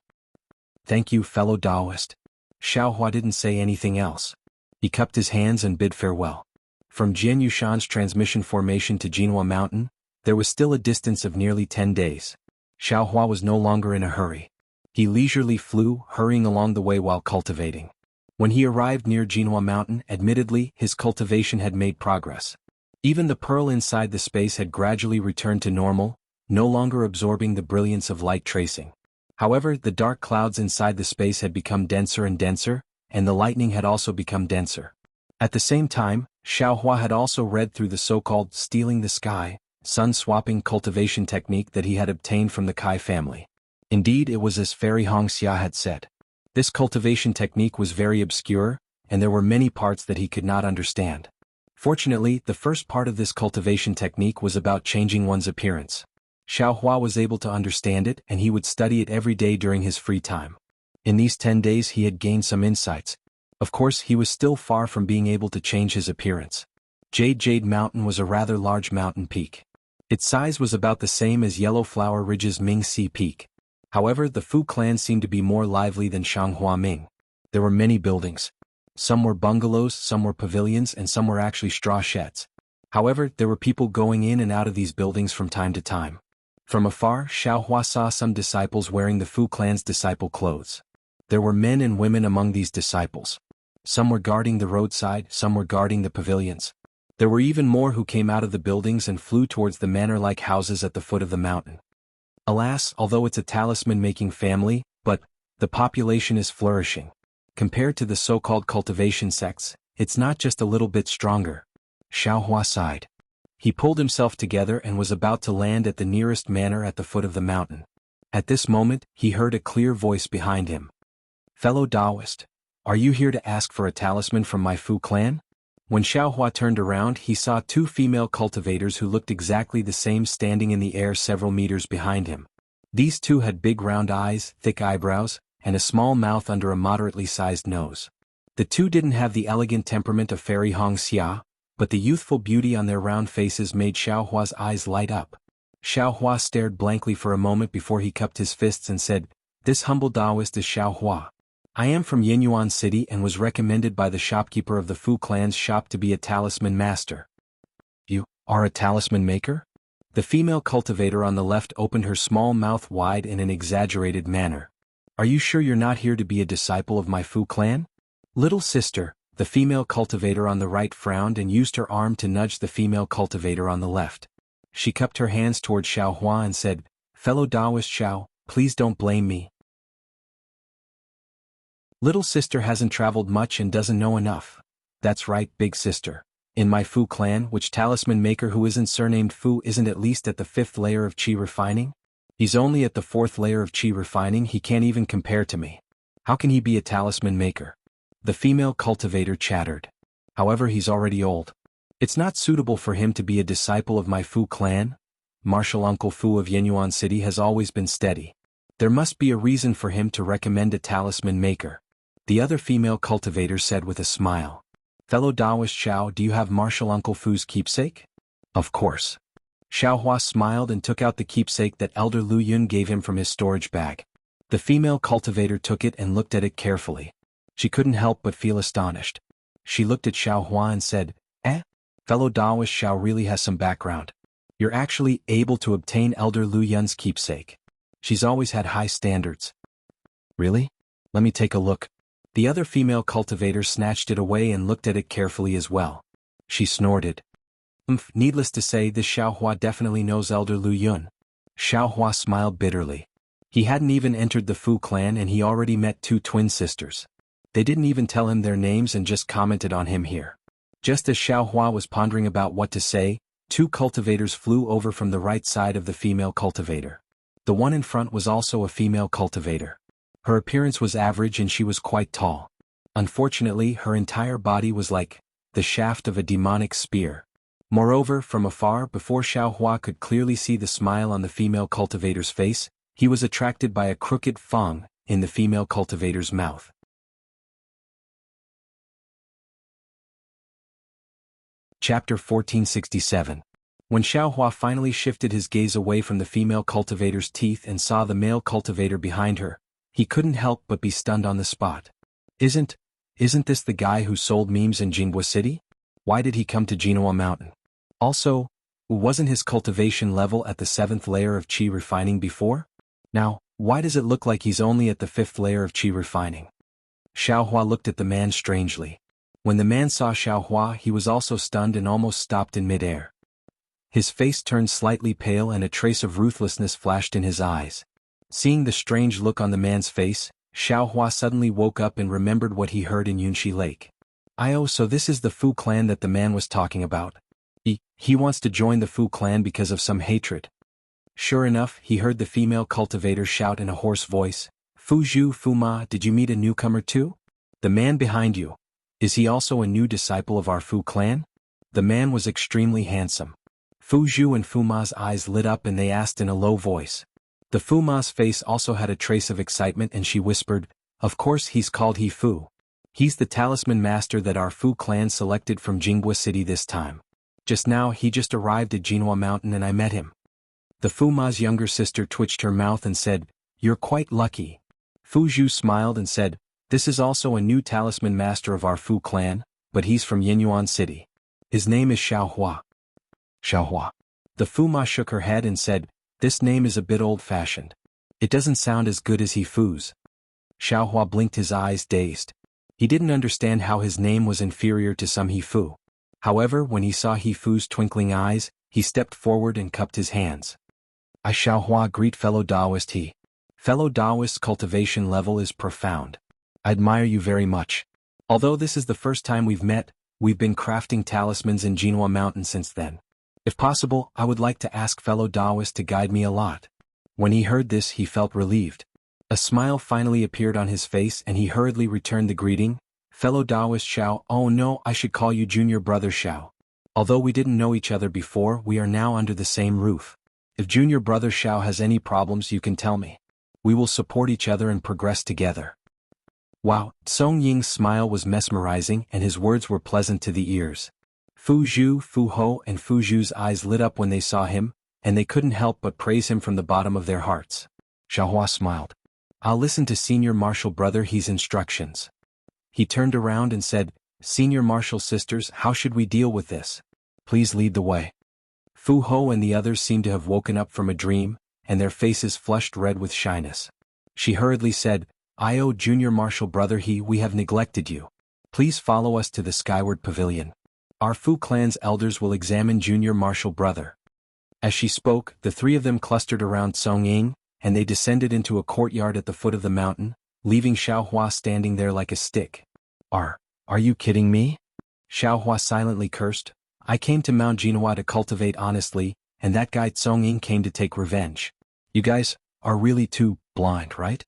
Thank you, fellow Taoist. Xiaohua didn't say anything else. He cupped his hands and bid farewell. From Jian Yushan's transmission formation to Jinhua Mountain, there was still a distance of nearly 10 days. Xiaohua was no longer in a hurry. He leisurely flew, hurrying along the way while cultivating. When he arrived near Jinhua Mountain, admittedly, his cultivation had made progress. Even the pearl inside the space had gradually returned to normal, no longer absorbing the brilliance of light tracing. However, the dark clouds inside the space had become denser and denser, and the lightning had also become denser. At the same time, Xiaohua had also read through the so-called stealing the sky, sun-swapping cultivation technique that he had obtained from the Kai family. Indeed, it was as Fairy Hongxia had said. This cultivation technique was very obscure, and there were many parts that he could not understand. Fortunately, the first part of this cultivation technique was about changing one's appearance. Xiaohua was able to understand it, and he would study it every day during his free time. In these 10 days he had gained some insights. Of course, he was still far from being able to change his appearance. Jade Mountain was a rather large mountain peak. Its size was about the same as Yellow Flower Ridge's Mingxi Peak. However, the Fu clan seemed to be more lively than Shanghua Ming. There were many buildings. Some were bungalows, some were pavilions, and some were actually straw sheds. However, there were people going in and out of these buildings from time to time. From afar, Xiaohua saw some disciples wearing the Fu clan's disciple clothes. There were men and women among these disciples. Some were guarding the roadside, some were guarding the pavilions. There were even more who came out of the buildings and flew towards the manor-like houses at the foot of the mountain. Alas, although it's a talisman-making family, but the population is flourishing. Compared to the so-called cultivation sects, it's not just a little bit stronger. Xiaohua sighed. He pulled himself together and was about to land at the nearest manor at the foot of the mountain. At this moment, he heard a clear voice behind him. Fellow Taoist, are you here to ask for a talisman from my Fu clan? When Xiaohua turned around, he saw two female cultivators who looked exactly the same standing in the air several meters behind him. These two had big round eyes, thick eyebrows, and a small mouth under a moderately sized nose. The two didn't have the elegant temperament of Fairy Hong Xia, but the youthful beauty on their round faces made Xiaohua's eyes light up. Xiaohua stared blankly for a moment before he cupped his fists and said, "This humble Taoist is Xiaohua. I am from Yinyuan City and was recommended by the shopkeeper of the Fu clan's shop to be a talisman master." "You are a talisman maker?" The female cultivator on the left opened her small mouth wide in an exaggerated manner. "Are you sure you're not here to be a disciple of my Fu clan?" "Little sister," the female cultivator on the right frowned and used her arm to nudge the female cultivator on the left. She cupped her hands toward Xiaohua and said, "Fellow Taoist Xiao, please don't blame me. Little sister hasn't traveled much and doesn't know enough." "That's right, big sister. In my Fu clan, which talisman maker who isn't surnamed Fu isn't at least at the 5th layer of qi refining? He's only at the 4th layer of qi refining. He can't even compare to me. How can he be a talisman maker?" The female cultivator chattered. "However, he's already old. It's not suitable for him to be a disciple of my Fu clan. Martial Uncle Fu of Yinyuan City has always been steady. There must be a reason for him to recommend a talisman maker," the other female cultivator said with a smile. "Fellow Taoist Xiao, do you have Martial Uncle Fu's keepsake?" "Of course." Xiaohua smiled and took out the keepsake that Elder Lu Yun gave him from his storage bag. The female cultivator took it and looked at it carefully. She couldn't help but feel astonished. She looked at Xiaohua and said, Fellow Taoist Xiao really has some background. You're actually able to obtain Elder Lu Yun's keepsake. She's always had high standards." "Really? Let me take a look." The other female cultivator snatched it away and looked at it carefully as well. She snorted. Needless to say, this Xiaohua definitely knows Elder Lu Yun." Xiaohua smiled bitterly. He hadn't even entered the Fu clan and he already met two twin sisters. They didn't even tell him their names and just commented on him here. Just as Xiaohua was pondering about what to say, two cultivators flew over from the right side of the female cultivator. The one in front was also a female cultivator. Her appearance was average and she was quite tall. Unfortunately, her entire body was like the shaft of a demonic spear. Moreover, from afar, before Xiaohua could clearly see the smile on the female cultivator's face, he was attracted by a crooked fang in the female cultivator's mouth. Chapter 1467. When Xiaohua finally shifted his gaze away from the female cultivator's teeth and saw the male cultivator behind her, he couldn't help but be stunned on the spot. Isn't this the guy who sold memes in Jinghua City? Why did he come to Jinhua Mountain? Also, wasn't his cultivation level at the 7th layer of qi refining before? Now, why does it look like he's only at the 5th layer of qi refining? Xiaohua looked at the man strangely. When the man saw Xiaohua, he was also stunned and almost stopped in midair. His face turned slightly pale and a trace of ruthlessness flashed in his eyes. Seeing the strange look on the man's face, Xiaohua suddenly woke up and remembered what he heard in Yunxi Lake. So this is the Fu clan that the man was talking about. He wants to join the Fu clan because of some hatred. Sure enough, he heard the female cultivator shout in a hoarse voice, "Fu Zhu, Fu Ma, did you meet a newcomer too? The man behind you. Is he also a new disciple of our Fu clan?" The man was extremely handsome. Fu Zhu and Fu Ma's eyes lit up and they asked in a low voice. The Fu Ma's face also had a trace of excitement and she whispered, "Of course he's called He Fu. He's the talisman master that our Fu clan selected from Jinghua City this time. Just now he just arrived at Jinhua Mountain and I met him." The Fu Ma's younger sister twitched her mouth and said, "You're quite lucky." Fu Zhu smiled and said, "This is also a new talisman master of our Fu clan, but he's from Yinyuan City. His name is Xiaohua." "Xiaohua." The Fu Ma shook her head and said, "This name is a bit old-fashioned. It doesn't sound as good as He Fu's." Xiaohua blinked his eyes dazed. He didn't understand how his name was inferior to some He Fu. However, when he saw He Fu's twinkling eyes, he stepped forward and cupped his hands. "I Xiaohua greet fellow Taoist He. Fellow Taoist's cultivation level is profound. I admire you very much. Although this is the first time we've met, we've been crafting talismans in Jinhua Mountain since then. If possible, I would like to ask fellow Taoist to guide me a lot." When he heard this, he felt relieved. A smile finally appeared on his face and he hurriedly returned the greeting, "Fellow Taoist Xiao, oh no, I should call you junior brother Xiao. Although we didn't know each other before, we are now under the same roof. If junior brother Xiao has any problems you can tell me. We will support each other and progress together. Wow, Song Ying's smile was mesmerizing and his words were pleasant to the ears. Fu Zhu, Fu Ho and Fu Zhu's eyes lit up when they saw him, and they couldn't help but praise him from the bottom of their hearts. Xiaohua smiled. I'll listen to Senior Marshal Brother He's instructions. He turned around and said, Senior Marshal Sisters, how should we deal with this? Please lead the way. Fu Ho and the others seemed to have woken up from a dream, and their faces flushed red with shyness. She hurriedly said, Junior Marshal Brother He, we have neglected you. Please follow us to the Skyward Pavilion. Our Fu clan's elders will examine Junior Marshal Brother. As she spoke, the three of them clustered around Song Ying, and they descended into a courtyard at the foot of the mountain, leaving Xiaohua standing there like a stick. Are you kidding me? Xiaohua silently cursed. I came to Mount Jinhua to cultivate honestly, and that guy Song Ying came to take revenge. You guys are really too blind, right?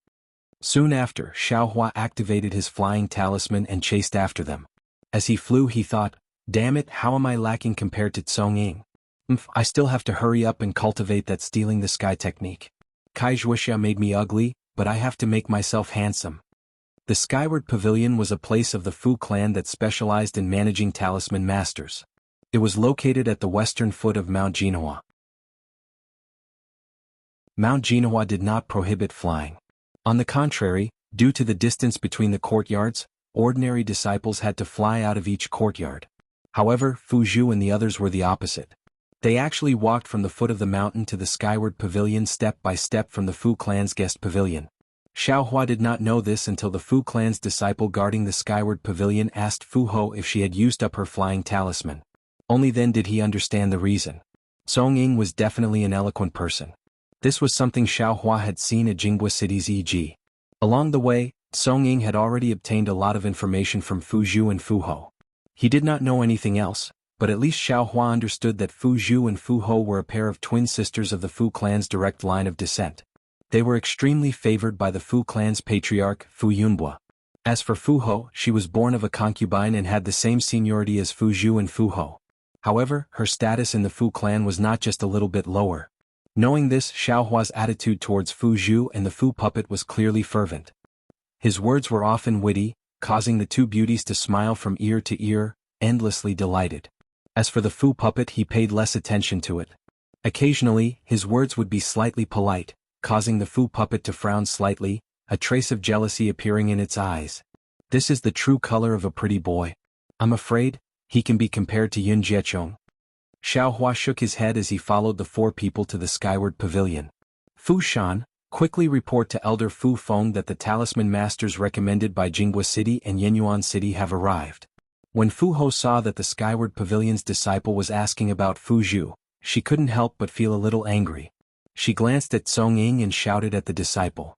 Soon after, Xiaohua activated his flying talisman and chased after them. As he flew he thought, damn it, how am I lacking compared to Song Ying? I still have to hurry up and cultivate that stealing the sky technique. Kai Zhuoxia made me ugly, but I have to make myself handsome. The Skyward Pavilion was a place of the Fu clan that specialized in managing talisman masters. It was located at the western foot of Mount Jinhua. Mount Jinhua did not prohibit flying. On the contrary, due to the distance between the courtyards, ordinary disciples had to fly out of each courtyard. However, Fu Zhu and the others were the opposite. They actually walked from the foot of the mountain to the Skyward Pavilion step by step from the Fu clan's guest pavilion. Xiaohua did not know this until the Fu clan's disciple guarding the Skyward Pavilion asked Fu Ho if she had used up her flying talisman. Only then did he understand the reason. Song Ying was definitely an eloquent person. This was something Xiaohua had seen at Jinghua City's E.G. Along the way, Song Ying had already obtained a lot of information from Fu Zhu and Fu Ho. He did not know anything else, but at least Xiaohua understood that Fu Zhu and Fu Ho were a pair of twin sisters of the Fu clan's direct line of descent. They were extremely favored by the Fu clan's patriarch, Fu Yunbua. As for Fu Ho, she was born of a concubine and had the same seniority as Fu Zhu and Fu Ho. However, her status in the Fu clan was not just a little bit lower. Knowing this, Xiaohua's attitude towards Fu Zhu and the Fu puppet was clearly fervent. His words were often witty, causing the two beauties to smile from ear to ear, endlessly delighted. As for the Fu puppet, he paid less attention to it. Occasionally, his words would be slightly polite, causing the Fu puppet to frown slightly, a trace of jealousy appearing in its eyes. This is the true color of a pretty boy. I'm afraid, he can be compared to Yun Jiechong. Xiaohua shook his head as he followed the four people to the Skyward Pavilion. Fu Shan, quickly report to Elder Fu Feng that the talisman masters recommended by Jinghua City and Yenyuan City have arrived. When Fu Ho saw that the Skyward Pavilion's disciple was asking about Fu Zhu, she couldn't help but feel a little angry. She glanced at Song Ying and shouted at the disciple.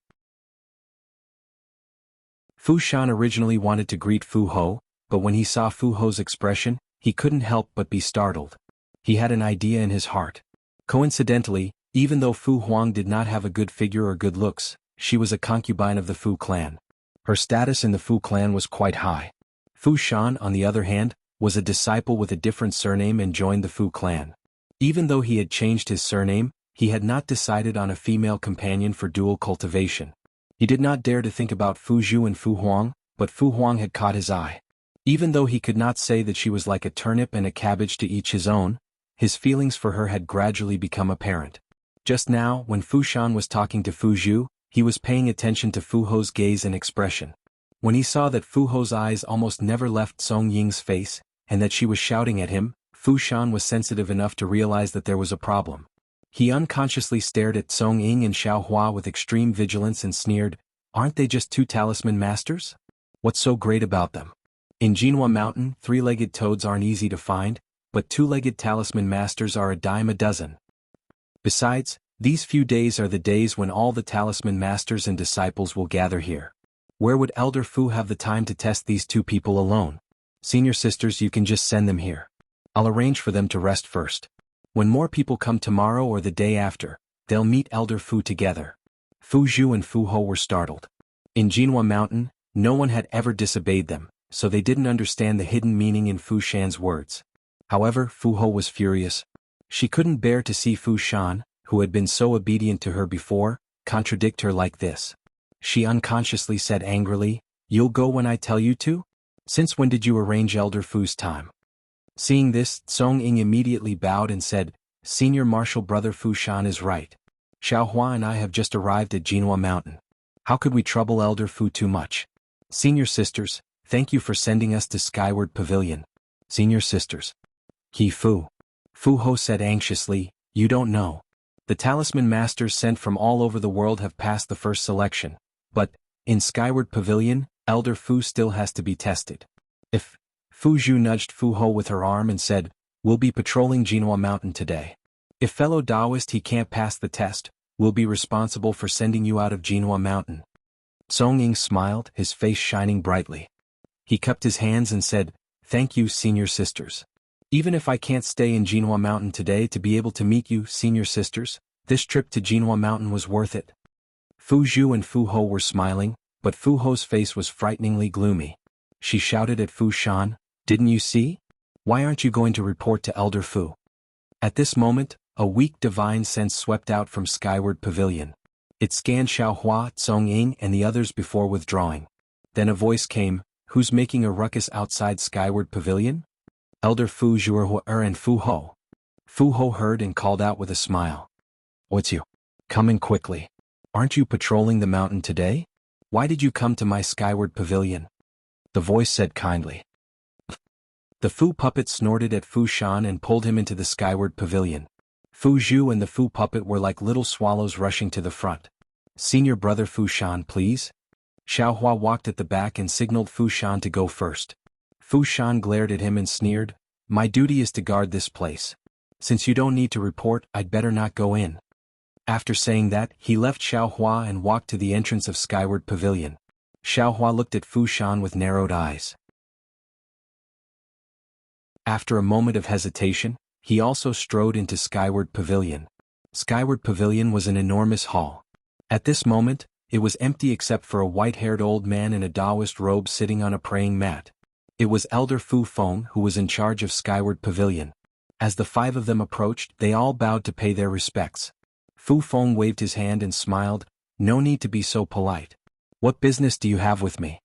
Fu Shan originally wanted to greet Fu Ho, but when he saw Fu Ho's expression, he couldn't help but be startled. He had an idea in his heart. Coincidentally, even though Fu Huang did not have a good figure or good looks, she was a concubine of the Fu clan. Her status in the Fu clan was quite high. Fu Shan, on the other hand, was a disciple with a different surname and joined the Fu clan. Even though he had changed his surname, he had not decided on a female companion for dual cultivation. He did not dare to think about Fu Zhu and Fu Huang, but Fu Huang had caught his eye. Even though he could not say that she was like a turnip and a cabbage to each his own, his feelings for her had gradually become apparent. Just now, when Fu Shan was talking to Fu Zhu, he was paying attention to Fu Ho's gaze and expression. When he saw that Fu Ho's eyes almost never left Song Ying's face, and that she was shouting at him, Fu Shan was sensitive enough to realize that there was a problem. He unconsciously stared at Song Ying and Xiaohua with extreme vigilance and sneered, "Aren't they just two talisman masters? What's so great about them? In Jinhua Mountain, three-legged toads aren't easy to find, but two-legged talisman masters are a dime a dozen. Besides, these few days are the days when all the talisman masters and disciples will gather here. Where would Elder Fu have the time to test these two people alone? Senior sisters, you can just send them here. I'll arrange for them to rest first. When more people come tomorrow or the day after, they'll meet Elder Fu together." Fu Zhu and Fu Ho were startled. In Jinhua Mountain, no one had ever disobeyed them, so they didn't understand the hidden meaning in Fu Shan's words. However, Fu Ho was furious. She couldn't bear to see Fu Shan, who had been so obedient to her before, contradict her like this? She unconsciously said angrily, "You'll go when I tell you to? Since when did you arrange Elder Fu's time?" Seeing this, Song Ying immediately bowed and said, "Senior Marshal Brother Fu Shan is right. Xiaohua and I have just arrived at Jinhua Mountain. How could we trouble Elder Fu too much? Senior sisters, thank you for sending us to Skyward Pavilion." "Senior sisters." "He Fu." Fu Ho said anxiously, "You don't know. The talisman masters sent from all over the world have passed the first selection, but, in Skyward Pavilion, Elder Fu still has to be tested." "If..." Fu Zhu nudged Fu Ho with her arm and said, "We'll be patrolling Jinhua Mountain today. If fellow Taoist he can't pass the test, we'll be responsible for sending you out of Jinhua Mountain." Song Ying smiled, his face shining brightly. He cupped his hands and said, "Thank you, senior sisters. Even if I can't stay in Jinhua Mountain today to be able to meet you, senior sisters, this trip to Jinhua Mountain was worth it." Fu Zhu and Fu Ho were smiling, but Fu Ho's face was frighteningly gloomy. She shouted at Fu Shan, "Didn't you see? Why aren't you going to report to Elder Fu?" At this moment, a weak divine sense swept out from Skyward Pavilion. It scanned Xiaohua, Song Ying and the others before withdrawing. Then a voice came, "Who's making a ruckus outside Skyward Pavilion?" "Elder Fu Zhuerhua and Fu Ho." Fu Ho heard and called out with a smile. "What's you? Coming quickly. Aren't you patrolling the mountain today? Why did you come to my Skyward Pavilion?" The voice said kindly. The Fu puppet snorted at Fu Shan and pulled him into the Skyward Pavilion. Fu Zhu and the Fu puppet were like little swallows rushing to the front. "Senior brother Fu Shan, please." Xiaohua walked at the back and signaled Fu Shan to go first. Fu Shan glared at him and sneered, "My duty is to guard this place. Since you don't need to report, I'd better not go in." After saying that, he left Xiaohua and walked to the entrance of Skyward Pavilion. Xiaohua looked at Fu Shan with narrowed eyes. After a moment of hesitation, he also strode into Skyward Pavilion. Skyward Pavilion was an enormous hall. At this moment, it was empty except for a white-haired old man in a Taoist robe sitting on a praying mat. It was Elder Fu Feng who was in charge of Skyward Pavilion. As the five of them approached, they all bowed to pay their respects. Fu Feng waved his hand and smiled, "No need to be so polite. What business do you have with me?"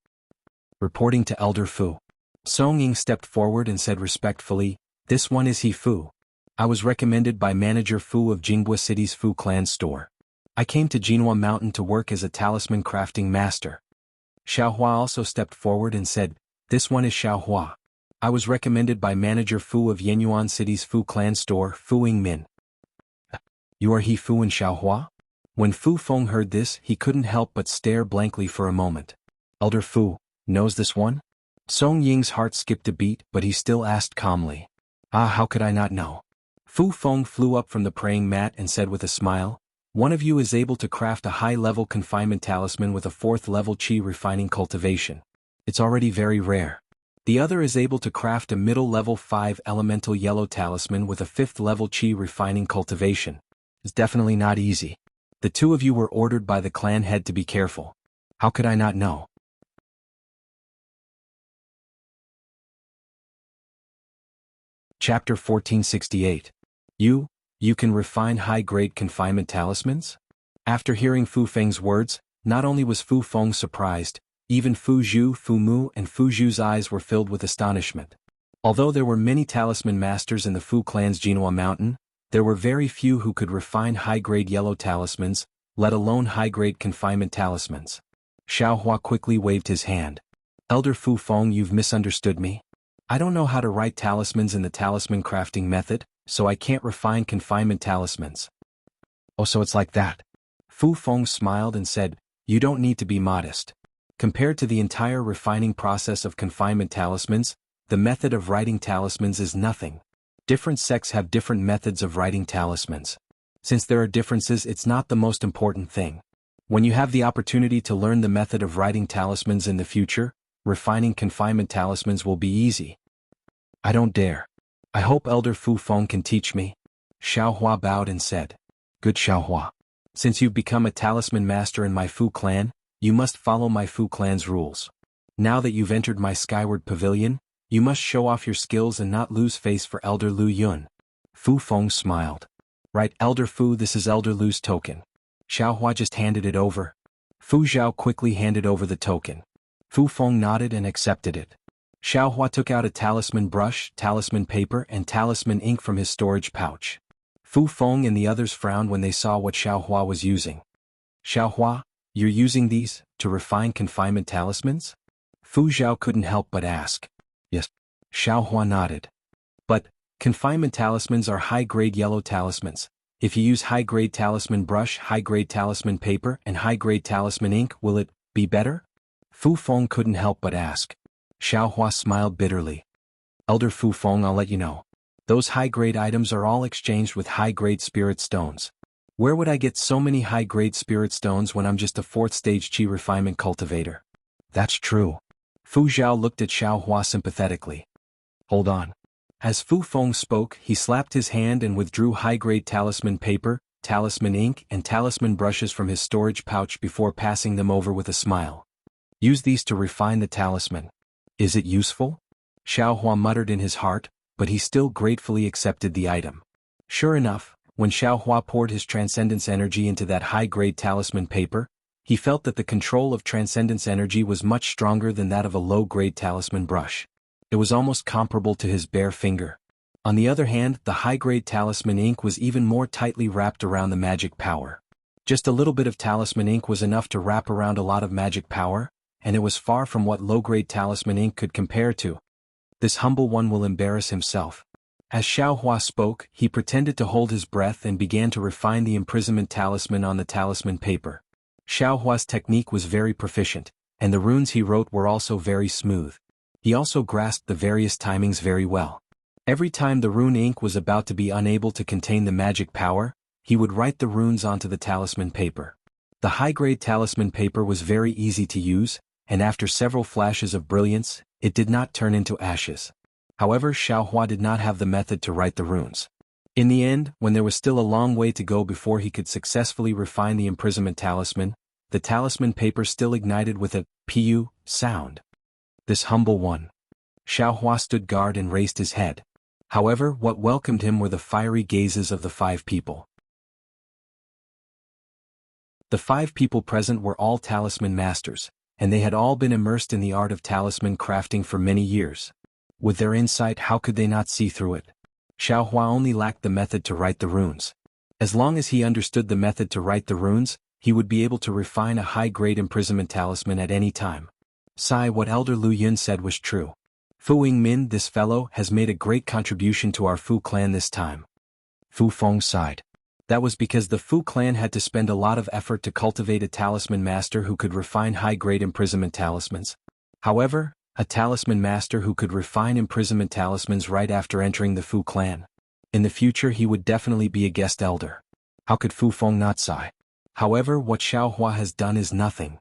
"Reporting to Elder Fu." Song Ying stepped forward and said respectfully, "This one is He Fu. I was recommended by Manager Fu of Jinghua City's Fu Clan store. I came to Jinhua Mountain to work as a talisman crafting master." Xiaohua also stepped forward and said, "This one is Xiaohua. I was recommended by Manager Fu of Yenyuan City's Fu Clan store, Fu Yingmin." "You are He Fu and Xiaohua?" When Fu Feng heard this, he couldn't help but stare blankly for a moment. "Elder Fu knows this one?" Song Ying's heart skipped a beat, but he still asked calmly. "Ah, how could I not know?" Fu Feng flew up from the praying mat and said with a smile, "One of you is able to craft a high-level confinement talisman with a 4th-level qi refining cultivation. It's already very rare. The other is able to craft a middle-level 5 elemental yellow talisman with a 5th-level qi refining cultivation. It's definitely not easy. The two of you were ordered by the clan head to be careful. How could I not know?" Chapter 1468. You can refine high-grade confinement talismans? After hearing Fu Feng's words, not only was Fu Feng surprised, even Fu Zhu, Fu Mu and Fu Zhu's eyes were filled with astonishment. Although there were many talisman masters in the Fu clan's Jinhua Mountain, there were very few who could refine high-grade yellow talismans, let alone high-grade confinement talismans. Xiaohua quickly waved his hand. "Elder Fu Feng, you've misunderstood me. I don't know how to write talismans in the talisman crafting method, so I can't refine confinement talismans." "Oh, so it's like that." Fu Feng smiled and said, "You don't need to be modest. Compared to the entire refining process of confinement talismans, the method of writing talismans is nothing. Different sects have different methods of writing talismans. Since there are differences, it's not the most important thing. When you have the opportunity to learn the method of writing talismans in the future, refining confinement talismans will be easy." "I don't dare. I hope Elder Fu Feng can teach me." Xiaohua bowed and said, "Good Xiaohua. Since you've become a talisman master in my Fu clan, you must follow my Fu clan's rules. Now that you've entered my Skyward Pavilion, you must show off your skills and not lose face for Elder Lu Yun." Fu Feng smiled. Right, Elder Fu, this is Elder Lu's token. Xiaohua just handed it over. Fu Zhao quickly handed over the token. Fu Feng nodded and accepted it. Xiaohua took out a talisman brush, talisman paper and talisman ink from his storage pouch. Fu Feng and the others frowned when they saw what Xiaohua was using. Xiaohua, you're using these to refine confinement talismans? Fu Zhao couldn't help but ask. Yes. Xiaohua nodded. But, confinement talismans are high-grade yellow talismans. If you use high-grade talisman brush, high-grade talisman paper and high-grade talisman ink, will it be better? Fu Feng couldn't help but ask. Xiaohua smiled bitterly. Elder Fu Feng, I'll let you know. Those high-grade items are all exchanged with high-grade spirit stones. Where would I get so many high-grade spirit stones when I'm just a 4th-stage Qi refinement cultivator? That's true. Fu Zhao looked at Xiaohua sympathetically. Hold on. As Fu Feng spoke, he slapped his hand and withdrew high-grade talisman paper, talisman ink and talisman brushes from his storage pouch before passing them over with a smile. Use these to refine the talisman. Is it useful? Xiaohua muttered in his heart, but he still gratefully accepted the item. Sure enough, when Xiaohua poured his transcendence energy into that high-grade talisman paper, he felt that the control of transcendence energy was much stronger than that of a low-grade talisman brush. It was almost comparable to his bare finger. On the other hand, the high-grade talisman ink was even more tightly wrapped around the magic power. Just a little bit of talisman ink was enough to wrap around a lot of magic power, and it was far from what low-grade talisman ink could compare to. This humble one will embarrass himself. As Xiaohua spoke, he pretended to hold his breath and began to refine the imprisonment talisman on the talisman paper. Xiaohua's technique was very proficient, and the runes he wrote were also very smooth. He also grasped the various timings very well. Every time the rune ink was about to be unable to contain the magic power, he would write the runes onto the talisman paper. The high-grade talisman paper was very easy to use, and after several flashes of brilliance, it did not turn into ashes. However, Xiaohua did not have the method to write the runes. In the end, when there was still a long way to go before he could successfully refine the imprisonment talisman, the talisman paper still ignited with a pu sound. This humble one. Xiaohua stood guard and raised his head. However, what welcomed him were the fiery gazes of the 5 people. The 5 people present were all talisman masters, and they had all been immersed in the art of talisman crafting for many years. With their insight, how could they not see through it? Xiaohua only lacked the method to write the runes. As long as he understood the method to write the runes, he would be able to refine a high-grade imprisonment talisman at any time. Sigh, what Elder Lu Yun said was true. Fu Yingmin, this fellow, has made a great contribution to our Fu clan this time. Fu Feng sighed. That was because the Fu clan had to spend a lot of effort to cultivate a talisman master who could refine high-grade imprisonment talismans. However, a talisman master who could refine imprisonment talismans right after entering the Fu clan. In the future he would definitely be a guest elder. How could Fu Feng not sigh? However, what Xiaohua has done is nothing.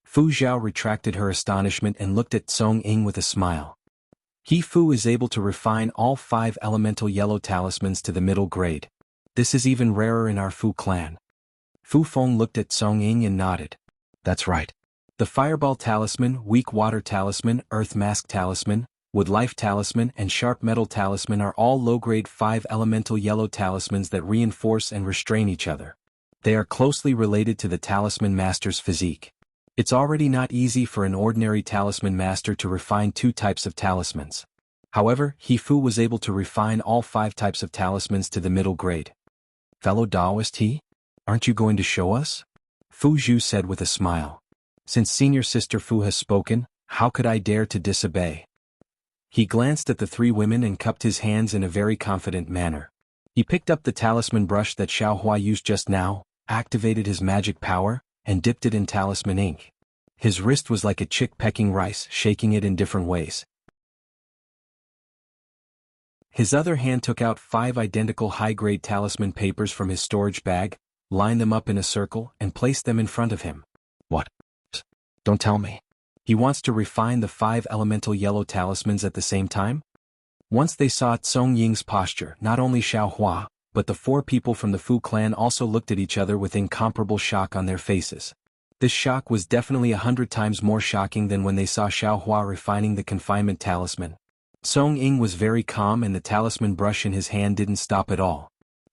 Fu Zhao retracted her astonishment and looked at Song Ying with a smile. He Fu is able to refine all 5 elemental yellow talismans to the middle grade. This is even rarer in our Fu clan. Fu Feng looked at Song Ying and nodded. That's right. The Fireball Talisman, Weak Water Talisman, Earth Mask Talisman, Wood Life Talisman and Sharp Metal Talisman are all low-grade 5 elemental yellow talismans that reinforce and restrain each other. They are closely related to the Talisman Master's physique. It's already not easy for an ordinary Talisman Master to refine 2 types of talismans. However, He Fu was able to refine all 5 types of talismans to the middle grade. Fellow Taoist He? Aren't you going to show us? Fu Zhu said with a smile. Since Senior Sister Fu has spoken, how could I dare to disobey? He glanced at the 3 women and cupped his hands in a very confident manner. He picked up the talisman brush that Xiaohua used just now, activated his magic power, and dipped it in talisman ink. His wrist was like a chick pecking rice, shaking it in different ways. His other hand took out 5 identical high-grade talisman papers from his storage bag, lined them up in a circle, and placed them in front of him. What? Don't tell me. He wants to refine the 5 elemental yellow talismans at the same time? Once they saw Song Ying's posture, not only Xiaohua, but the 4 people from the Fu clan also looked at each other with incomparable shock on their faces. This shock was definitely 100 times more shocking than when they saw Xiaohua refining the confinement talisman. Song Ying was very calm and the talisman brush in his hand didn't stop at all.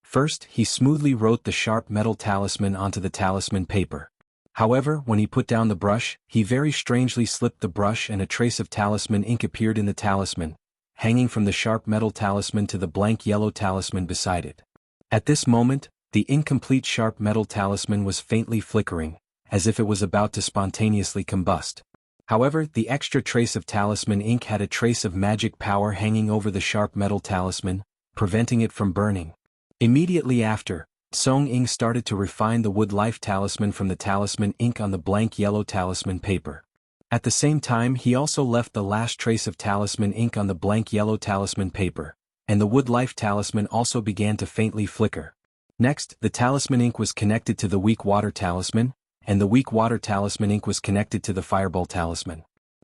First, he smoothly wrote the sharp metal talisman onto the talisman paper. However, when he put down the brush, he very strangely slipped the brush and a trace of talisman ink appeared in the talisman, hanging from the sharp metal talisman to the blank yellow talisman beside it. At this moment, the incomplete sharp metal talisman was faintly flickering, as if it was about to spontaneously combust. However, the extra trace of talisman ink had a trace of magic power hanging over the sharp metal talisman, preventing it from burning. Immediately after, Song-ing started to refine the wood life talisman from the talisman ink on the blank yellow talisman paper. At the same time, he also left the last trace of talisman ink on the blank yellow talisman paper, and the wood life talisman also began to faintly flicker. Next, the talisman ink was connected to the weak water talisman, and the weak water talisman ink was connected to the fireball talisman.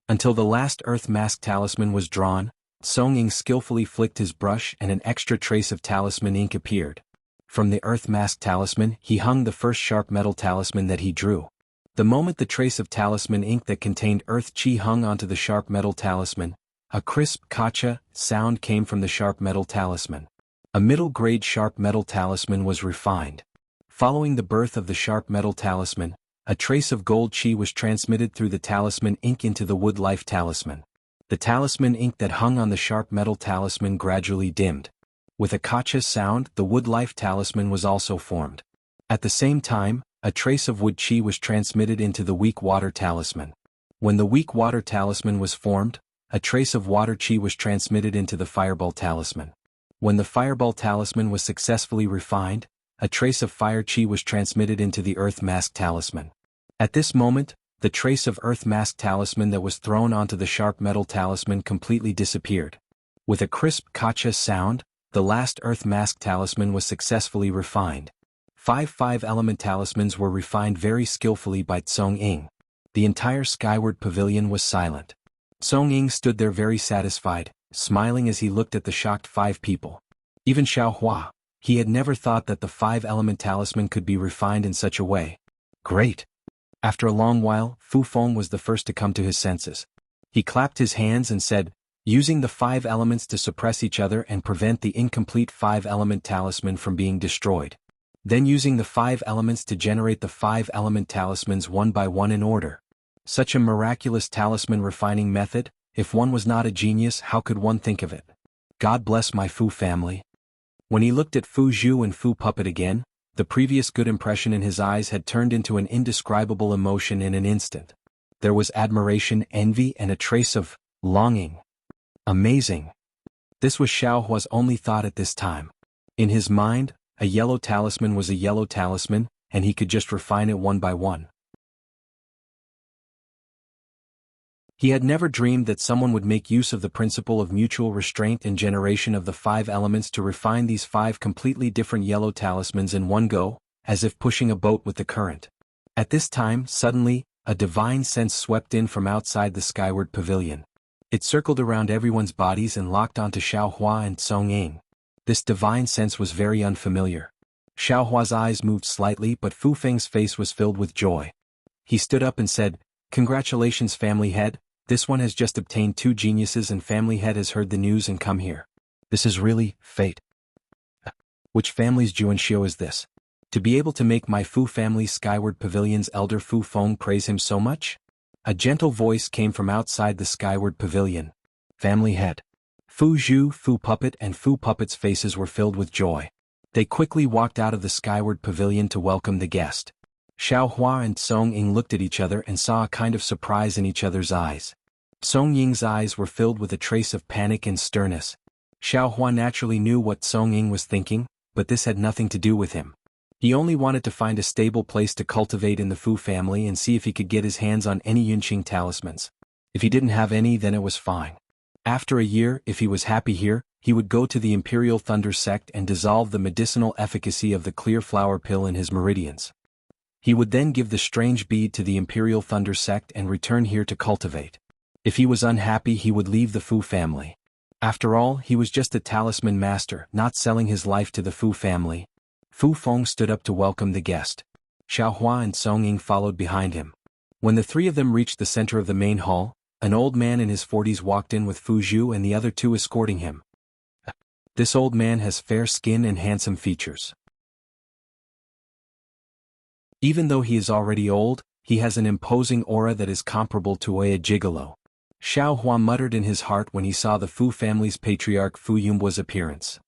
Until the last earth mask talisman was drawn, Song-ing skillfully flicked his brush and an extra trace of talisman ink appeared. From the earth mask talisman, he hung the first sharp metal talisman that he drew. The moment the trace of talisman ink that contained earth chi hung onto the sharp metal talisman, a crisp kacha sound came from the sharp metal talisman. A middle-grade sharp metal talisman was refined. Following the birth of the sharp metal talisman, a trace of gold chi was transmitted through the talisman ink into the wood life talisman. The talisman ink that hung on the sharp metal talisman gradually dimmed. With a kacha sound, the wood life talisman was also formed. At the same time, a trace of wood chi was transmitted into the weak water talisman. When the weak water talisman was formed, a trace of water chi was transmitted into the fireball talisman. When the fireball talisman was successfully refined, a trace of fire chi was transmitted into the earth mask talisman. At this moment, the trace of earth mask talisman that was thrown onto the sharp metal talisman completely disappeared. With a crisp kacha sound, the last earth mask talisman was successfully refined. 5 element talismans were refined very skillfully by Song-ing. The entire skyward pavilion was silent. Song-ing stood there very satisfied, smiling as he looked at the shocked 5 people. Even Xiaohua, he had never thought that the 5 element talisman could be refined in such a way. Great! After a long while, Fu Feng was the first to come to his senses. He clapped his hands and said, using the 5 elements to suppress each other and prevent the incomplete 5 element talisman from being destroyed. Then using the 5 elements to generate the 5 element talismans one by one in order. Such a miraculous talisman refining method, if one was not a genius, how could one think of it? God bless my Fu family. When he looked at Fu Zhu and Fu Puppet again, the previous good impression in his eyes had turned into an indescribable emotion in an instant. There was admiration, envy, and a trace of longing. Amazing. This was Xiaohua's only thought at this time. In his mind, a yellow talisman was a yellow talisman, and he could just refine it one by one. He had never dreamed that someone would make use of the principle of mutual restraint and generation of the 5 elements to refine these 5 completely different yellow talismans in one go, as if pushing a boat with the current. At this time, suddenly, a divine sense swept in from outside the skyward pavilion. It circled around everyone's bodies and locked onto Xiaohua and Song-ing. This divine sense was very unfamiliar. Xiaohua's eyes moved slightly, but Fu Feng's face was filled with joy. He stood up and said, "Congratulations, family head. This one has just obtained 2 geniuses and family head has heard the news and come here. This is really fate." Which family's Juanxiu is this? To be able to make my Fu family's skyward pavilion's elder Fu Feng praise him so much? A gentle voice came from outside the skyward pavilion. Family head. Fu Zhu, Fu Puppet, and Fu Puppet's faces were filled with joy. They quickly walked out of the skyward pavilion to welcome the guest. Xiaohua and Song-ing looked at each other and saw a kind of surprise in each other's eyes. Song-ying's eyes were filled with a trace of panic and sternness. Xiaohua naturally knew what Song-ing was thinking, but this had nothing to do with him. He only wanted to find a stable place to cultivate in the Fu family and see if he could get his hands on any Yunqing talismans. If he didn't have any, then it was fine. After a year, if he was happy here, he would go to the Imperial Thunder sect and dissolve the medicinal efficacy of the clear flower pill in his meridians. He would then give the strange bead to the Imperial Thunder sect and return here to cultivate. If he was unhappy, he would leave the Fu family. After all, he was just a talisman master, not selling his life to the Fu family. Fu Feng stood up to welcome the guest. Xiaohua and Song-ing followed behind him. When the 3 of them reached the center of the main hall, an old man in his 40s walked in with Fu Zhu and the other 2 escorting him. This old man has fair skin and handsome features. Even though he is already old, he has an imposing aura that is comparable to a gigolo. Xiao Hua muttered in his heart when he saw the Fu family's patriarch Fu Yunbua's appearance.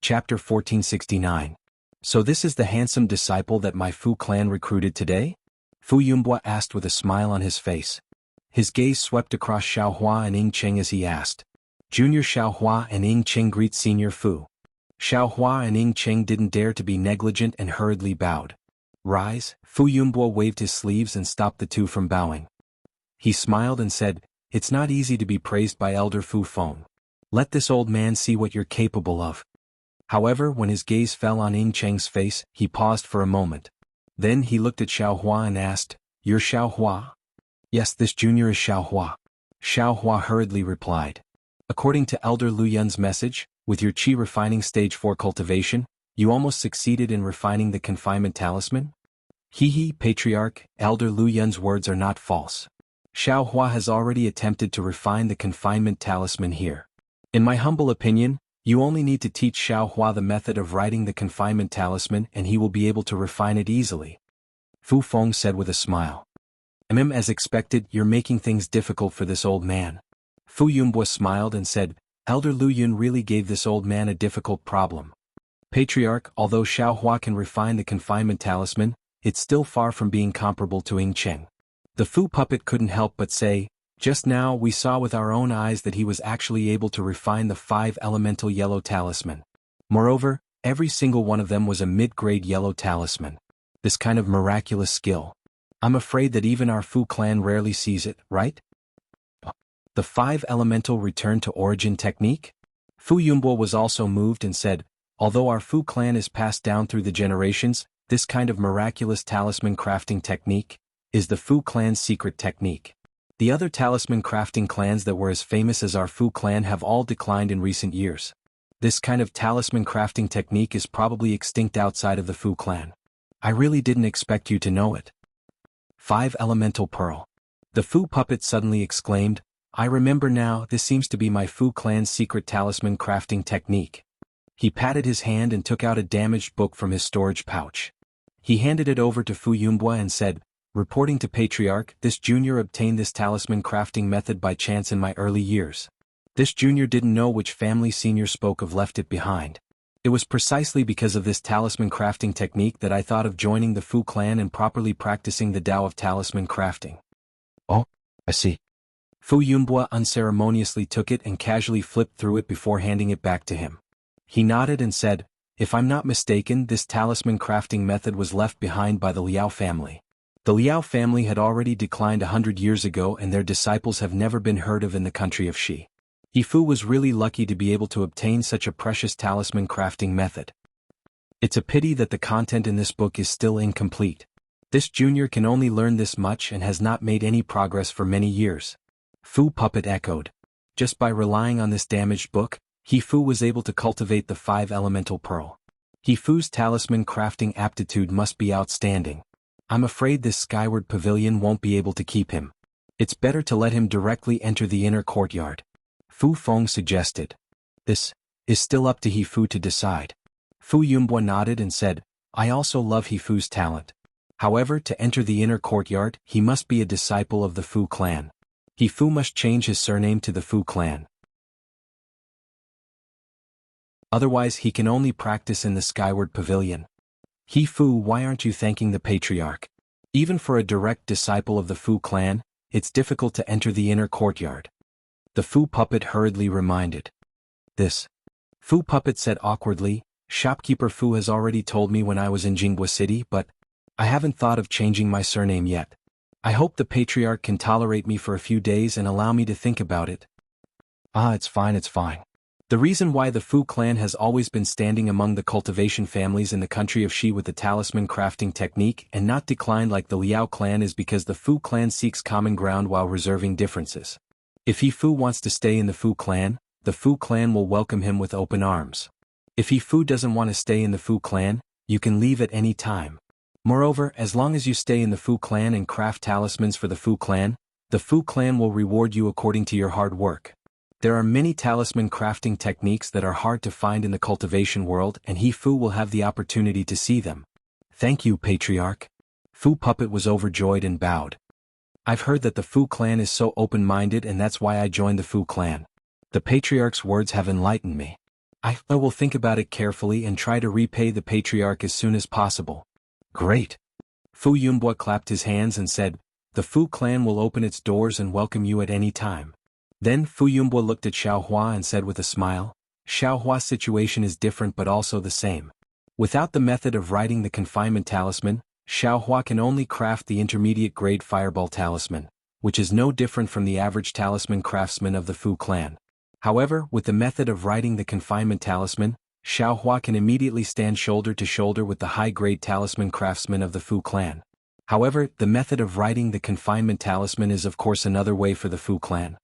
Chapter 1469. So this is the handsome disciple that my Fu clan recruited today? Fu Yunbua asked with a smile on his face. His gaze swept across Xiao Hua and Ying Cheng as he asked. Junior Xiao Hua and Ying Cheng greet Senior Fu. Xiao Hua and Ying Cheng didn't dare to be negligent and hurriedly bowed. Rise. Fu Yunbua waved his sleeves and stopped the two from bowing. He smiled and said, it's not easy to be praised by Elder Fu Feng. Let this old man see what you're capable of. However, when his gaze fell on Ying Cheng's face, he paused for a moment. Then he looked at Xiao Hua and asked, You're Xiao Hua? Yes, this junior is Xiao Hua. Xiao Hua hurriedly replied. According to Elder Lu Yun's message, with your Qi refining stage 4 cultivation, you almost succeeded in refining the confinement talisman? Patriarch, Elder Lu Yun's words are not false. Xiao Hua has already attempted to refine the confinement talisman here. In my humble opinion, you only need to teach Xiao Hua the method of writing the confinement talisman and he will be able to refine it easily. Fu Feng said with a smile. As expected, you're making things difficult for this old man. Fu Yunbua smiled and said, Elder Lu Yun really gave this old man a difficult problem. Patriarch, although Xiao Hua can refine the confinement talisman, it's still far from being comparable to Ying Cheng. The Fu puppet couldn't help but say, just now we saw with our own eyes that he was actually able to refine the 5 elemental yellow talisman. Moreover, every single one of them was a mid-grade yellow talisman. This kind of miraculous skill. I'm afraid that even our Fu clan rarely sees it, right? The 5 elemental return to origin technique? Fu Yunbua was also moved and said, although our Fu clan is passed down through the generations, this kind of miraculous talisman crafting technique is the Fu clan's secret technique. The other talisman crafting clans that were as famous as our Fu clan have all declined in recent years. This kind of talisman crafting technique is probably extinct outside of the Fu clan. I really didn't expect you to know it. 5 elemental pearl. The Fu puppet suddenly exclaimed, I remember now, this seems to be my Fu clan's secret talisman crafting technique. He patted his hand and took out a damaged book from his storage pouch. He handed it over to Fu Yunbua and said, reporting to Patriarch, this junior obtained this talisman crafting method by chance in my early years. This junior didn't know which family senior spoke of left it behind. It was precisely because of this talisman crafting technique that I thought of joining the Fu clan and properly practicing the Tao of talisman crafting. Oh, I see. Fu Yunbua unceremoniously took it and casually flipped through it before handing it back to him. He nodded and said, if I'm not mistaken, this talisman crafting method was left behind by the Liao family. The Liao family had already declined 100 years ago and their disciples have never been heard of in the country of Xi. Fu was really lucky to be able to obtain such a precious talisman crafting method. It's a pity that the content in this book is still incomplete. This junior can only learn this much and has not made any progress for many years. Fu puppet echoed. Just by relying on this damaged book, Fu was able to cultivate the 5 elemental pearl. Fu's talisman crafting aptitude must be outstanding. I'm afraid this skyward pavilion won't be able to keep him. It's better to let him directly enter the inner courtyard. Fu Feng suggested. This is still up to Fu to decide. Fu Yunbua nodded and said, I also love Fu's talent. However, to enter the inner courtyard, he must be a disciple of the Fu clan. Fu must change his surname to the Fu clan. Otherwise he can only practice in the skyward pavilion. Fu, why aren't you thanking the patriarch? Even for a direct disciple of the Fu clan, it's difficult to enter the inner courtyard. The Fu puppet hurriedly reminded. This. Fu puppet said awkwardly, shopkeeper Fu has already told me when I was in Jinghua City, but I haven't thought of changing my surname yet. I hope the patriarch can tolerate me for a few days and allow me to think about it. It's fine. The reason why the Fu clan has always been standing among the cultivation families in the country of Xi with the talisman crafting technique and not declined like the Liao clan is because the Fu clan seeks common ground while reserving differences. If Fu wants to stay in the Fu clan will welcome him with open arms. If Fu doesn't want to stay in the Fu clan, you can leave at any time. Moreover, as long as you stay in the Fu clan and craft talismans for the Fu clan, The Fu clan will reward you according to your hard work. There are many talisman crafting techniques that are hard to find in the cultivation world, and he Fu will have the opportunity to see them. Thank you, Patriarch. Fu Puppet was overjoyed and bowed. I've heard that the Fu clan is so open-minded, and that's why I joined the Fu clan. The Patriarch's words have enlightened me. I will think about it carefully and try to repay the Patriarch as soon as possible. Great. Fu Yumbwa clapped his hands and said, the Fu clan will open its doors and welcome you at any time. Then Fu Yumbwa looked at Xiaohua and said with a smile, Xiaohua's situation is different but also the same. Without the method of writing the confinement talisman, Xiaohua can only craft the intermediate-grade fireball talisman, which is no different from the average talisman craftsman of the Fu clan. However, with the method of writing the confinement talisman, Xiaohua can immediately stand shoulder to shoulder with the high-grade talisman craftsman of the Fu clan. However, the method of writing the confinement talisman is of course another way for the Fu clan.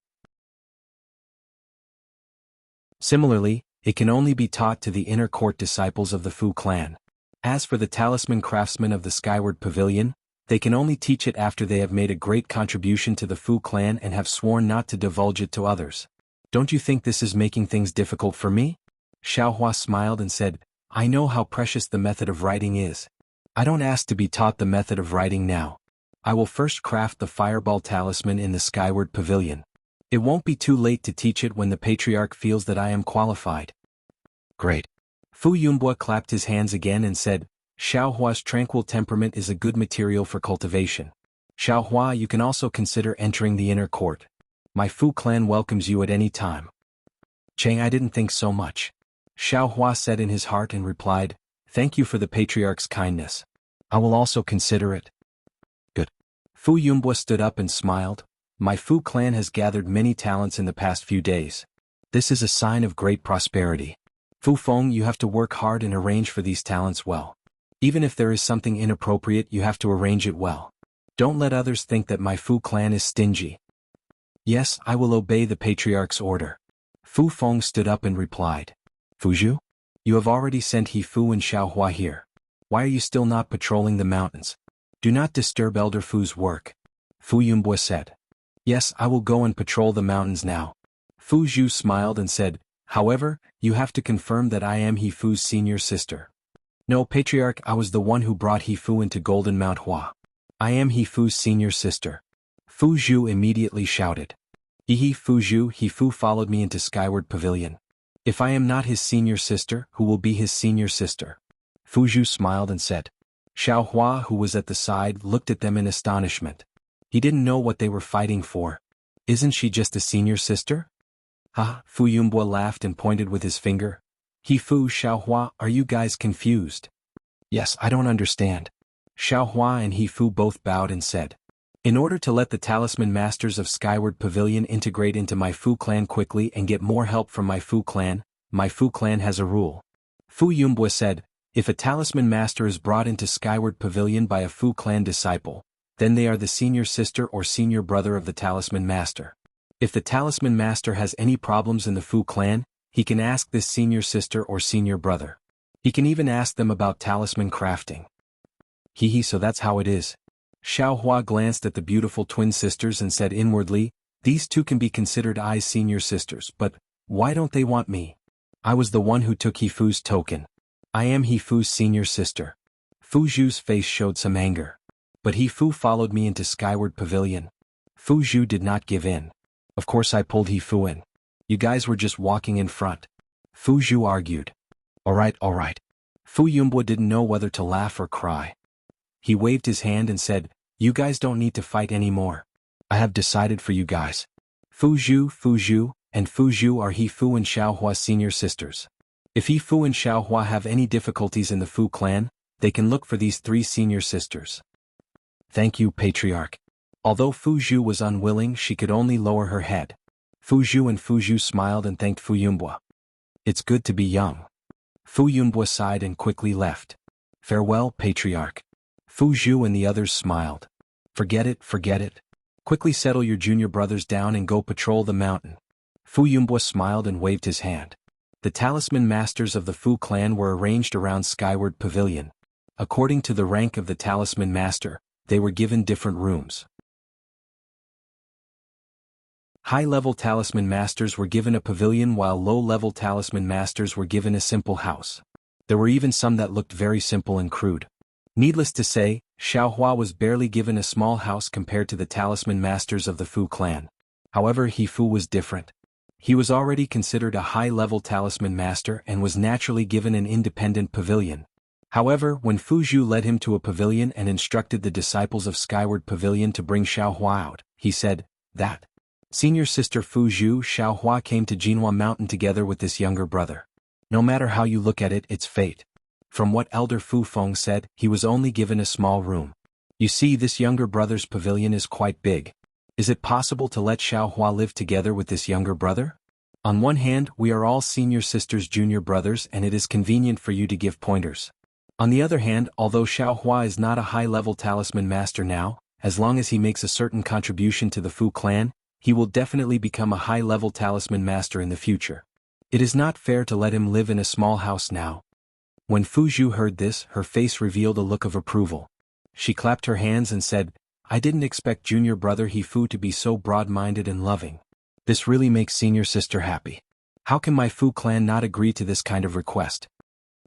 Similarly, it can only be taught to the inner court disciples of the Fu clan. As for the talisman craftsmen of the Skyward Pavilion, they can only teach it after they have made a great contribution to the Fu clan and have sworn not to divulge it to others. Don't you think this is making things difficult for me? Xiaohua smiled and said, I know how precious the method of writing is. I don't ask to be taught the method of writing now. I will first craft the fireball talisman in the Skyward Pavilion. It won't be too late to teach it when the Patriarch feels that I am qualified. Great. Fu Yumbwa clapped his hands again and said, Xiaohua's tranquil temperament is a good material for cultivation. Xiaohua, you can also consider entering the inner court. My Fu clan welcomes you at any time. Cheng, I didn't think so much. Xiaohua said in his heart and replied, Thank you for the Patriarch's kindness. I will also consider it. Good. Fu Yumbwa stood up and smiled. My Fu clan has gathered many talents in the past few days. This is a sign of great prosperity. Fu Feng, you have to work hard and arrange for these talents well. Even if there is something inappropriate, you have to arrange it well. Don't let others think that my Fu clan is stingy. Yes, I will obey the Patriarch's order. Fu Feng stood up and replied. Fuzhu? You have already sent He Fu and Xiaohua here. Why are you still not patrolling the mountains? Do not disturb Elder Fu's work. Fu Yumbwa said. Yes, I will go and patrol the mountains now. Fu Zhu smiled and said, However, you have to confirm that I am He Fu's senior sister. No, Patriarch, I was the one who brought He Fu into Golden Mount Hua. I am He Fu's senior sister. Fu Zhu immediately shouted. Fu Zhu, He Fu followed me into Skyward Pavilion. If I am not his senior sister, who will be his senior sister? Fu Zhu smiled and said. Xiaohua, who was at the side, looked at them in astonishment. He didn't know what they were fighting for. Isn't she just a senior sister? Ha! Fu Yumbwa laughed and pointed with his finger. He Fu, Xiaohua, are you guys confused? Yes, I don't understand. Xiaohua and He Fu both bowed and said. In order to let the talisman masters of Skyward Pavilion integrate into my Fu clan quickly and get more help from my Fu clan has a rule. Fu Yumbwa said, if a talisman master is brought into Skyward Pavilion by a Fu clan disciple, then they are the senior sister or senior brother of the talisman master. If the talisman master has any problems in the Fu clan, he can ask this senior sister or senior brother. He can even ask them about talisman crafting. So that's how it is. Xiaohua glanced at the beautiful twin sisters and said inwardly, these two can be considered I's senior sisters, but why don't they want me? I was the one who took He Fu's token. I am He Fu's senior sister. Fu Zhu's face showed some anger. But He Fu followed me into Skyward Pavilion. Fu Zhu did not give in. Of course I pulled He Fu in. You guys were just walking in front. Fu Zhu argued. Alright. Fu Yumbwa didn't know whether to laugh or cry. He waved his hand and said, you guys don't need to fight anymore. I have decided for you guys. Fu Zhu, and Fu Zhu are He Fu and Xiaohua's senior sisters. If He Fu and Xiaohua have any difficulties in the Fu clan, they can look for these three senior sisters. Thank you, Patriarch. Although Fu Zhu was unwilling, she could only lower her head. Fu Zhu smiled and thanked Fu Yumbwa. It's good to be young. Fu Yumbwa sighed and quickly left. Farewell, Patriarch. Fu Zhu and the others smiled. Forget it. Quickly settle your junior brothers down and go patrol the mountain. Fu Yumbwa smiled and waved his hand. The talisman masters of the Fu clan were arranged around Skyward Pavilion. According to the rank of the talisman master, they were given different rooms. High-level talisman masters were given a pavilion while low-level talisman masters were given a simple house. There were even some that looked very simple and crude. Needless to say, Xiaohua was barely given a small house compared to the talisman masters of the Fu clan. However, He Fu was different. He was already considered a high-level talisman master and was naturally given an independent pavilion. However, when Fu Zhu led him to a pavilion and instructed the disciples of Skyward Pavilion to bring Xiaohua out, he said, that senior sister Fu Zhu Xiaohua came to Jinhua Mountain together with this younger brother. No matter how you look at it, it's fate. From what Elder Fu Feng said, he was only given a small room. You see, this younger brother's pavilion is quite big. Is it possible to let Xiaohua live together with this younger brother? On one hand, we are all senior sisters' junior brothers and it is convenient for you to give pointers. On the other hand, although Xiaohua is not a high-level talisman master now, as long as he makes a certain contribution to the Fu clan, he will definitely become a high-level talisman master in the future. It is not fair to let him live in a small house now. When Fu Zhu heard this, her face revealed a look of approval. She clapped her hands and said, I didn't expect junior brother He Fu to be so broad-minded and loving. This really makes senior sister happy. How can my Fu clan not agree to this kind of request?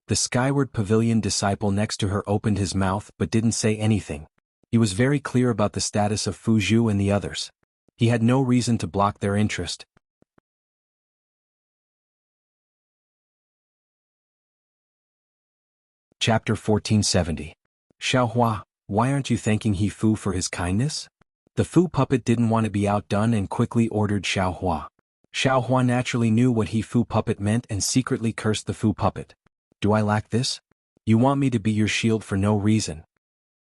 The Skyward Pavilion disciple next to her opened his mouth but didn't say anything. He was very clear about the status of Fu Zhu and the others. He had no reason to block their interest. Chapter 1470. Xiaohua, why aren't you thanking He Fu for his kindness? The Fu puppet didn't want to be outdone and quickly ordered Xiaohua. Xiaohua naturally knew what He Fu puppet meant and secretly cursed the Fu puppet. Do I lack this? You want me to be your shield for no reason.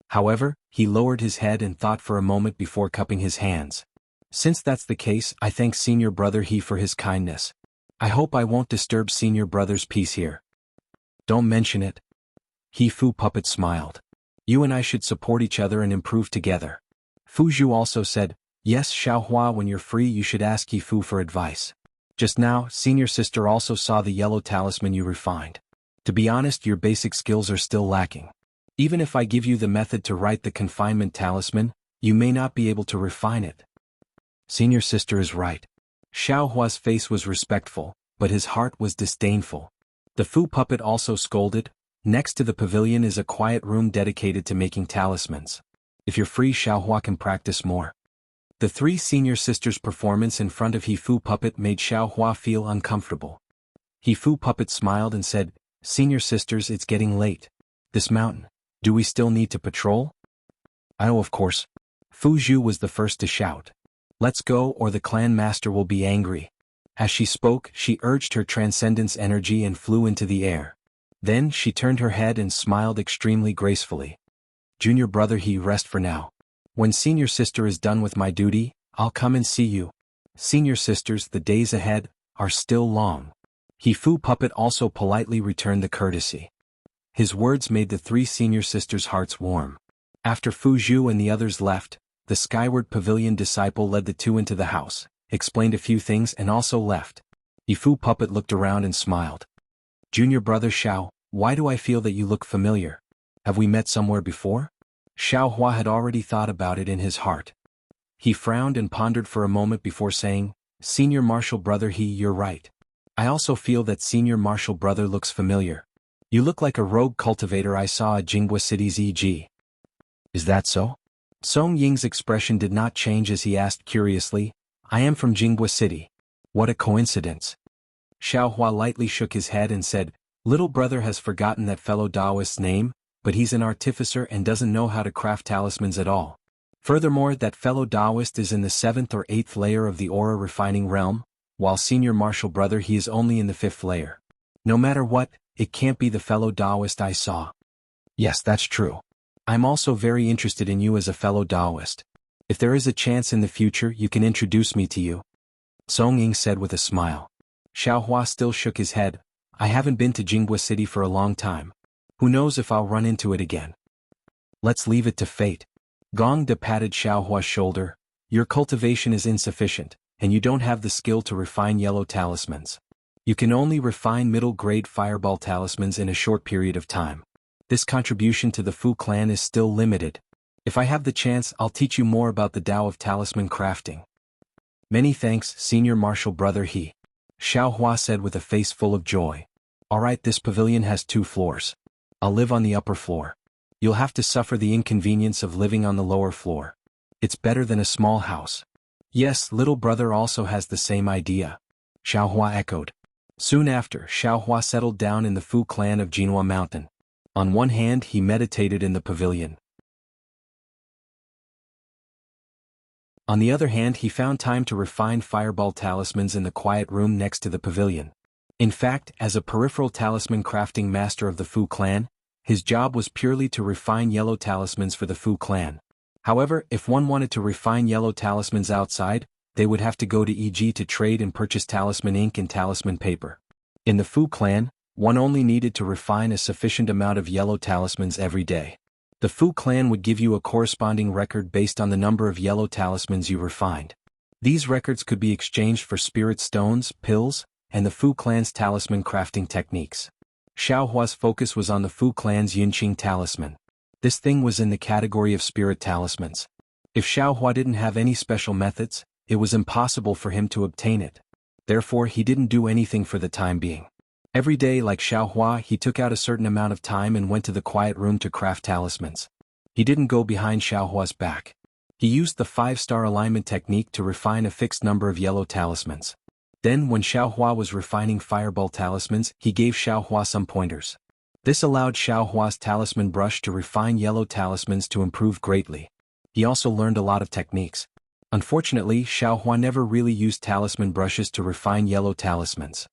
However, he lowered his head and thought for a moment before cupping his hands. Since that's the case, I thank senior brother He for his kindness. I hope I won't disturb senior brother's peace here. Don't mention it. He Fu puppet smiled. You and I should support each other and improve together. Fu Zhu also said, yes Xiaohua, when you're free you should ask He Fu for advice. Just now, senior sister also saw the yellow talisman you refined. To be honest, your basic skills are still lacking. Even if I give you the method to write the confinement talisman, you may not be able to refine it. Senior sister is right. Xiaohua's face was respectful, but his heart was disdainful. The Fu puppet also scolded, next to the pavilion is a quiet room dedicated to making talismans. If you're free, Xiaohua can practice more. The three senior sisters' performance in front of He Fu puppet made Xiaohua feel uncomfortable. He Fu puppet smiled and said, senior sisters, it's getting late. This mountain, do we still need to patrol? Oh, of course. Fu Zhu was the first to shout. Let's go or the clan master will be angry. As she spoke, she urged her transcendence energy and flew into the air. Then she turned her head and smiled extremely gracefully. Junior brother He, rest for now. When senior sister is done with my duty, I'll come and see you. Senior sisters, the days ahead are still long. He Fu puppet also politely returned the courtesy. His words made the three senior sisters' hearts warm. After Fu Zhu and the others left, the Skyward Pavilion disciple led the two into the house, explained a few things and also left. He Fu puppet looked around and smiled. Junior brother Xiao, why do I feel that you look familiar? Have we met somewhere before? Xiaohua had already thought about it in his heart. He frowned and pondered for a moment before saying, senior martial brother He, you're right. I also feel that senior martial brother looks familiar. You look like a rogue cultivator I saw at Jinghua City's e.g. Is that so? Song Ying's expression did not change as he asked curiously, I am from Jinghua City. What a coincidence. Xiaohua lightly shook his head and said, little brother has forgotten that fellow Taoist's name, but he's an artificer and doesn't know how to craft talismans at all. Furthermore, that fellow Taoist is in the 7th or 8th layer of the aura refining realm, while senior martial brother He is only in the 5th layer. No matter what, it can't be the fellow Taoist I saw. Yes, that's true. I'm also very interested in you as a fellow Taoist. If there is a chance in the future, you can introduce me to you. Song Ying said with a smile. Xiaohua still shook his head. I haven't been to Jinghua City for a long time. Who knows if I'll run into it again. Let's leave it to fate. Gong De patted Xiaohua's shoulder. Your cultivation is insufficient, and you don't have the skill to refine yellow talismans. You can only refine middle-grade fireball talismans in a short period of time. This contribution to the Fu clan is still limited. If I have the chance, I'll teach you more about the Tao of talisman crafting. Many thanks, Senior Marshal Brother He. Xiao Hua said with a face full of joy. Alright, this pavilion has 2 floors. I'll live on the upper floor. You'll have to suffer the inconvenience of living on the lower floor. It's better than a small house. Yes, little brother also has the same idea. Xiao Hua echoed. Soon after, Xiao Hua settled down in the Fu clan of Jinhua Mountain. On one hand, he meditated in the pavilion. On the other hand, he found time to refine fireball talismans in the quiet room next to the pavilion. In fact, as a peripheral talisman crafting master of the Fu clan, his job was purely to refine yellow talismans for the Fu clan. However, if one wanted to refine yellow talismans outside, they would have to go to EG to trade and purchase talisman ink and talisman paper. In the Fu clan, one only needed to refine a sufficient amount of yellow talismans every day. The Fu clan would give you a corresponding record based on the number of yellow talismans you refined. These records could be exchanged for spirit stones, pills, and the Fu clan's talisman crafting techniques. Xiao Hua's focus was on the Fu clan's Yunqing talisman. This thing was in the category of spirit talismans. If Xiao Hua didn't have any special methods, it was impossible for him to obtain it. Therefore, he didn't do anything for the time being. Every day, like Xiao Hua, he took out a certain amount of time and went to the quiet room to craft talismans. He didn't go behind Xiao Hua's back. He used the 5-star alignment technique to refine a fixed number of yellow talismans. Then, when Xiao Hua was refining fireball talismans, he gave Xiao Hua some pointers. This allowed Xiao Hua's talisman brush to refine yellow talismans to improve greatly. He also learned a lot of techniques. Unfortunately, Xiao Hua never really used talisman brushes to refine yellow talismans.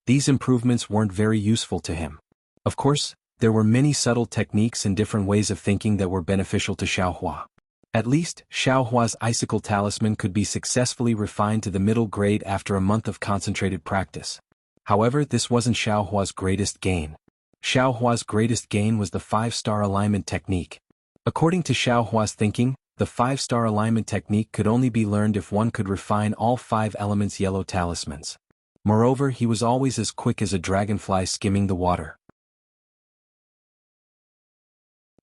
These improvements weren't very useful to him. Of course, there were many subtle techniques and different ways of thinking that were beneficial to Xiao Hua. At least, Xiao Hua's icicle talisman could be successfully refined to the middle grade after a month of concentrated practice. However, this wasn't Xiao Hua's greatest gain. Xiao Hua's greatest gain was the 5-star alignment technique. According to Xiao Hua's thinking, the 5-star alignment technique could only be learned if one could refine all 5 elements yellow talismans. Moreover, he was always as quick as a dragonfly skimming the water.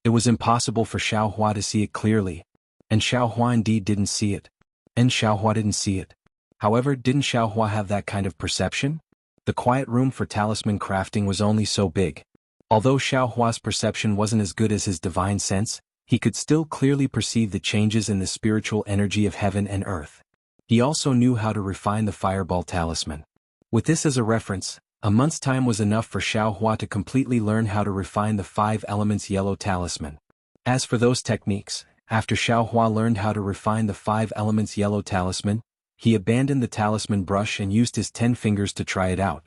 It was impossible for Xiao Hua to see it clearly. And Xiao Hua indeed didn't see it. And Xiao Hua didn't see it. However, didn't Xiao Hua have that kind of perception? The quiet room for talisman crafting was only so big. Although Xiao Hua's perception wasn't as good as his divine sense, he could still clearly perceive the changes in the spiritual energy of heaven and earth. He also knew how to refine the fireball talisman. With this as a reference, a month's time was enough for Xiao Hua to completely learn how to refine the 5 elements yellow talisman. As for those techniques, after Xiao Hua learned how to refine the 5 elements yellow talisman, he abandoned the talisman brush and used his 10 fingers to try it out.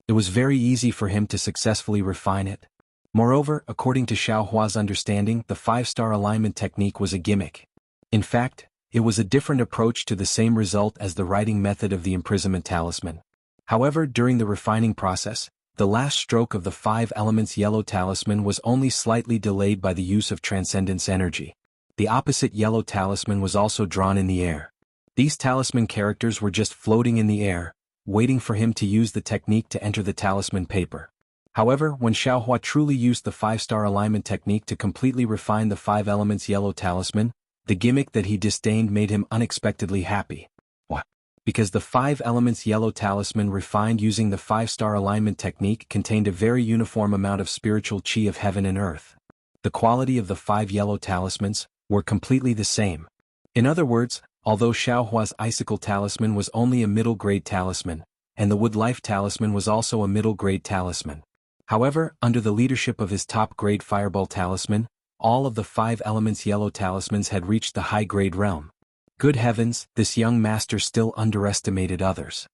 It was very easy for him to successfully refine it. Moreover, according to Xiao Hua's understanding, the 5-star alignment technique was a gimmick. In fact, it was a different approach to the same result as the writing method of the imprisonment talisman. However, during the refining process, the last stroke of the 5 elements yellow talisman was only slightly delayed by the use of transcendence energy. The opposite yellow talisman was also drawn in the air. These talisman characters were just floating in the air, waiting for him to use the technique to enter the talisman paper. However, when Xiao Hua truly used the 5-star alignment technique to completely refine the 5 elements yellow talisman, the gimmick that he disdained made him unexpectedly happy. What? Because the 5 elements yellow talisman refined using the 5-star alignment technique contained a very uniform amount of spiritual chi of heaven and earth. The quality of the 5 yellow talismans were completely the same. In other words, although Xiao Hua's icicle talisman was only a middle-grade talisman, and the wood life talisman was also a middle-grade talisman. However, under the leadership of his top-grade fireball talisman, all of the 5 elements yellow talismans had reached the high-grade realm. Good heavens, this young master still underestimated others.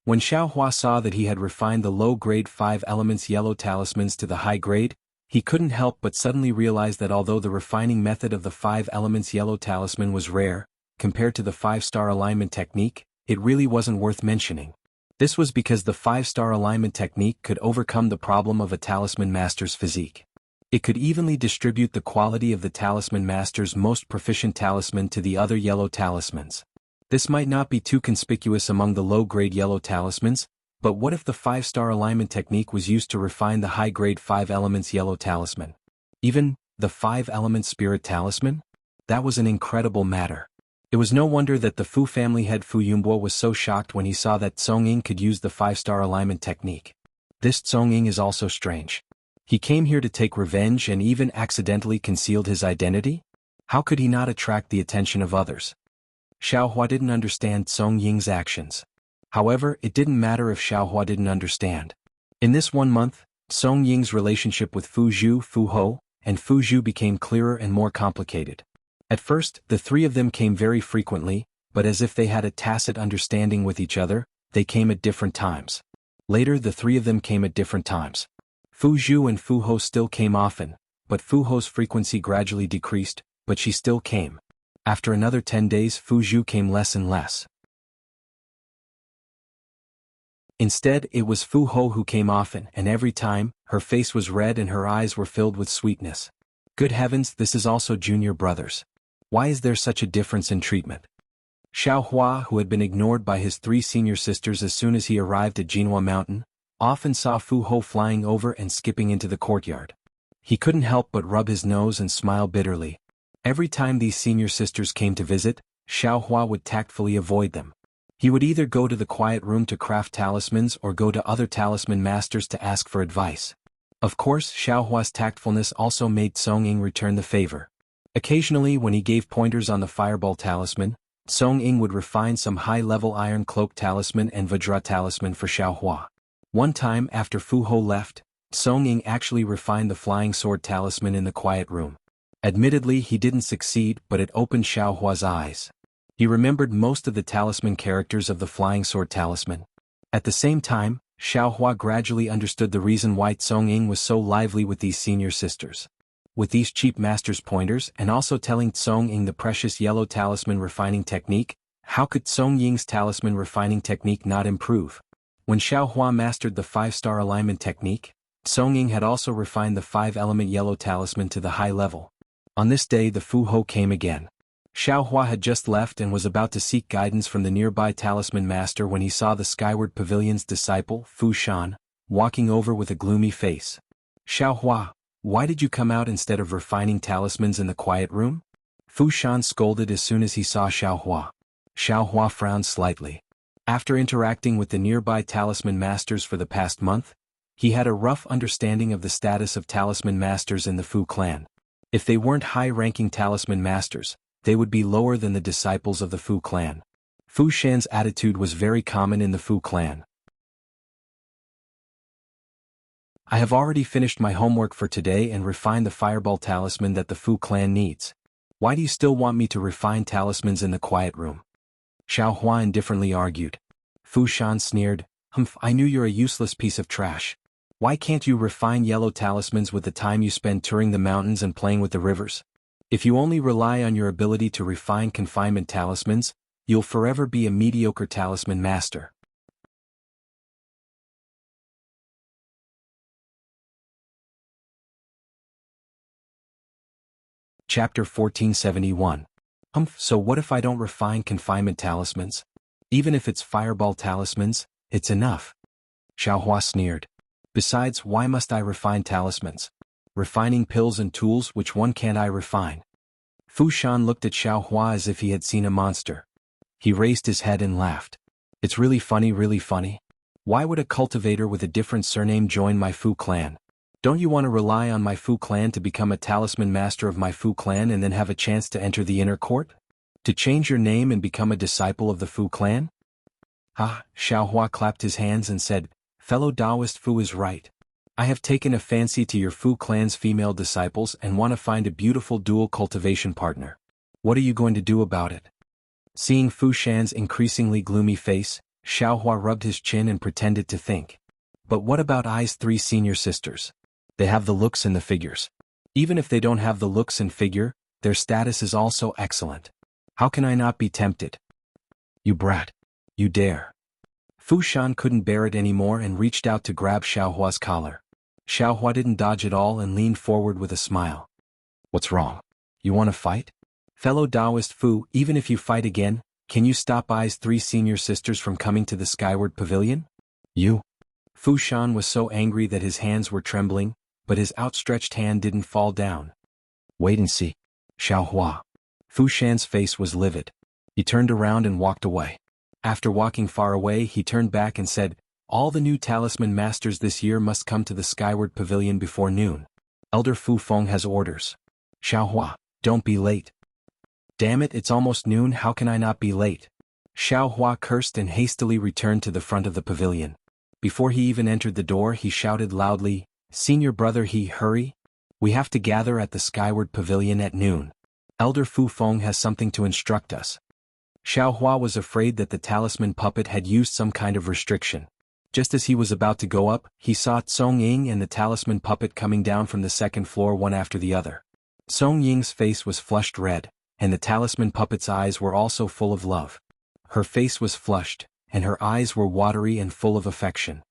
When Xiao Hua saw that he had refined the low-grade 5 elements yellow talismans to the high grade, he couldn't help but suddenly realize that although the refining method of the 5 elements yellow talisman was rare, compared to the 5-star alignment technique, it really wasn't worth mentioning. This was because the 5-star alignment technique could overcome the problem of a talisman master's physique. It could evenly distribute the quality of the talisman master's most proficient talisman to the other yellow talismans. This might not be too conspicuous among the low-grade yellow talismans, but what if the 5-star alignment technique was used to refine the high-grade 5 elements yellow talisman? Even the 5 elements spirit talisman? That was an incredible matter. It was no wonder that the Fu family head Fu Yunbo was so shocked when he saw that Tsong Ying could use the 5-star alignment technique. This Tsong Ying is also strange. He came here to take revenge and even accidentally concealed his identity? How could he not attract the attention of others? Xiaohua didn't understand Tsong Ying's actions. However, it didn't matter if Xiaohua didn't understand. In this 1 month, Tsong Ying's relationship with Fu Zhu, Fu Ho, and Fu Zhu became clearer and more complicated. At first, the three of them came very frequently, but as if they had a tacit understanding with each other, they came at different times. Later, the three of them came at different times. Fu Zhu and Fu Ho still came often, but Fu Ho's frequency gradually decreased, but she still came. After another 10 days, Fu Zhu came less and less. Instead, it was Fu Ho who came often, and every time, her face was red and her eyes were filled with sweetness. Good heavens, this is also junior brothers. Why is there such a difference in treatment? Xiaohua, who had been ignored by his 3 senior sisters as soon as he arrived at Jinhua Mountain, often saw Fu Ho flying over and skipping into the courtyard. He couldn't help but rub his nose and smile bitterly. Every time these senior sisters came to visit, Xiaohua would tactfully avoid them. He would either go to the quiet room to craft talismans or go to other talisman masters to ask for advice. Of course, Xiaohua's tactfulness also made Tsong Ying return the favor. Occasionally, when he gave pointers on the fireball talisman, Tsong Ying would refine some high-level iron cloak talisman and Vajra talisman for Xiaohua. One time, after Fu Ho left, Tsong Ying actually refined the flying sword talisman in the quiet room. Admittedly, he didn't succeed, but it opened Xiaohua's eyes. He remembered most of the talisman characters of the flying sword talisman. At the same time, Xiaohua gradually understood the reason why Tsong Ying was so lively with these senior sisters. With these cheap master's pointers and also telling Tsong Ying the precious yellow talisman refining technique, how could Tsong Ying's talisman refining technique not improve? When Xiaohua mastered the 5-star alignment technique, Tsong Ying had also refined the 5-element yellow talisman to the high level. On this day the Fu Ho came again. Xiaohua had just left and was about to seek guidance from the nearby talisman master when he saw the Skyward Pavilion's disciple, Fu Shan, walking over with a gloomy face. Xiaohua, why did you come out instead of refining talismans in the quiet room? Fu Shan scolded as soon as he saw Xiaohua. Xiaohua frowned slightly. After interacting with the nearby talisman masters for the past month, he had a rough understanding of the status of talisman masters in the Fu clan. If they weren't high-ranking talisman masters, they would be lower than the disciples of the Fu clan. Fu Shan's attitude was very common in the Fu clan. I have already finished my homework for today and refined the fireball talisman that the Fu clan needs. Why do you still want me to refine talismans in the quiet room? Xiaohua indifferently argued. Fu Shan sneered, Humph, I knew you're a useless piece of trash. Why can't you refine yellow talismans with the time you spend touring the mountains and playing with the rivers? If you only rely on your ability to refine confinement talismans, you'll forever be a mediocre talisman master. Chapter 1471. Humph, so what if I don't refine confinement talismans? Even if it's fireball talismans, it's enough. Xiaohua sneered. Besides, why must I refine talismans? Refining pills and tools, which one can't I refine? Fu Shan looked at Xiaohua as if he had seen a monster. He raised his head and laughed. It's really funny, really funny. Why would a cultivator with a different surname join my Fu clan? Don't you want to rely on my Fu clan to become a talisman master of my Fu clan and then have a chance to enter the inner court? To change your name and become a disciple of the Fu clan? Ah, Xiaohua clapped his hands and said, Fellow Taoist Fu is right. I have taken a fancy to your Fu clan's female disciples and want to find a beautiful dual cultivation partner. What are you going to do about it? Seeing Fu Shan's increasingly gloomy face, Xiaohua rubbed his chin and pretended to think. But what about Ai's 3 senior sisters? They have the looks and the figures. Even if they don't have the looks and figure, their status is also excellent. How can I not be tempted? You brat. You dare. Fu Shan couldn't bear it anymore and reached out to grab Xiaohua's collar. Xiaohua didn't dodge at all and leaned forward with a smile. What's wrong? You want to fight? Fellow Taoist Fu, even if you fight again, can you stop Ai's 3 senior sisters from coming to the Skyward Pavilion? You? Fu Shan was so angry that his hands were trembling, but his outstretched hand didn't fall down. Wait and see. Xiaohua. Fu Shan's face was livid. He turned around and walked away. After walking far away, he turned back and said, "All the new talisman masters this year must come to the Skyward Pavilion before noon. Elder Fu Feng has orders. Xiaohua, don't be late." "Damn it, it's almost noon, how can I not be late?" Xiaohua cursed and hastily returned to the front of the pavilion. Before he even entered the door, he shouted loudly, "Senior brother He, hurry! We have to gather at the Skyward Pavilion at noon. Elder Fu Feng has something to instruct us." Xiaohua was afraid that the talisman puppet had used some kind of restriction. Just as he was about to go up, he saw Song Ying and the talisman puppet coming down from the second floor one after the other. Song Ying's face was flushed red, and the talisman puppet's eyes were also full of love. Her face was flushed, and her eyes were watery and full of affection.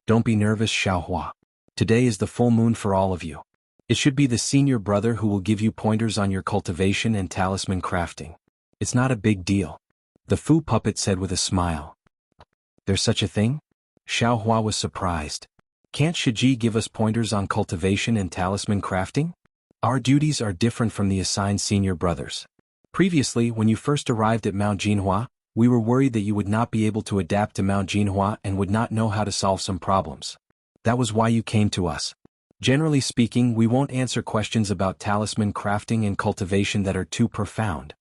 "Don't be nervous, Xiaohua. Today is the full moon for all of you. It should be the senior brother who will give you pointers on your cultivation and talisman crafting. It's not a big deal," the Fu puppet said with a smile. "There's such a thing?" Xiaohua was surprised. "Can't Shiji give us pointers on cultivation and talisman crafting? Our duties are different from the assigned senior brothers. Previously, when you first arrived at Mount Jinhua, we were worried that you would not be able to adapt to Mount Jinhua and would not know how to solve some problems. That was why you came to us. Generally speaking, we won't answer questions about talisman crafting and cultivation that are too profound.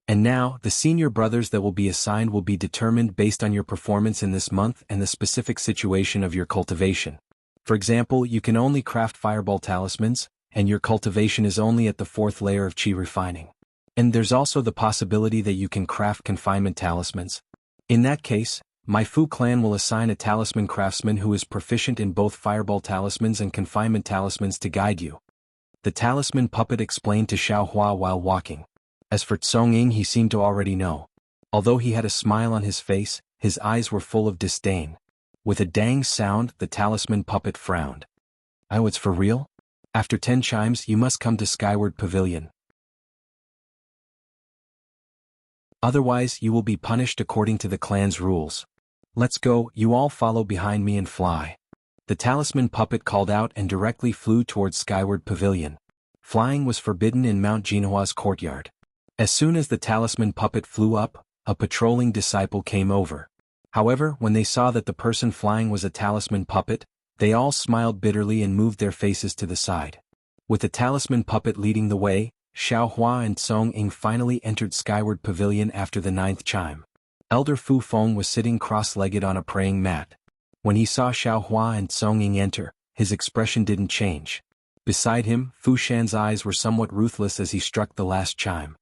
And now, the senior brothers that will be assigned will be determined based on your performance in this month and the specific situation of your cultivation. For example, you can only craft fireball talismans, and your cultivation is only at the 4th layer of chi refining. And there's also the possibility that you can craft confinement talismans. In that case, my Fu clan will assign a talisman craftsman who is proficient in both fireball talismans and confinement talismans to guide you." The talisman puppet explained to Xiaohua while walking. As for Song Ying, he seemed to already know. Although he had a smile on his face, his eyes were full of disdain. With a dang sound, the talisman puppet frowned. "Oh, it's for real? After 10 chimes, you must come to Skyward Pavilion. Otherwise, you will be punished according to the clan's rules. Let's go, you all follow behind me and fly." The talisman puppet called out and directly flew towards Skyward Pavilion. Flying was forbidden in Mount Jinhua's courtyard. As soon as the talisman puppet flew up, a patrolling disciple came over. However, when they saw that the person flying was a talisman puppet, they all smiled bitterly and moved their faces to the side. With the talisman puppet leading the way, Xiaohua and Song Ying finally entered Skyward Pavilion after the 9th chime. Elder Fu Feng was sitting cross-legged on a praying mat. When he saw Xiaohua and Song Ying enter, his expression didn't change. Beside him, Fu Shan's eyes were somewhat ruthless as he struck the last chime.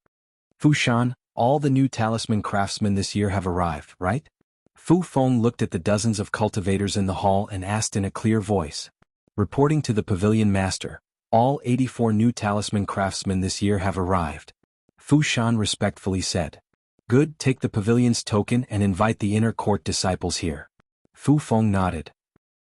"Fu Shan, all the new talisman craftsmen this year have arrived, right?" Fu Feng looked at the dozens of cultivators in the hall and asked in a clear voice. "Reporting to the pavilion master, all 84 new talisman craftsmen this year have arrived." Fu Shan respectfully said. "Good, take the pavilion's token and invite the inner court disciples here." Fu Feng nodded.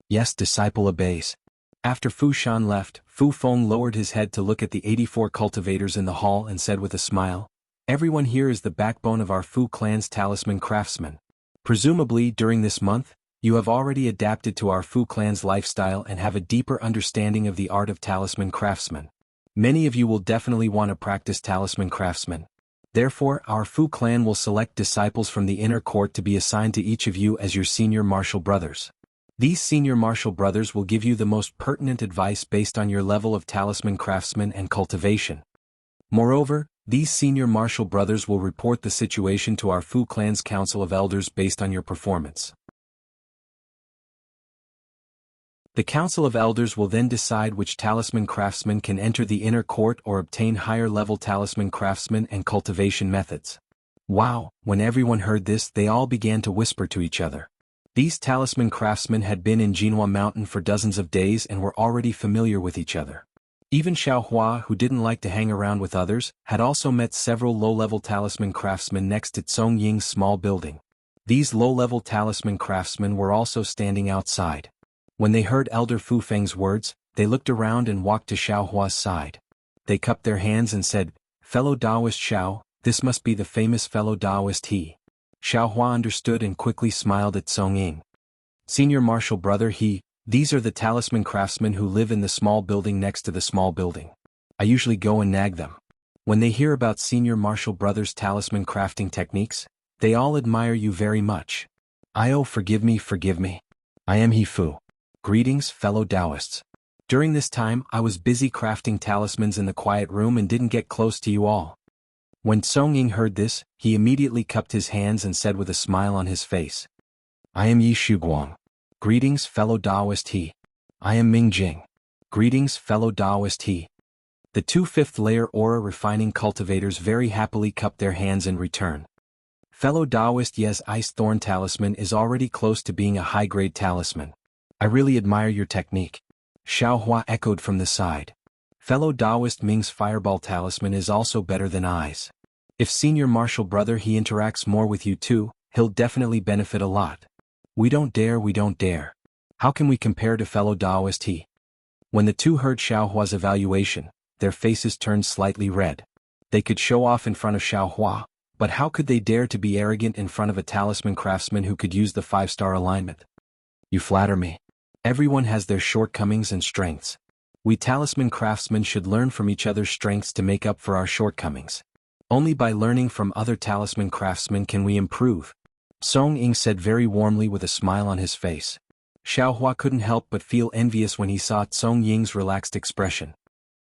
"Yes, disciple obeys." After Fu Shan left, Fu Feng lowered his head to look at the 84 cultivators in the hall and said with a smile, "Everyone here is the backbone of our Fu clan's talisman craftsmen. Presumably, during this month, you have already adapted to our Fu clan's lifestyle and have a deeper understanding of the art of talisman craftsmen. Many of you will definitely want to practice talisman craftsmen. Therefore, our Fu clan will select disciples from the inner court to be assigned to each of you as your senior martial brothers. These senior martial brothers will give you the most pertinent advice based on your level of talisman craftsman and cultivation. Moreover, these senior martial brothers will report the situation to our Fu clan's council of elders based on your performance. The council of elders will then decide which talisman craftsman can enter the inner court or obtain higher-level talisman craftsman and cultivation methods." Wow, when everyone heard this, they all began to whisper to each other. These talisman craftsmen had been in Jinhua Mountain for dozens of days and were already familiar with each other. Even Xiaohua, who didn't like to hang around with others, had also met several low-level talisman craftsmen next to Song Ying's small building. These low-level talisman craftsmen were also standing outside. When they heard Elder Fu Feng's words, they looked around and walked to Xiaohua's side. They cupped their hands and said, "Fellow Taoist Xiao, this must be the famous fellow Taoist He." Xiaohua understood and quickly smiled at Song Ying. "Senior martial brother He, these are the talisman craftsmen who live in the small building next to the small building. I usually go and nag them. When they hear about senior martial brothers' talisman crafting techniques, They all admire you very much. Forgive me, forgive me. I am He Fu. Greetings, fellow Taoists. During this time, I was busy crafting talismans in the quiet room and didn't get close to you all. When Song Ying heard this, he immediately cupped his hands and said with a smile on his face, I am Yi Shuguang. Greetings, fellow Taoist He. I am Ming Jing. Greetings, fellow Taoist He. The two fifth-layer aura refining cultivators very happily cupped their hands in return. Fellow Taoist Ye's Ice Thorn Talisman is already close to being a high-grade talisman. I really admire your technique. Xiao Hua echoed from the side. Fellow Taoist Ming's Fireball Talisman is also better than I's. If Senior Martial Brother He interacts more with you too, he'll definitely benefit a lot. We don't dare. How can we compare to fellow Taoist He? When the two heard Xiao Hua's evaluation, their faces turned slightly red. They could show off in front of Xiao Hua, but how could they dare to be arrogant in front of a talisman craftsman who could use the 5-star alignment? You flatter me. Everyone has their shortcomings and strengths. We talisman craftsmen should learn from each other's strengths to make up for our shortcomings. Only by learning from other talisman craftsmen can we improve. Song Ying said very warmly with a smile on his face. Xiao Hua couldn't help but feel envious when he saw Song Ying's relaxed expression.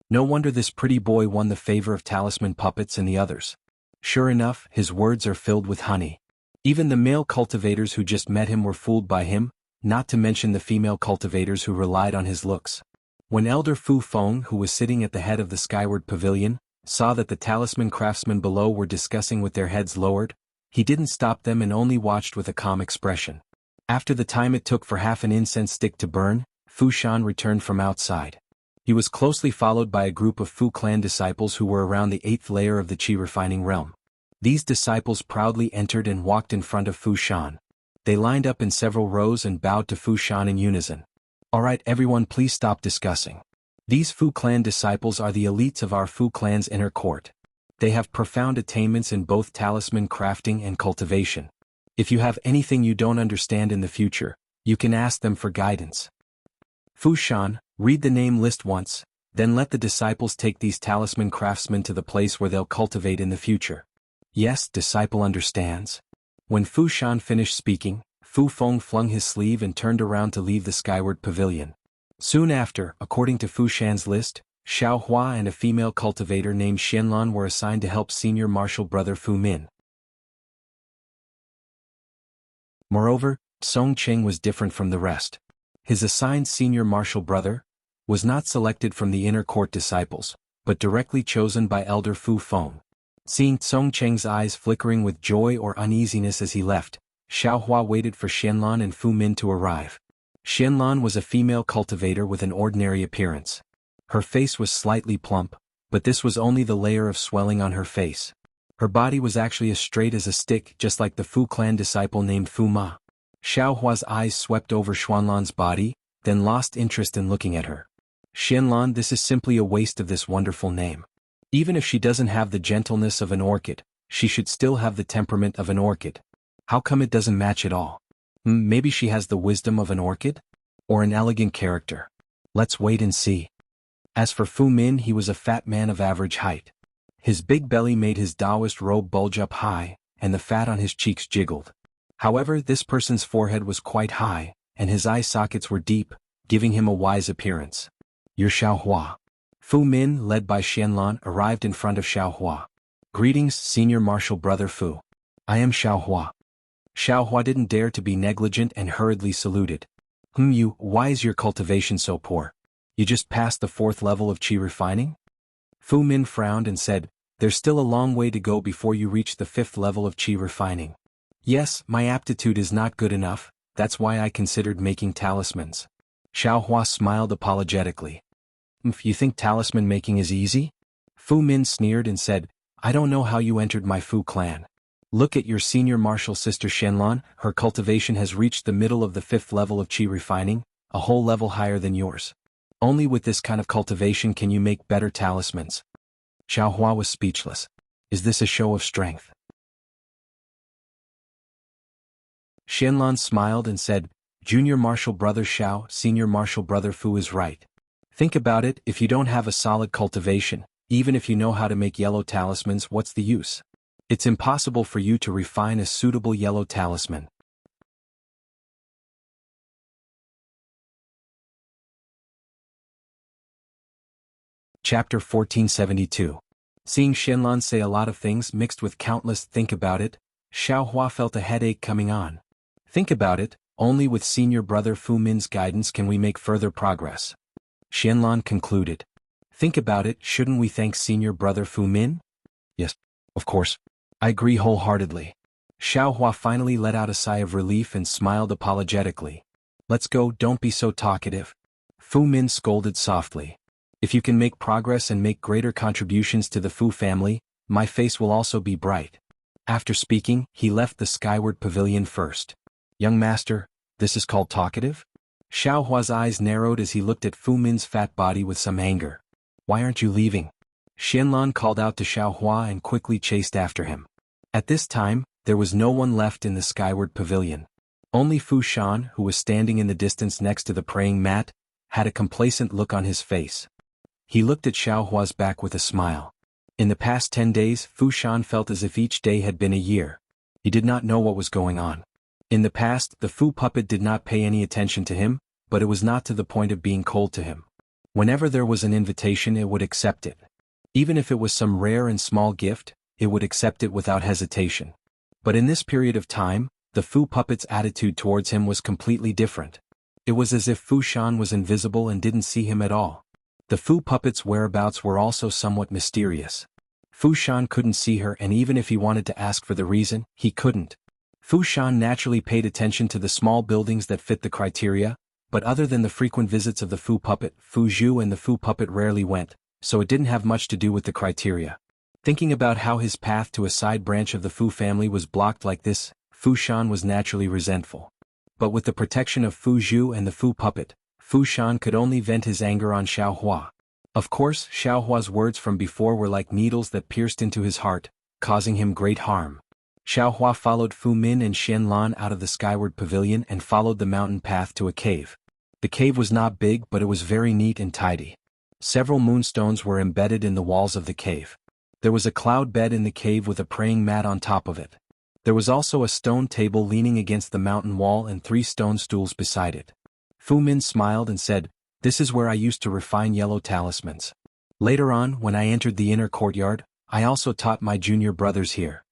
No wonder this pretty boy won the favor of talisman puppets and the others. Sure enough, his words are filled with honey. Even the male cultivators who just met him were fooled by him, not to mention the female cultivators who relied on his looks. When Elder Fu Feng, who was sitting at the head of the skyward pavilion, saw that the talisman craftsmen below were discussing with their heads lowered, he didn't stop them and only watched with a calm expression. After the time it took for half an incense stick to burn, Fu Shan returned from outside. He was closely followed by a group of Fu clan disciples who were around the 8th layer of the Qi refining realm. These disciples proudly entered and walked in front of Fu Shan. They lined up in several rows and bowed to Fu Shan in unison. Alright everyone, please stop discussing. These Fu clan disciples are the elites of our Fu clan's inner court. They have profound attainments in both talisman crafting and cultivation. If you have anything you don't understand in the future, you can ask them for guidance. Fu Shan, read the name list once, then let the disciples take these talisman craftsmen to the place where they'll cultivate in the future. Yes, disciple understands. When Fu Shan finished speaking, Fu Feng flung his sleeve and turned around to leave the skyward pavilion. Soon after, according to Fu Shan's list, Xiao Hua and a female cultivator named Xianlan were assigned to help senior martial brother Fu Min. Moreover, Song Cheng was different from the rest. His assigned senior martial brother was not selected from the inner court disciples, but directly chosen by Elder Fu Feng. Seeing Song Cheng's eyes flickering with joy or uneasiness as he left, Xiao Hua waited for Xianlan and Fu Min to arrive. Xianlan was a female cultivator with an ordinary appearance. Her face was slightly plump, but this was only the layer of swelling on her face. Her body was actually as straight as a stick, just like the Fu clan disciple named Fu Ma. Xiao Hua's eyes swept over Xuanlan's body, then lost interest in looking at her. Xianlan, this is simply a waste of this wonderful name. Even if she doesn't have the gentleness of an orchid, she should still have the temperament of an orchid. How come it doesn't match at all? Maybe she has the wisdom of an orchid? Or an elegant character? Let's wait and see. As for Fu Min, he was a fat man of average height. His big belly made his Taoist robe bulge up high, and the fat on his cheeks jiggled. However, this person's forehead was quite high, and his eye sockets were deep, giving him a wise appearance. You're Xiao Hua. Fu Min, led by Xianlan, arrived in front of Xiao Hua. Greetings, senior martial brother Fu. I am Xiao Hua. Xiao Hua didn't dare to be negligent and hurriedly saluted. Why is your cultivation so poor? You just passed the 4th level of Qi refining? Fu Min frowned and said, there's still a long way to go before you reach the 5th level of Qi refining. Yes, my aptitude is not good enough, that's why I considered making talismans. Xiao Hua smiled apologetically. You think talisman making is easy? Fu Min sneered and said, I don't know how you entered my Fu clan. Look at your senior martial sister Xianlan, her cultivation has reached the middle of the 5th level of Qi refining, a whole level higher than yours. Only with this kind of cultivation can you make better talismans. Xiao Hua was speechless. Is this a show of strength? Xianlan smiled and said, Junior martial brother Xiao, senior martial brother Fu is right. Think about it, if you don't have a solid cultivation, even if you know how to make yellow talismans, what's the use? It's impossible for you to refine a suitable yellow talisman. Chapter 1472. Seeing Xianlan say a lot of things mixed with countless think about it, Xiaohua felt a headache coming on. Think about it, only with senior brother Fu Min's guidance can we make further progress. Xianlan concluded. Think about it, shouldn't we thank senior brother Fu Min? Yes, of course. I agree wholeheartedly. Xiaohua finally let out a sigh of relief and smiled apologetically. Let's go, don't be so talkative. Fu Min scolded softly. If you can make progress and make greater contributions to the Fu family, my face will also be bright. After speaking, he left the skyward pavilion first. Young master, this is called talkative? Xiaohua's eyes narrowed as he looked at Fu Min's fat body with some anger. Why aren't you leaving? Xianlan called out to Xiaohua and quickly chased after him. At this time, there was no one left in the skyward pavilion. Only Fu Shan, who was standing in the distance next to the praying mat, had a complacent look on his face. He looked at Xiaohua's back with a smile. In the past 10 days, Fu Shan felt as if each day had been a year. He did not know what was going on. In the past, the Fu puppet did not pay any attention to him, but it was not to the point of being cold to him. Whenever there was an invitation, it would accept it. Even if it was some rare and small gift, it would accept it without hesitation. But in this period of time, the Fu puppet's attitude towards him was completely different. It was as if Fu Shan was invisible and didn't see him at all. The Fu puppet's whereabouts were also somewhat mysterious. Fu Shan couldn't see her, and even if he wanted to ask for the reason, he couldn't. Fu Shan naturally paid attention to the small buildings that fit the criteria, but other than the frequent visits of the Fu puppet, Fu Zhu and the Fu puppet rarely went, so it didn't have much to do with the criteria. Thinking about how his path to a side branch of the Fu family was blocked like this, Fu Shan was naturally resentful. But with the protection of Fu Zhu and the Fu puppet, Fu Shan could only vent his anger on Xiaohua. Of course, Xiaohua's words from before were like needles that pierced into his heart, causing him great harm. Xiaohua followed Fu Min and Xianlan out of the skyward pavilion and followed the mountain path to a cave. The cave was not big, but it was very neat and tidy. Several moonstones were embedded in the walls of the cave. There was a cloud bed in the cave with a praying mat on top of it. There was also a stone table leaning against the mountain wall and 3 stone stools beside it. Fu Min smiled and said, "This is where I used to refine yellow talismans. Later on, when I entered the inner courtyard, I also taught my junior brothers here."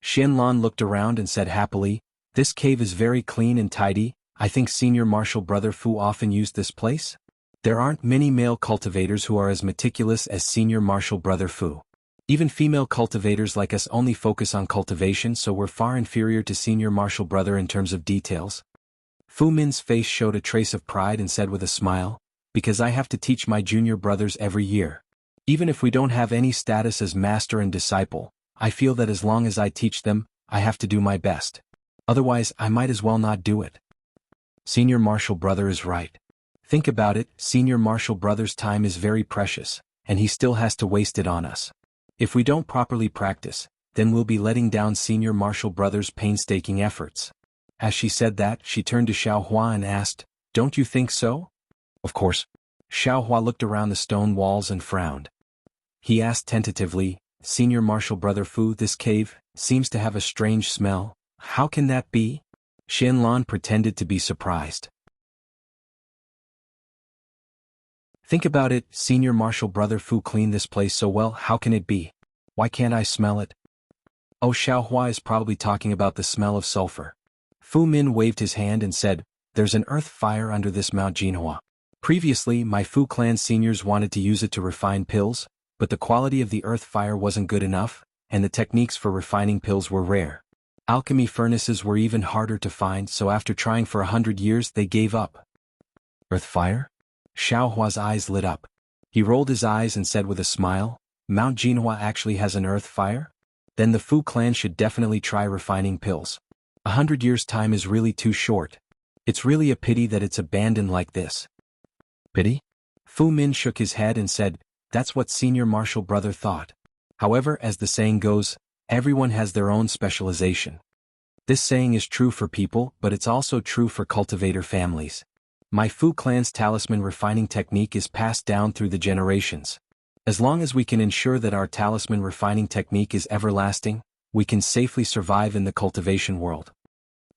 Xianlan looked around and said happily, "This cave is very clean and tidy. I think senior martial brother Fu often used this place? There aren't many male cultivators who are as meticulous as senior martial brother Fu. Even female cultivators like us only focus on cultivation, so we're far inferior to senior martial brother in terms of details." Fu Min's face showed a trace of pride and said with a smile, "Because I have to teach my junior brothers every year. Even if we don't have any status as master and disciple, I feel that as long as I teach them, I have to do my best. Otherwise, I might as well not do it." Senior martial brother is right. Think about it, senior martial brother's time is very precious, and he still has to waste it on us. If we don't properly practice, then we'll be letting down senior martial brother's painstaking efforts. As she said that, she turned to Xiaohua and asked, "Don't you think so?" "Of course." Xiaohua looked around the stone walls and frowned. He asked tentatively, "Senior martial brother Fu, this cave seems to have a strange smell. How can that be?" Xianlan pretended to be surprised. "Think about it, senior martial brother Fu cleaned this place so well, how can it be? Why can't I smell it?" "Oh, Xiaohua is probably talking about the smell of sulfur." Fu Min waved his hand and said, "There's an earth fire under this Mount Jinhua. Previously, my Fu clan seniors wanted to use it to refine pills, but the quality of the earth fire wasn't good enough, and the techniques for refining pills were rare. Alchemy furnaces were even harder to find, so after trying for 100 years they gave up." "Earth fire?" Xiaohua's eyes lit up. He rolled his eyes and said with a smile, "Mount Jinhua actually has an earth fire? Then the Fu clan should definitely try refining pills. 100 years' time is really too short. It's really a pity that it's abandoned like this." "Pity?" Fu Min shook his head and said, "That's what senior martial brother thought. However, as the saying goes, everyone has their own specialization. This saying is true for people, but it's also true for cultivator families. My Fu clan's talisman refining technique is passed down through the generations. As long as we can ensure that our talisman refining technique is everlasting, we can safely survive in the cultivation world.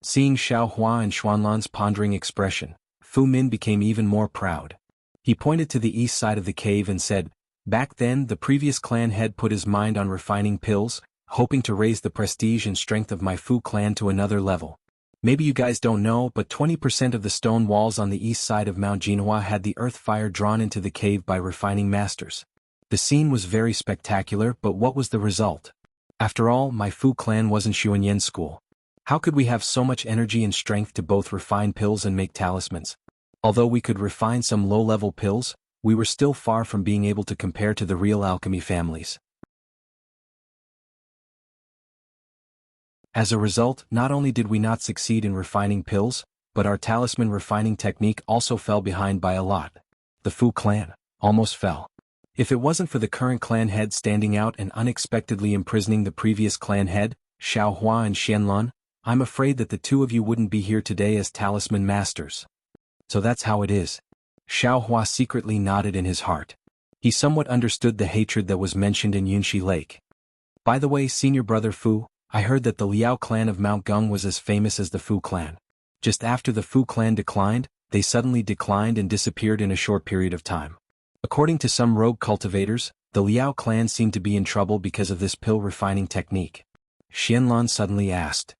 Seeing Xiao Hua and Xuanlan's pondering expression, Fu Min became even more proud. He pointed to the east side of the cave and said, "Back then the previous clan head put his mind on refining pills, hoping to raise the prestige and strength of my Fu clan to another level. Maybe you guys don't know, but 20% of the stone walls on the east side of Mount Jinhua had the earth fire drawn into the cave by refining masters. The scene was very spectacular, but what was the result? After all, my Fu clan wasn't Xuanyan school. How could we have so much energy and strength to both refine pills and make talismans? Although we could refine some low-level pills, we were still far from being able to compare to the real alchemy families. As a result, not only did we not succeed in refining pills, but our talisman refining technique also fell behind by a lot. The Fu clan almost fell. If it wasn't for the current clan head standing out and unexpectedly imprisoning the previous clan head, Xiao Hua and Xianlan, I'm afraid that the two of you wouldn't be here today as talisman masters. So that's how it is." Xiao Hua secretly nodded in his heart. He somewhat understood the hatred that was mentioned in Yunxi Lake. "By the way, senior brother Fu, I heard that the Liao clan of Mount Gung was as famous as the Fu clan. Just after the Fu clan declined, they suddenly declined and disappeared in a short period of time. According to some rogue cultivators, the Liao clan seemed to be in trouble because of this pill refining technique." Xianlan suddenly asked.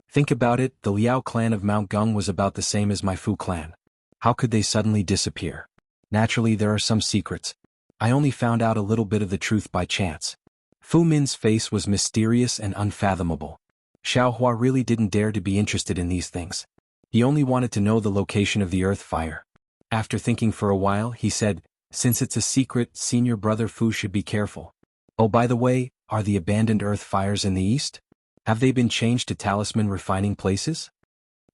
Think about it, the Liao clan of Mount Gung was about the same as my Fu clan. How could they suddenly disappear? Naturally there are some secrets. I only found out a little bit of the truth by chance. Fu Min's face was mysterious and unfathomable. Xiao Hua really didn't dare to be interested in these things. He only wanted to know the location of the earth fire. After thinking for a while, he said, "Since it's a secret, senior brother Fu should be careful. Oh, by the way, are the abandoned earth fires in the east? Have they been changed to talisman refining places?"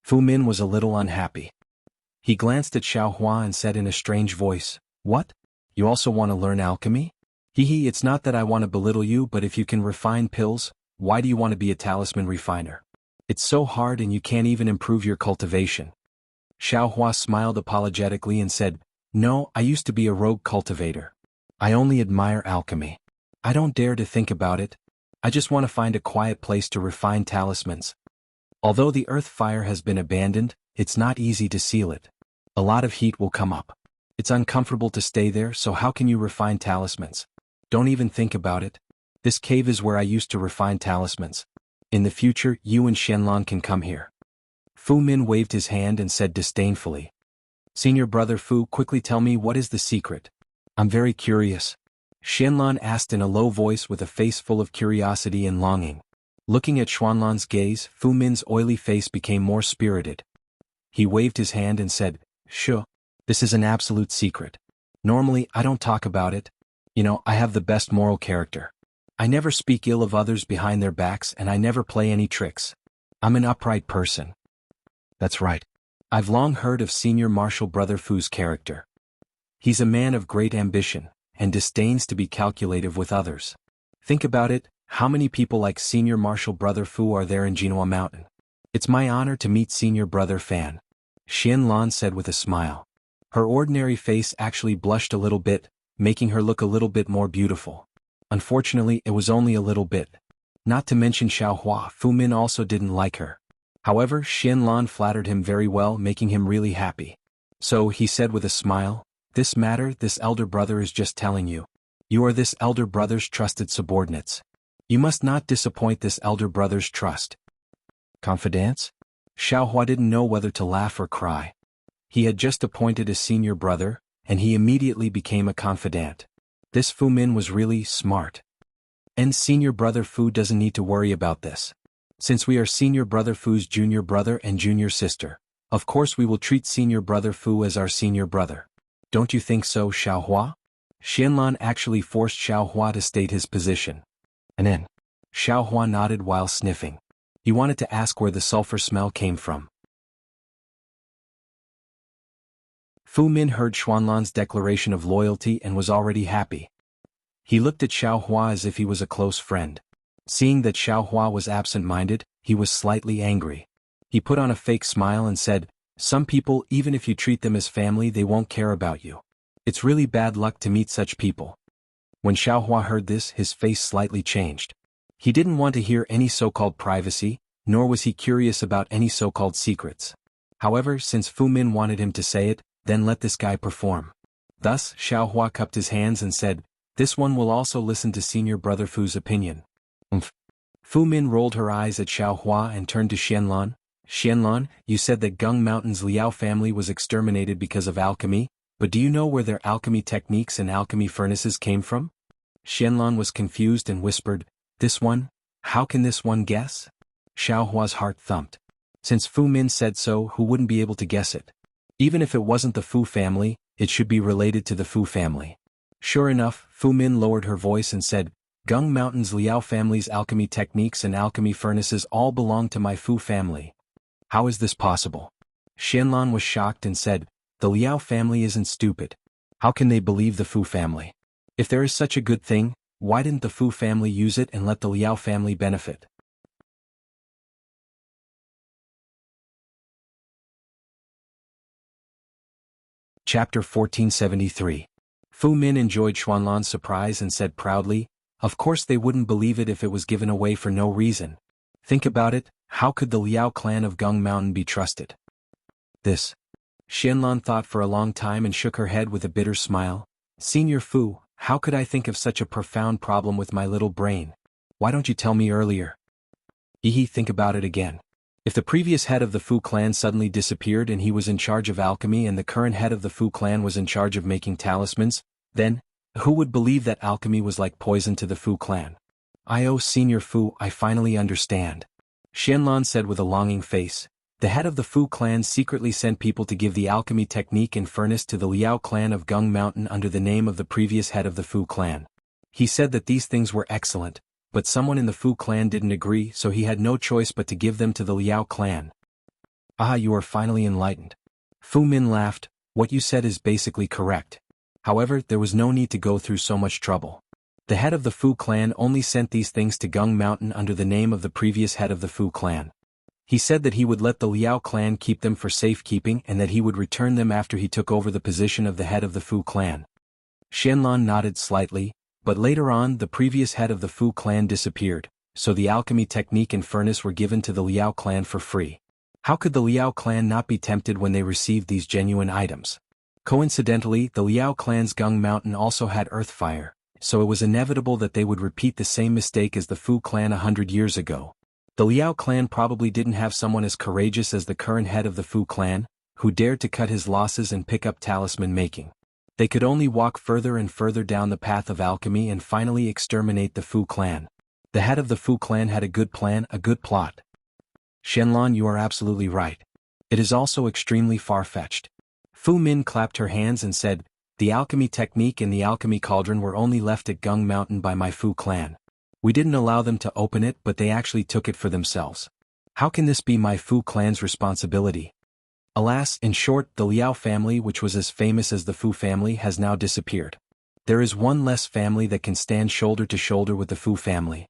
Fu Min was a little unhappy. He glanced at Xiao Hua and said in a strange voice, "What? You also want to learn alchemy? Hehe, it's not that I want to belittle you, but if you can refine pills, why do you want to be a talisman refiner? It's so hard and you can't even improve your cultivation." Xiao Hua smiled apologetically and said, "No, I used to be a rogue cultivator. I only admire alchemy. I don't dare to think about it. I just want to find a quiet place to refine talismans. Although the earth fire has been abandoned, it's not easy to seal it. A lot of heat will come up. It's uncomfortable to stay there, so how can you refine talismans? Don't even think about it. This cave is where I used to refine talismans. In the future, you and Xianlan can come here." Fu Min waved his hand and said disdainfully, "Senior brother Fu, quickly tell me what is the secret. I'm very curious." Xianlan asked in a low voice with a face full of curiosity and longing. Looking at Xuanlan's gaze, Fu Min's oily face became more spirited. He waved his hand and said, "Sure. This is an absolute secret. Normally, I don't talk about it. You know, I have the best moral character. I never speak ill of others behind their backs and I never play any tricks. I'm an upright person." "That's right. I've long heard of Senior Martial Brother Fu's character. He's a man of great ambition and disdains to be calculative with others. Think about it, how many people like Senior Martial Brother Fu are there in Jinhua Mountain? It's my honor to meet Senior Brother Fan," Xianlan said with a smile. Her ordinary face actually blushed a little bit, making her look a little bit more beautiful. Unfortunately, it was only a little bit. Not to mention Xiao Hua, Fu Min also didn't like her. However, Xianlan flattered him very well, making him really happy. So he said with a smile, "This matter, this elder brother is just telling you. You are this elder brother's trusted subordinates. You must not disappoint this elder brother's trust." Confidence? Xiao Hua didn't know whether to laugh or cry. He had just appointed a senior brother, and he immediately became a confidant. This Fu Min was really smart. And senior brother Fu doesn't need to worry about this. Since we are senior brother Fu's junior brother and junior sister, of course we will treat senior brother Fu as our senior brother. Don't you think so, Xiao Hua? Xianlan actually forced Xiao Hua to state his position. And then, Xiao Hua nodded while sniffing. He wanted to ask where the sulfur smell came from. Fu Min heard Xuanlan's declaration of loyalty and was already happy. He looked at Xiao Hua as if he was a close friend. Seeing that Xiao Hua was absent-minded, he was slightly angry. He put on a fake smile and said, "Some people, even if you treat them as family, they won't care about you. It's really bad luck to meet such people." When Xiao Hua heard this, his face slightly changed. He didn't want to hear any so-called privacy, nor was he curious about any so-called secrets. However, since Fu Min wanted him to say it, then let this guy perform. Thus, Xiaohua cupped his hands and said, "This one will also listen to senior brother Fu's opinion." Fu Min rolled her eyes at Xiaohua and turned to Xianlan. "Xianlan, you said that Gung Mountain's Liao family was exterminated because of alchemy, but do you know where their alchemy techniques and alchemy furnaces came from?" Xianlan was confused and whispered, "This one? How can this one guess?" Xiaohua's heart thumped. Since Fu Min said so, who wouldn't be able to guess it? Even if it wasn't the Fu family, it should be related to the Fu family. Sure enough, Fu Min lowered her voice and said, "Gung Mountain's Liao family's alchemy techniques and alchemy furnaces all belong to my Fu family. How is this possible?" Xianlan was shocked and said, "The Liao family isn't stupid. How can they believe the Fu family? If there is such a good thing, why didn't the Fu family use it and let the Liao family benefit?" Chapter 1473. Fu Min enjoyed Xuanlan's surprise and said proudly, "Of course they wouldn't believe it if it was given away for no reason. Think about it, how could the Liao clan of Gung Mountain be trusted?" This. Xianlan thought for a long time and shook her head with a bitter smile. "Senior Fu, how could I think of such a profound problem with my little brain? Why don't you tell me earlier?" Think about it again. If the previous head of the Fu clan suddenly disappeared and he was in charge of alchemy and the current head of the Fu clan was in charge of making talismans, then, who would believe that alchemy was like poison to the Fu clan? Senior Fu, I finally understand," Xianlan said with a longing face. "The head of the Fu clan secretly sent people to give the alchemy technique and furnace to the Liao clan of Gung Mountain under the name of the previous head of the Fu clan. He said that these things were excellent, but someone in the Fu clan didn't agree, so he had no choice but to give them to the Liao clan." You are finally enlightened." Fu Min laughed. "What you said is basically correct. However, there was no need to go through so much trouble. The head of the Fu clan only sent these things to Gung Mountain under the name of the previous head of the Fu clan. He said that he would let the Liao clan keep them for safekeeping and that he would return them after he took over the position of the head of the Fu clan." Xianlan nodded slightly, but later on the previous head of the Fu clan disappeared, so the alchemy technique and furnace were given to the Liao clan for free. How could the Liao clan not be tempted when they received these genuine items? Coincidentally, the Liao clan's Gung Mountain also had earth fire, so it was inevitable that they would repeat the same mistake as the Fu clan 100 years ago. The Liao clan probably didn't have someone as courageous as the current head of the Fu clan, who dared to cut his losses and pick up talisman making. They could only walk further and further down the path of alchemy and finally exterminate the Fu clan. The head of the Fu clan had a good plan, a good plot. Xianlan, you are absolutely right. It is also extremely far-fetched. Fu Min clapped her hands and said, "The alchemy technique and the alchemy cauldron were only left at Gung Mountain by my Fu clan. We didn't allow them to open it, but they actually took it for themselves. How can this be my Fu clan's responsibility?" Alas, in short, the Liao family, which was as famous as the Fu family, has now disappeared. There is one less family that can stand shoulder to shoulder with the Fu family.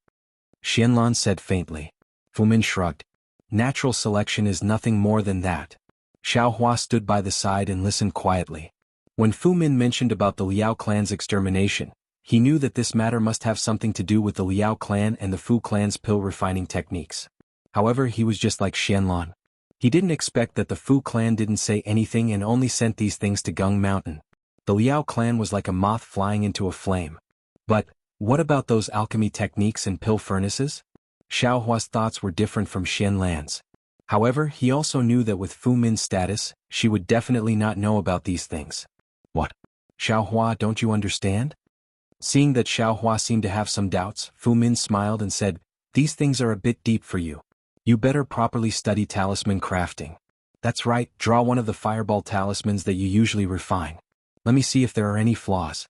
Xianlan said faintly. Fu Min shrugged. Natural selection is nothing more than that. Xiaohua stood by the side and listened quietly. When Fu Min mentioned about the Liao clan's extermination, he knew that this matter must have something to do with the Liao clan and the Fu clan's pill refining techniques. However, he was just like Xianlan. He didn't expect that the Fu clan didn't say anything and only sent these things to Gung Mountain. The Liao clan was like a moth flying into a flame. But, what about those alchemy techniques and pill furnaces? Xiaohua's thoughts were different from Xianlan's. However, he also knew that with Fu Min's status, she would definitely not know about these things. What? Xiaohua, don't you understand? Seeing that Xiaohua seemed to have some doubts, Fu Min smiled and said, "These things are a bit deep for you. You better properly study talisman crafting. That's right, draw one of the fireball talismans that you usually refine. Let me see if there are any flaws."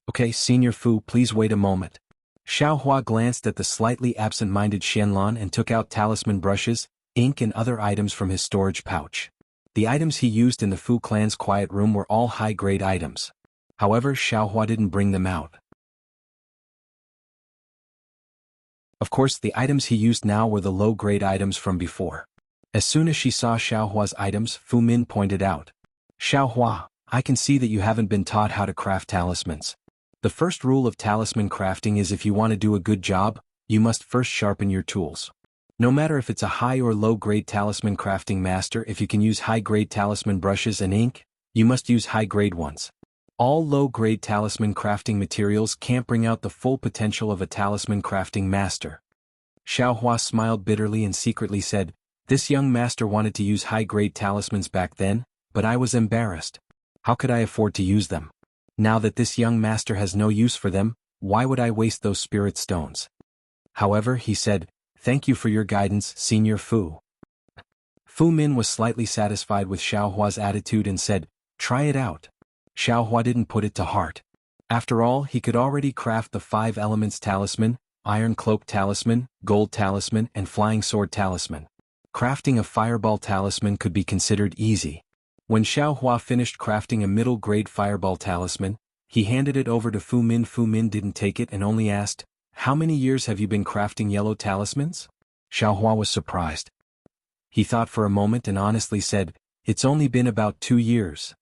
"Okay, Senior Fu, please wait a moment." Xiaohua glanced at the slightly absent-minded Xianlan and took out talisman brushes, ink and other items from his storage pouch. The items he used in the Fu clan's quiet room were all high-grade items. However, Xiaohua didn't bring them out. Of course, the items he used now were the low-grade items from before. As soon as she saw Xiaohua's items, Fu Min pointed out. "Xiaohua, I can see that you haven't been taught how to craft talismans. The first rule of talisman crafting is if you want to do a good job, you must first sharpen your tools. No matter if it's a high or low-grade talisman crafting master, if you can use high-grade talisman brushes and ink, you must use high-grade ones. All low-grade talisman crafting materials can't bring out the full potential of a talisman crafting master. Xiaohua smiled bitterly and secretly said, "This young master wanted to use high-grade talismans back then, but I was embarrassed. How could I afford to use them? Now that this young master has no use for them, why would I waste those spirit stones?" However, he said, "Thank you for your guidance, Senior Fu." Fu Min was slightly satisfied with Xiaohua's attitude and said, "Try it out." Xiaohua didn't put it to heart. After all, he could already craft the 5 elements talisman, iron cloak talisman, gold talisman, and flying sword talisman. Crafting a fireball talisman could be considered easy. When Xiaohua finished crafting a middle-grade fireball talisman, he handed it over to Fu Min. Fu Min didn't take it and only asked, "How many years have you been crafting yellow talismans?" Xiaohua was surprised. He thought for a moment and honestly said, "It's only been about 2 years.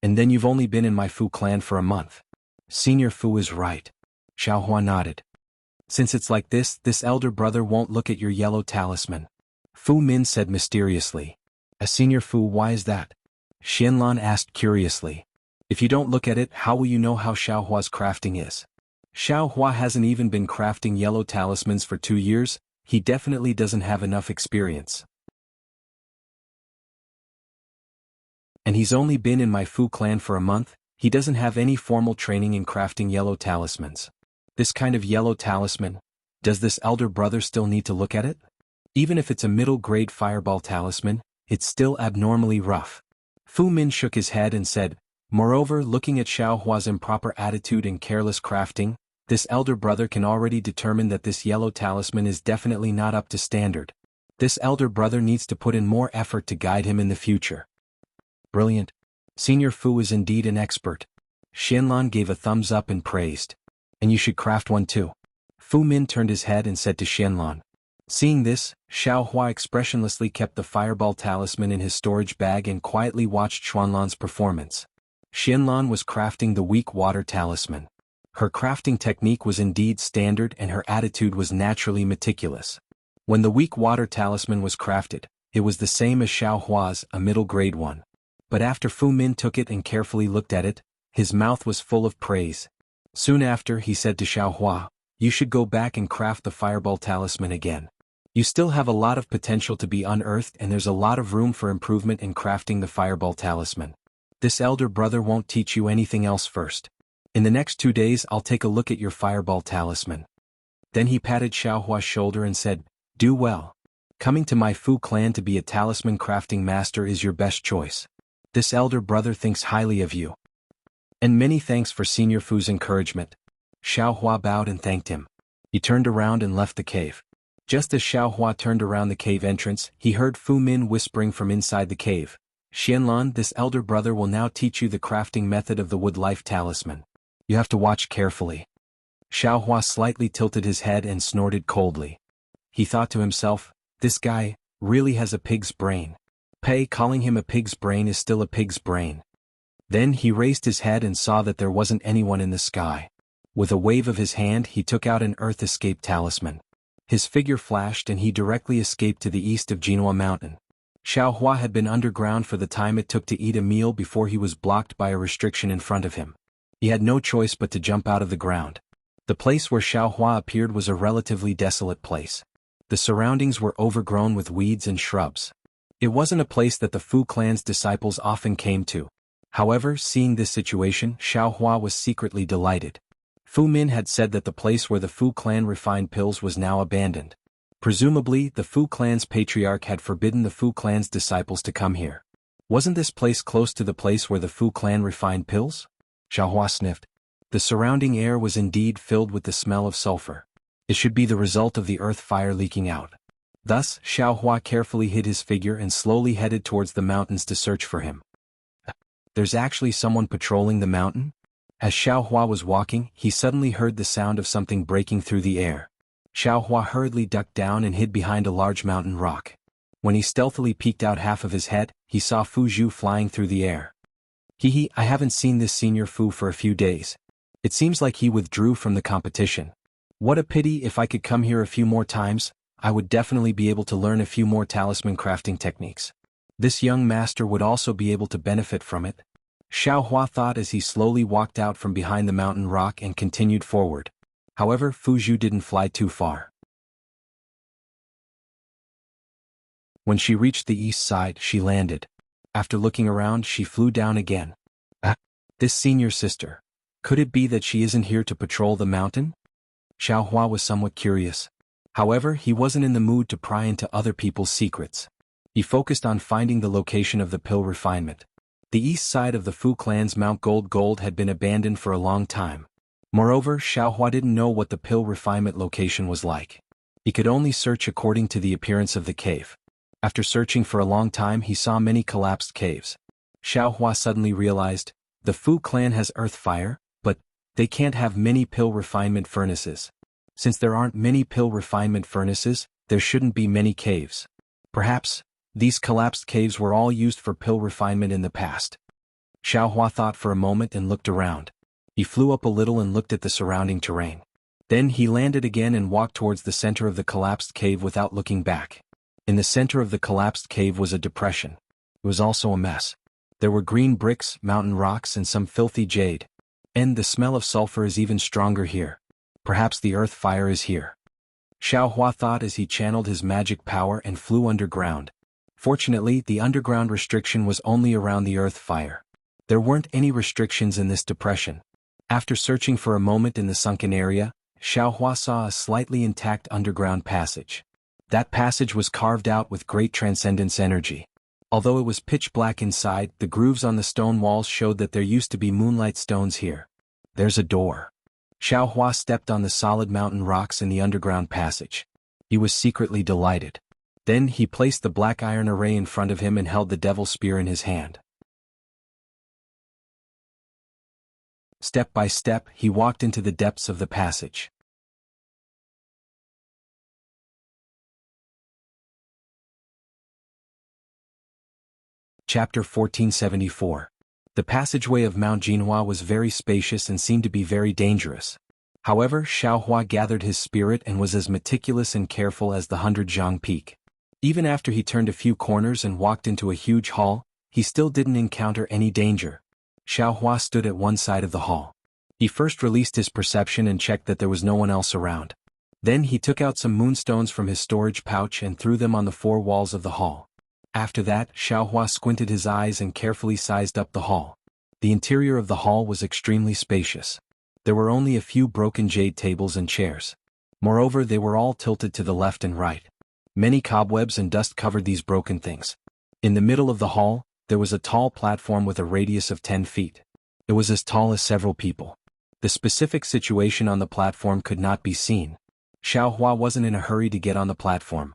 And then you've only been in my Fu clan for a month." Senior Fu is right. Xiaohua nodded. "Since it's like this elder brother won't look at your yellow talisman," Fu Min said mysteriously. "A Senior Fu, why is that?" Xianlan asked curiously. "If you don't look at it, how will you know how Xiaohua's crafting is?" Xiaohua hasn't even been crafting yellow talismans for 2 years, he definitely doesn't have enough experience. And he's only been in my Fu clan for a month, he doesn't have any formal training in crafting yellow talismans. This kind of yellow talisman, does this elder brother still need to look at it? Even if it's a middle-grade fireball talisman, it's still abnormally rough. Fu Min shook his head and said, "Moreover, looking at Xiaohua's improper attitude and careless crafting, this elder brother can already determine that this yellow talisman is definitely not up to standard. This elder brother needs to put in more effort to guide him in the future." "Brilliant. Senior Fu is indeed an expert." Xianlan gave a thumbs up and praised. "And you should craft one too." Fu Min turned his head and said to Xianlan. Seeing this, Xiaohua expressionlessly kept the fireball talisman in his storage bag and quietly watched Xianlan's performance. Xianlan was crafting the weak water talisman. Her crafting technique was indeed standard and her attitude was naturally meticulous. When the weak water talisman was crafted, it was the same as Xiaohua's, a middle-grade one. But after Fu Min took it and carefully looked at it, his mouth was full of praise. Soon after, he said to Xiaohua, "You should go back and craft the fireball talisman again. You still have a lot of potential to be unearthed and there's a lot of room for improvement in crafting the fireball talisman. This elder brother won't teach you anything else first. In the next 2 days I'll take a look at your fireball talisman." Then he patted Xiaohua's shoulder and said, "Do well. Coming to my Fu clan to be a talisman crafting master is your best choice. This elder brother thinks highly of you." "And many thanks for Senior Fu's encouragement." Xiaohua bowed and thanked him. He turned around and left the cave. Just as Xiaohua turned around the cave entrance, he heard Fu Min whispering from inside the cave, "Xianlan, this elder brother will now teach you the crafting method of the wood life talisman. You have to watch carefully." Xiaohua slightly tilted his head and snorted coldly. He thought to himself, "This guy really has a pig's brain. Calling him a pig's brain is still a pig's brain." Then he raised his head and saw that there wasn't anyone in the sky. With a wave of his hand he took out an earth escape talisman. His figure flashed and he directly escaped to the east of Jinhua Mountain. Xiaohua had been underground for the time it took to eat a meal before he was blocked by a restriction in front of him. He had no choice but to jump out of the ground. The place where Xiaohua appeared was a relatively desolate place. The surroundings were overgrown with weeds and shrubs. It wasn't a place that the Fu clan's disciples often came to. However, seeing this situation, Xiaohua was secretly delighted. Fu Min had said that the place where the Fu clan refined pills was now abandoned. Presumably, the Fu clan's patriarch had forbidden the Fu clan's disciples to come here. Wasn't this place close to the place where the Fu clan refined pills? Xiaohua sniffed. The surrounding air was indeed filled with the smell of sulfur. It should be the result of the earth fire leaking out. Thus, Xiaohua carefully hid his figure and slowly headed towards the mountains to search for him. There's actually someone patrolling the mountain? As Xiaohua was walking, he suddenly heard the sound of something breaking through the air. Xiaohua hurriedly ducked down and hid behind a large mountain rock. When he stealthily peeked out half of his head, he saw Fu Zhu flying through the air. "Hehe, I haven't seen this Senior Fu for a few days. It seems like he withdrew from the competition." What a pity. If I could come here a few more times, I would definitely be able to learn a few more talisman crafting techniques. This young master would also be able to benefit from it. Xiao Hua thought as he slowly walked out from behind the mountain rock and continued forward. However, Fu Zhu didn't fly too far. When she reached the east side, she landed. After looking around, she flew down again. This senior sister. Could it be that she isn't here to patrol the mountain? Xiao Hua was somewhat curious. However, he wasn't in the mood to pry into other people's secrets. He focused on finding the location of the pill refinement. The east side of the Fu clan's Mount Gold had been abandoned for a long time. Moreover, Xiao Hua didn't know what the pill refinement location was like. He could only search according to the appearance of the cave. After searching for a long time, he saw many collapsed caves. Xiao Hua suddenly realized, the Fu clan has earth fire, but they can't have many pill refinement furnaces. Since there aren't many pill refinement furnaces, there shouldn't be many caves. Perhaps these collapsed caves were all used for pill refinement in the past. Xiao Hua thought for a moment and looked around. He flew up a little and looked at the surrounding terrain. Then he landed again and walked towards the center of the collapsed cave without looking back. In the center of the collapsed cave was a depression. It was also a mess. There were green bricks, mountain rocks, and some filthy jade. And the smell of sulfur is even stronger here. Perhaps the earth fire is here. Xiao Hua thought as he channeled his magic power and flew underground. Fortunately, the underground restriction was only around the earth fire. There weren't any restrictions in this depression. After searching for a moment in the sunken area, Xiao Hua saw a slightly intact underground passage. That passage was carved out with great transcendence energy. Although it was pitch black inside, the grooves on the stone walls showed that there used to be moonlight stones here. There's a door. Xiao Hua stepped on the solid mountain rocks in the underground passage. He was secretly delighted. Then he placed the black iron array in front of him and held the devil spear in his hand. Step by step, he walked into the depths of the passage. Chapter 1474. The passageway of Mount Jinhua was very spacious and seemed to be very dangerous. However, Xiao Hua gathered his spirit and was as meticulous and careful as the 100-zhang peak. Even after he turned a few corners and walked into a huge hall, he still didn't encounter any danger. Xiao Hua stood at one side of the hall. He first released his perception and checked that there was no one else around. Then he took out some moonstones from his storage pouch and threw them on the four walls of the hall. After that, Xiao Hua squinted his eyes and carefully sized up the hall. The interior of the hall was extremely spacious. There were only a few broken jade tables and chairs. Moreover, they were all tilted to the left and right. Many cobwebs and dust covered these broken things. In the middle of the hall, there was a tall platform with a radius of 10 feet. It was as tall as several people. The specific situation on the platform could not be seen. Xiao Hua wasn't in a hurry to get on the platform.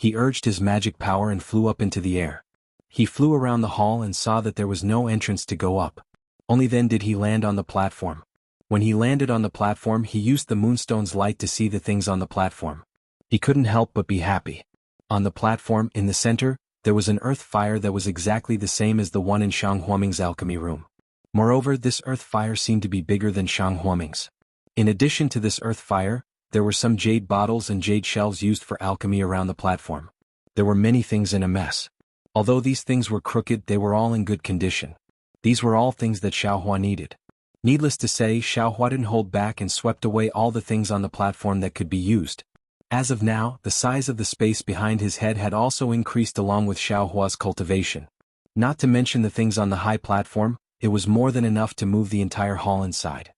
He urged his magic power and flew up into the air. He flew around the hall and saw that there was no entrance to go up. Only then did he land on the platform. When he landed on the platform, he used the moonstone's light to see the things on the platform. He couldn't help but be happy. On the platform, in the center, there was an earth fire that was exactly the same as the one in Shang Huoming's alchemy room. Moreover, this earth fire seemed to be bigger than Shang Huoming's. In addition to this earth fire, there were some jade bottles and jade shells used for alchemy around the platform. There were many things in a mess. Although these things were crooked, they were all in good condition. These were all things that Xiao Hua needed. Needless to say, Xiao Hua didn't hold back and swept away all the things on the platform that could be used. As of now, the size of the space behind his head had also increased along with Xiao Hua's cultivation. Not to mention the things on the high platform, it was more than enough to move the entire hall inside.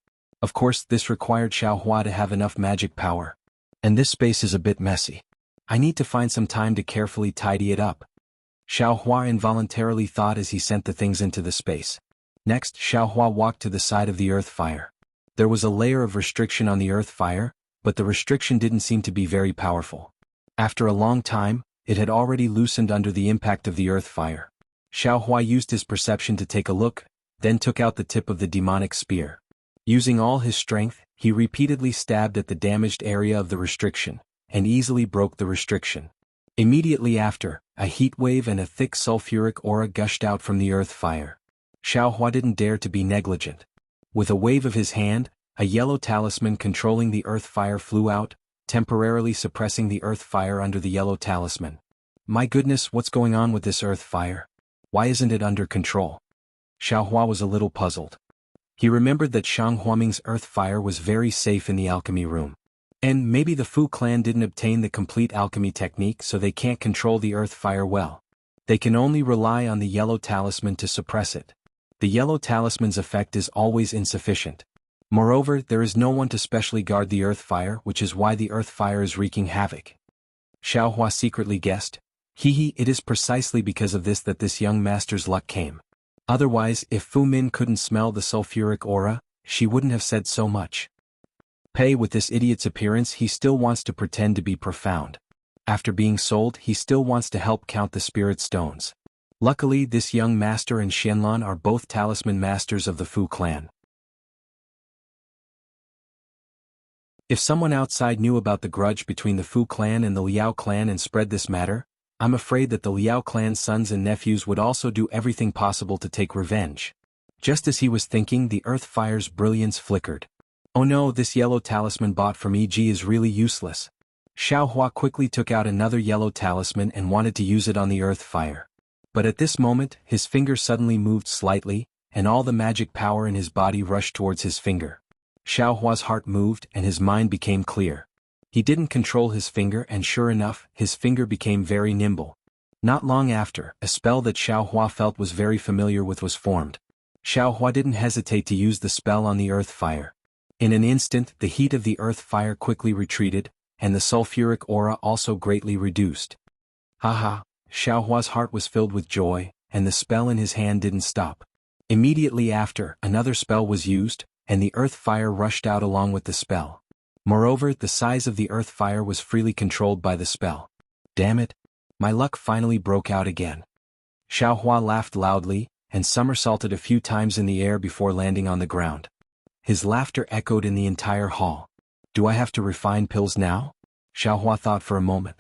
Of course, this required Xiao Hua to have enough magic power. And this space is a bit messy. I need to find some time to carefully tidy it up. Xiao Hua involuntarily thought as he sent the things into the space. Next, Xiao Hua walked to the side of the earth fire. There was a layer of restriction on the earth fire, but the restriction didn't seem to be very powerful. After a long time, it had already loosened under the impact of the earth fire. Xiao Hua used his perception to take a look, then took out the tip of the demonic spear. Using all his strength, he repeatedly stabbed at the damaged area of the restriction, and easily broke the restriction. Immediately after, a heat wave and a thick sulfuric aura gushed out from the earth fire. Xiao Hua didn't dare to be negligent. With a wave of his hand, A yellow talisman controlling the earth fire flew out, temporarily suppressing the earth fire under the yellow talisman. My goodness, what's going on with this earth fire? Why isn't it under control? Xiaohua was a little puzzled. He remembered that Shang Huaming's earth fire was very safe in the alchemy room. And maybe the Fu clan didn't obtain the complete alchemy technique, so they can't control the earth fire well. They can only rely on the yellow talisman to suppress it. The yellow talisman's effect is always insufficient. Moreover, there is no one to specially guard the earth fire, which is why the earth fire is wreaking havoc. Xiaohua secretly guessed. It is precisely because of this that this young master's luck came. Otherwise, if Fu Min couldn't smell the sulfuric aura, she wouldn't have said so much. Pei, with this idiot's appearance, he still wants to pretend to be profound. After being sold, he still wants to help count the spirit stones. Luckily, this young master and Xianlan are both talisman masters of the Fu clan. If someone outside knew about the grudge between the Fu clan and the Liao clan and spread this matter, I'm afraid that the Liao clan's sons and nephews would also do everything possible to take revenge. Just as he was thinking, the earth fire's brilliance flickered. Oh no, this yellow talisman bought from EG is really useless. Xiaohua quickly took out another yellow talisman and wanted to use it on the earth fire. But at this moment, his finger suddenly moved slightly, and all the magic power in his body rushed towards his finger. Xiaohua's heart moved and his mind became clear. He didn't control his finger, and sure enough, his finger became very nimble. Not long after, a spell that Xiaohua felt was very familiar with was formed. Xiaohua didn't hesitate to use the spell on the earth fire. In an instant, the heat of the earth fire quickly retreated, and the sulfuric aura also greatly reduced. Haha, Xiaohua's heart was filled with joy, and the spell in his hand didn't stop. Immediately after, another spell was used, and the earth fire rushed out along with the spell. Moreover, the size of the earth fire was freely controlled by the spell. Damn it! My luck finally broke out again. Xiaohua laughed loudly, and somersaulted a few times in the air before landing on the ground. His laughter echoed in the entire hall. Do I have to refine pills now? Xiaohua thought for a moment.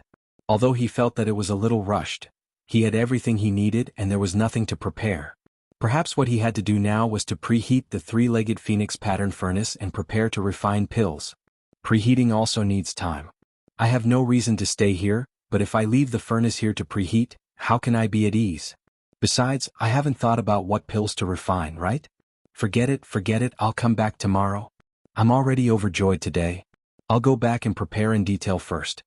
Although he felt that it was a little rushed, he had everything he needed and there was nothing to prepare. Perhaps what he had to do now was to preheat the three-legged phoenix pattern furnace and prepare to refine pills. Preheating also needs time. I have no reason to stay here, but if I leave the furnace here to preheat, how can I be at ease? Besides, I haven't thought about what pills to refine, right? Forget it, I'll come back tomorrow. I'm already overjoyed today. I'll go back and prepare in detail first.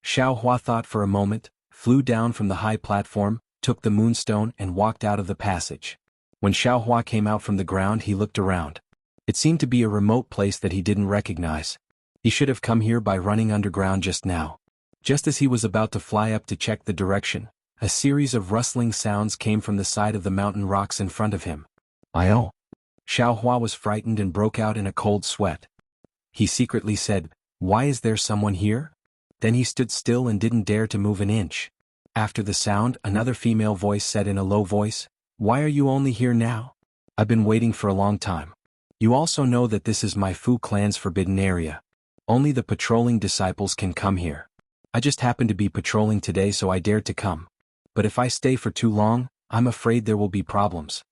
Xiaohua thought for a moment, flew down from the high platform, took the moonstone and walked out of the passage. When Xiaohua came out from the ground, he looked around. It seemed to be a remote place that he didn't recognize. He should have come here by running underground just now. Just as he was about to fly up to check the direction, a series of rustling sounds came from the side of the mountain rocks in front of him. "Io." Xiaohua was frightened and broke out in a cold sweat. He secretly said, "Why is there someone here?" Then he stood still and didn't dare to move an inch. After the sound, another female voice said in a low voice, "Why are you only here now? I've been waiting for a long time. You also know that this is my Fu clan's forbidden area. Only the patrolling disciples can come here. I just happened to be patrolling today, so I dared to come. But if I stay for too long, I'm afraid there will be problems."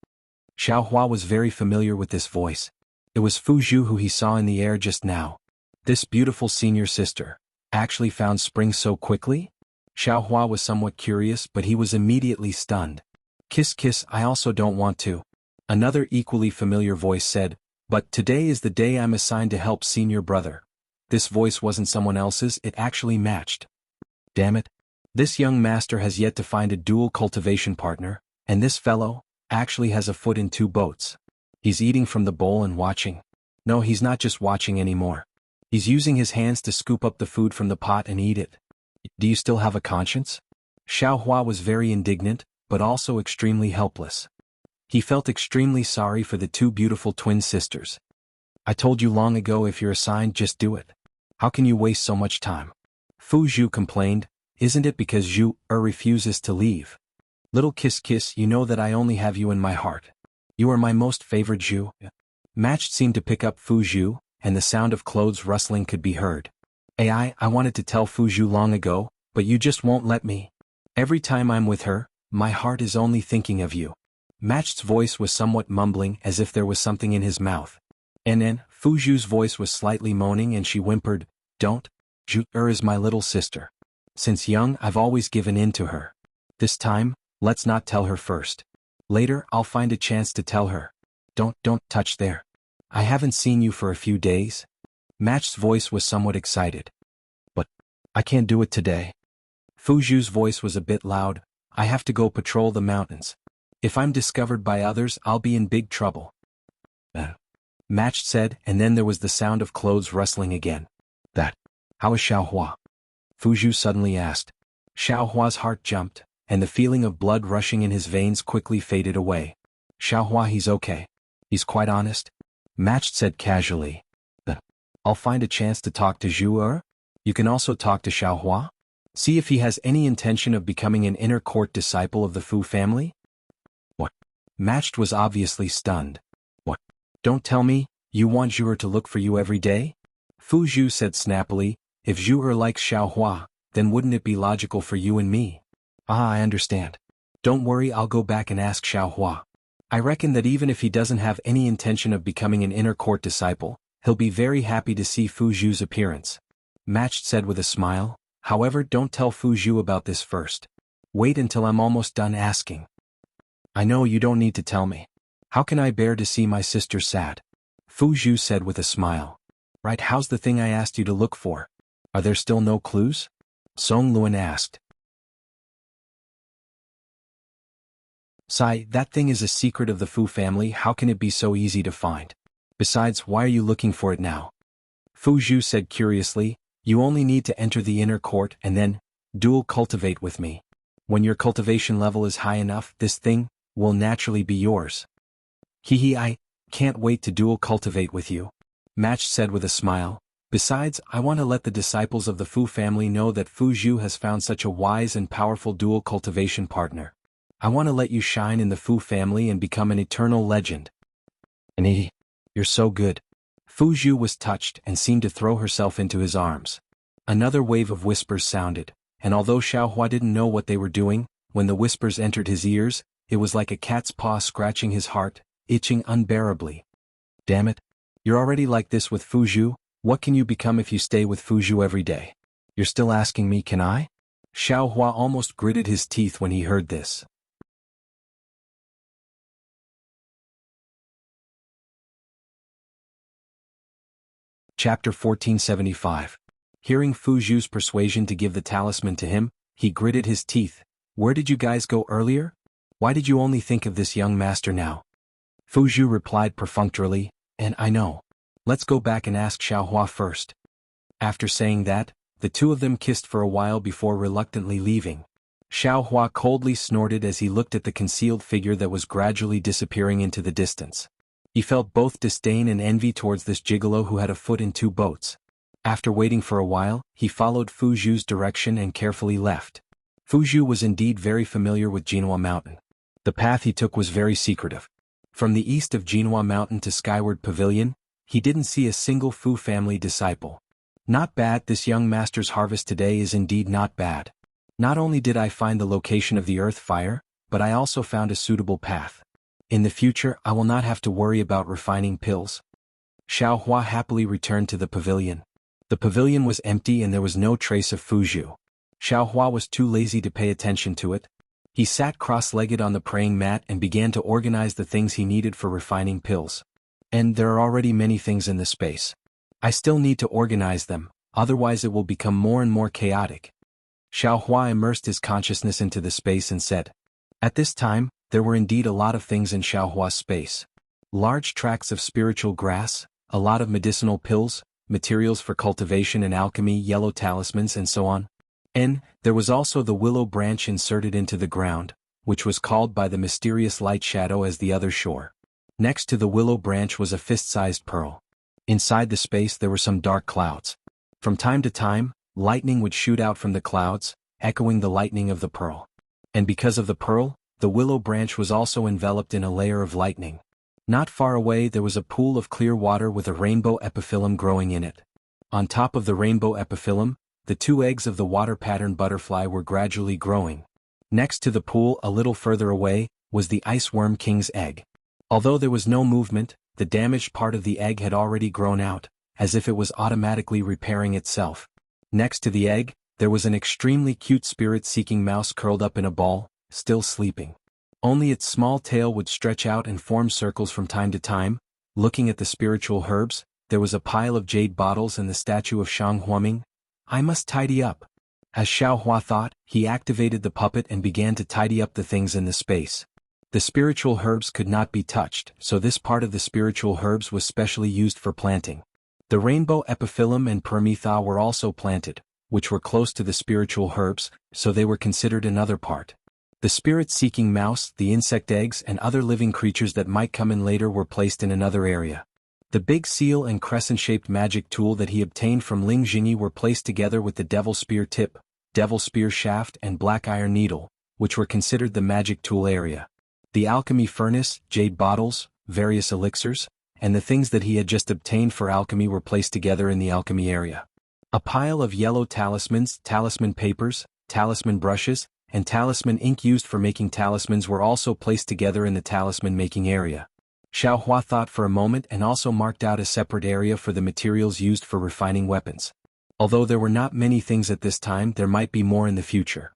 Xiaohua was very familiar with this voice. It was Fu Zhu who he saw in the air just now. This beautiful senior sister actually found spring so quickly? Xiaohua was somewhat curious, but he was immediately stunned. Kiss, I also don't want to." Another equally familiar voice said, "But today is the day I'm assigned to help senior brother." This voice wasn't someone else's, it actually matched. Damn it. This young master has yet to find a dual cultivation partner, and this fellow actually has a foot in two boats. He's eating from the bowl and watching. No, he's not just watching anymore. He's using his hands to scoop up the food from the pot and eat it. Do you still have a conscience? Xiaohua was very indignant, but also extremely helpless. He felt extremely sorry for the two beautiful twin sisters. "I told you long ago, if you're assigned, just do it. How can you waste so much time?" Fu Zhu complained. "Isn't it because Zhu refuses to leave? Little kiss, you know that I only have you in my heart. You are my most favored Zhu." Matched seemed to pick up Fu Zhu, and the sound of clothes rustling could be heard. I wanted to tell Fu Zhu long ago, but you just won't let me. Every time I'm with her, My heart is only thinking of you. Matched's voice was somewhat mumbling as if there was something in his mouth. And then, Fuju's voice was slightly moaning and she whimpered, Don't. Ju-er is my little sister. Since young I've always given in to her. This time, let's not tell her first. Later I'll find a chance to tell her. Don't touch there. I haven't seen you for a few days. Matched's voice was somewhat excited. But, I can't do it today. Fuju's voice was a bit loud. I have to go patrol the mountains. If I'm discovered by others I'll be in big trouble. Matched said, and then there was the sound of clothes rustling again. How is Xiaohua? Fuju suddenly asked. Xiaohua's heart jumped, and the feeling of blood rushing in his veins quickly faded away. Xiaohua, he's okay. He's quite honest. Matched said casually. I'll find a chance to talk to Zhu. You can also talk to Xiaohua. See if he has any intention of becoming an inner court disciple of the Fu family? What? Matched was obviously stunned. What? Don't tell me, you want Zhu to look for you every day? Fuju said snappily, if Zhu likes Xiaohua, then wouldn't it be logical for you and me? Ah, I understand. Don't worry, I'll go back and ask Xiaohua. I reckon that even if he doesn't have any intention of becoming an inner court disciple, he'll be very happy to see Fuju's appearance. Matched said with a smile, however, don't tell Fuju about this first. Wait until I'm almost done asking. I know you don't need to tell me. How can I bear to see my sister sad? Fuju said with a smile. Right, how's the thing I asked you to look for? Are there still no clues? Song Luan asked. Sai, that thing is a secret of the Fu family, how can it be so easy to find? Besides, why are you looking for it now? Fuju said curiously, you only need to enter the inner court and then, dual cultivate with me. When your cultivation level is high enough, this thing will naturally be yours. Hehe, I can't wait to dual cultivate with you. Matched said with a smile. Besides, I want to let the disciples of the Fu family know that Fuju has found such a wise and powerful dual cultivation partner. I want to let you shine in the Fu family and become an eternal legend. And you're so good. Fuju was touched and seemed to throw herself into his arms. Another wave of whispers sounded, and although Xiaohua didn't know what they were doing, when the whispers entered his ears, it was like a cat's paw scratching his heart, itching unbearably. Damn it. You're already like this with Fuju, what can you become if you stay with Fuju every day? You're still asking me, can I? Xiaohua almost gritted his teeth when he heard this. Chapter 1475. Hearing Fuju's persuasion to give the talisman to him, he gritted his teeth. Where did you guys go earlier? Why did you only think of this young master now? Fuju replied perfunctorily, and I know. Let's go back and ask Xiaohua first. After saying that, the two of them kissed for a while before reluctantly leaving. Xiaohua coldly snorted as he looked at the concealed figure that was gradually disappearing into the distance. He felt both disdain and envy towards this gigolo who had a foot in two boats. After waiting for a while, he followed Fuju's direction and carefully left. Fuju was indeed very familiar with Jinhua Mountain. The path he took was very secretive. From the east of Jinhua Mountain to Skyward Pavilion, he didn't see a single Fu family disciple. Not bad, this young master's harvest today is indeed not bad. Not only did I find the location of the earth fire, but I also found a suitable path. In the future, I will not have to worry about refining pills. Xiaohua happily returned to the pavilion. The pavilion was empty and there was no trace of Fuju. Xiaohua was too lazy to pay attention to it. He sat cross-legged on the praying mat and began to organize the things he needed for refining pills. And there are already many things in the space. I still need to organize them, otherwise it will become more and more chaotic. Xiaohua immersed his consciousness into the space and said. At this time, there were indeed a lot of things in Xiaohua's space. Large tracts of spiritual grass, a lot of medicinal pills, materials for cultivation and alchemy, yellow talismans and so on. And there was also the willow branch inserted into the ground, which was called by the mysterious light shadow as the other shore. Next to the willow branch was a fist-sized pearl. Inside the space there were some dark clouds. From time to time, lightning would shoot out from the clouds, echoing the lightning of the pearl. And because of the pearl, the willow branch was also enveloped in a layer of lightning. Not far away there was a pool of clear water with a rainbow epiphyllum growing in it. On top of the rainbow epiphyllum, the two eggs of the water-patterned butterfly were gradually growing. Next to the pool a little further away, was the Ice Worm King's egg. Although there was no movement, the damaged part of the egg had already grown out, as if it was automatically repairing itself. Next to the egg, there was an extremely cute spirit-seeking mouse curled up in a ball, still sleeping. Only its small tail would stretch out and form circles from time to time. Looking at the spiritual herbs, there was a pile of jade bottles and the statue of Shang Huaming. I must tidy up. As Xiao Hua thought, he activated the puppet and began to tidy up the things in the space. The spiritual herbs could not be touched, so this part of the spiritual herbs was specially used for planting. The rainbow epiphyllum and permetha were also planted, which were close to the spiritual herbs, so they were considered another part. The spirit-seeking mouse, the insect eggs and other living creatures that might come in later were placed in another area. The big seal and crescent-shaped magic tool that he obtained from Ling Jingyi were placed together with the devil spear tip, devil spear shaft and black iron needle, which were considered the magic tool area. The alchemy furnace, jade bottles, various elixirs, and the things that he had just obtained for alchemy were placed together in the alchemy area. A pile of yellow talismans, talisman papers, talisman brushes, and talisman ink used for making talismans were also placed together in the talisman making area. Xiao Hua thought for a moment and also marked out a separate area for the materials used for refining weapons. Although there were not many things at this time, there might be more in the future.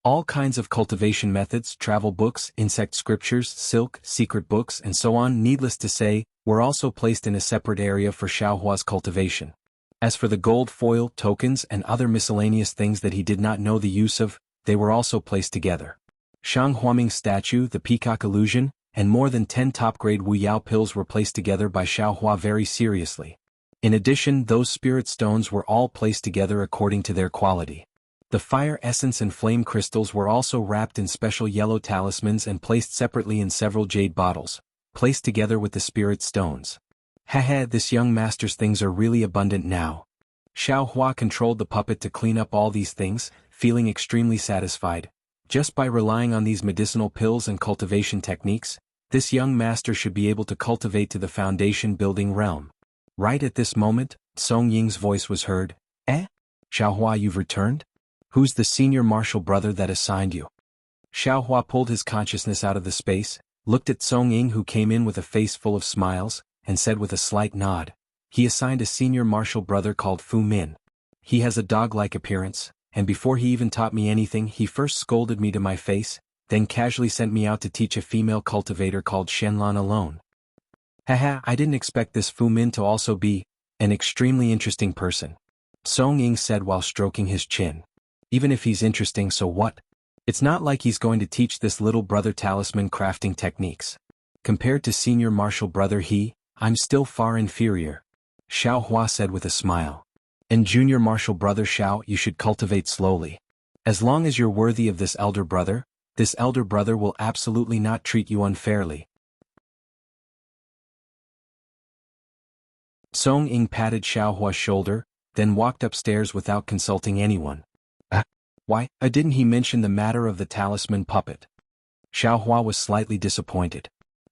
All kinds of cultivation methods, travel books, insect scriptures, silk, secret books and so on, needless to say, were also placed in a separate area for Xiao Hua's cultivation. As for the gold foil, tokens and other miscellaneous things that he did not know the use of, they were also placed together. Shang Huaming's statue, the peacock illusion, and more than 10 top-grade Wu Yao pills were placed together by Xiao Hua very seriously. In addition, those spirit stones were all placed together according to their quality. The fire essence and flame crystals were also wrapped in special yellow talismans and placed separately in several jade bottles, placed together with the spirit stones. Haha, this young master's things are really abundant now. Xiao Hua controlled the puppet to clean up all these things, feeling extremely satisfied. Just by relying on these medicinal pills and cultivation techniques, this young master should be able to cultivate to the foundation building realm. Right at this moment, Song Ying's voice was heard. Eh? Xiao Hua, you've returned? Who's the senior martial brother that assigned you? Xiao Hua pulled his consciousness out of the space, looked at Song Ying who came in with a face full of smiles, and said with a slight nod, he assigned a senior martial brother called Fu Min. He has a dog-like appearance, and before he even taught me anything he first scolded me to my face, then casually sent me out to teach a female cultivator called Shenlan alone. Haha, I didn't expect this Fu Min to also be an extremely interesting person. Song Ying said while stroking his chin. Even if he's interesting, so what? It's not like he's going to teach this little brother talisman crafting techniques. Compared to senior martial brother I'm still far inferior. Xiao Hua said with a smile. And junior martial brother Xiao, you should cultivate slowly. As long as you're worthy of this elder brother will absolutely not treat you unfairly. Song Ying patted Xiao Hua's shoulder, then walked upstairs without consulting anyone. Why, didn't he mention the matter of the talisman puppet? Xiao Hua was slightly disappointed.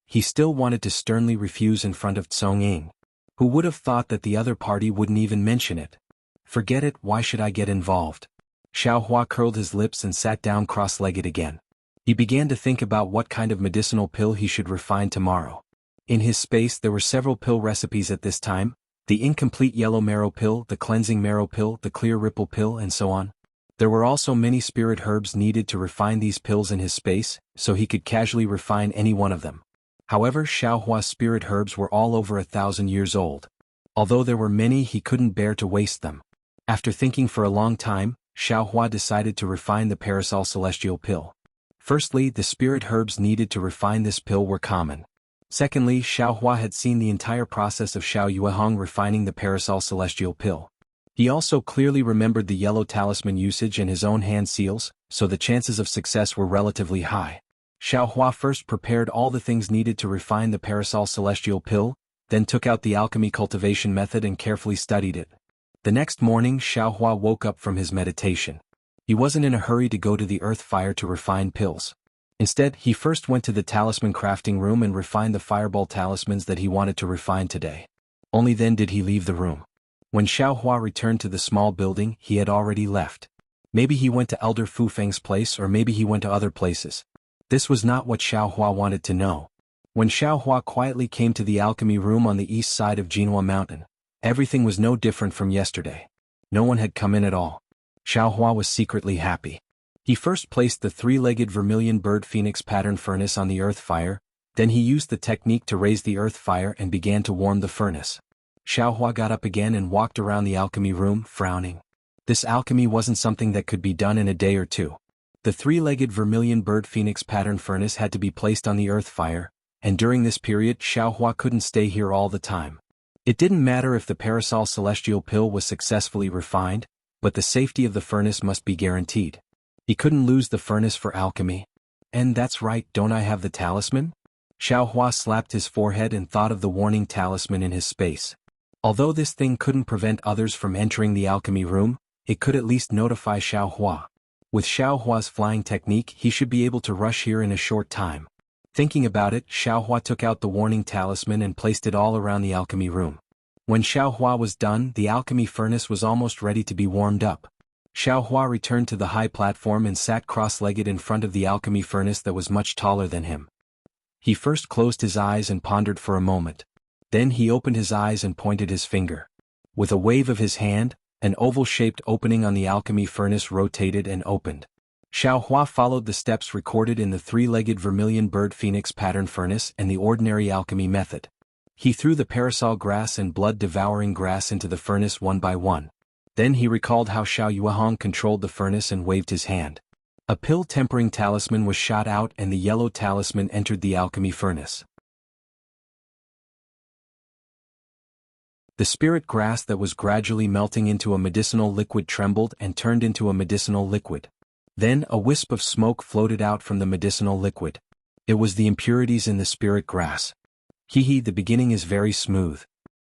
He still wanted to sternly refuse in front of Song Ying. Who would have thought that the other party wouldn't even mention it? Forget it, why should I get involved? Xiao Hua curled his lips and sat down cross-legged again. He began to think about what kind of medicinal pill he should refine tomorrow. In his space there were several pill recipes at this time, the incomplete yellow marrow pill, the cleansing marrow pill, the clear ripple pill and so on. There were also many spirit herbs needed to refine these pills in his space, so he could casually refine any one of them. However, Xiao Hua's spirit herbs were all over 1,000 years old. Although there were many, he couldn't bear to waste them. After thinking for a long time, Xiao Hua decided to refine the Parasol Celestial pill. Firstly, the spirit herbs needed to refine this pill were common. Secondly, Xiao Hua had seen the entire process of Xiao Yuehong refining the Parasol Celestial pill. He also clearly remembered the yellow talisman usage and his own hand seals, so the chances of success were relatively high. Xiao Hua first prepared all the things needed to refine the Parasol Celestial pill, then took out the alchemy cultivation method and carefully studied it. The next morning Xiao Hua woke up from his meditation. He wasn't in a hurry to go to the earth fire to refine pills. Instead, he first went to the talisman crafting room and refined the fireball talismans that he wanted to refine today. Only then did he leave the room. When Xiao Hua returned to the small building, he had already left. Maybe he went to Elder Fu Feng's place, or maybe he went to other places. This was not what Xiao Hua wanted to know. When Xiao Hua quietly came to the alchemy room on the east side of Jinhua Mountain, everything was no different from yesterday. No one had come in at all. Xiao Hua was secretly happy. He first placed the three-legged vermilion bird phoenix pattern furnace on the earth fire, then he used the technique to raise the earth fire and began to warm the furnace. Xiao Hua got up again and walked around the alchemy room, frowning. This alchemy wasn't something that could be done in a day or two. The three-legged vermilion bird phoenix pattern furnace had to be placed on the earth fire, and during this period Xiao Hua couldn't stay here all the time. It didn't matter if the Parasol Celestial Pill was successfully refined, but the safety of the furnace must be guaranteed. He couldn't lose the furnace for alchemy. And that's right, don't I have the talisman? Xiao Hua slapped his forehead and thought of the warning talisman in his space. Although this thing couldn't prevent others from entering the alchemy room, it could at least notify Xiao Hua. With Xiao Hua's flying technique, he should be able to rush here in a short time. Thinking about it, Xiao Hua took out the warning talisman and placed it all around the alchemy room. When Xiao Hua was done, the alchemy furnace was almost ready to be warmed up. Xiao Hua returned to the high platform and sat cross-legged in front of the alchemy furnace that was much taller than him. He first closed his eyes and pondered for a moment. Then he opened his eyes and pointed his finger. With a wave of his hand, an oval-shaped opening on the alchemy furnace rotated and opened. Xiao Hua followed the steps recorded in the three-legged vermilion bird phoenix pattern furnace and the ordinary alchemy method. He threw the parasol grass and blood-devouring grass into the furnace one by one. Then he recalled how Xiao Yuehong controlled the furnace and waved his hand. A pill-tempering talisman was shot out and the yellow talisman entered the alchemy furnace. The spirit grass that was gradually melting into a medicinal liquid trembled and turned into a medicinal liquid. Then a wisp of smoke floated out from the medicinal liquid. It was the impurities in the spirit grass. The beginning is very smooth.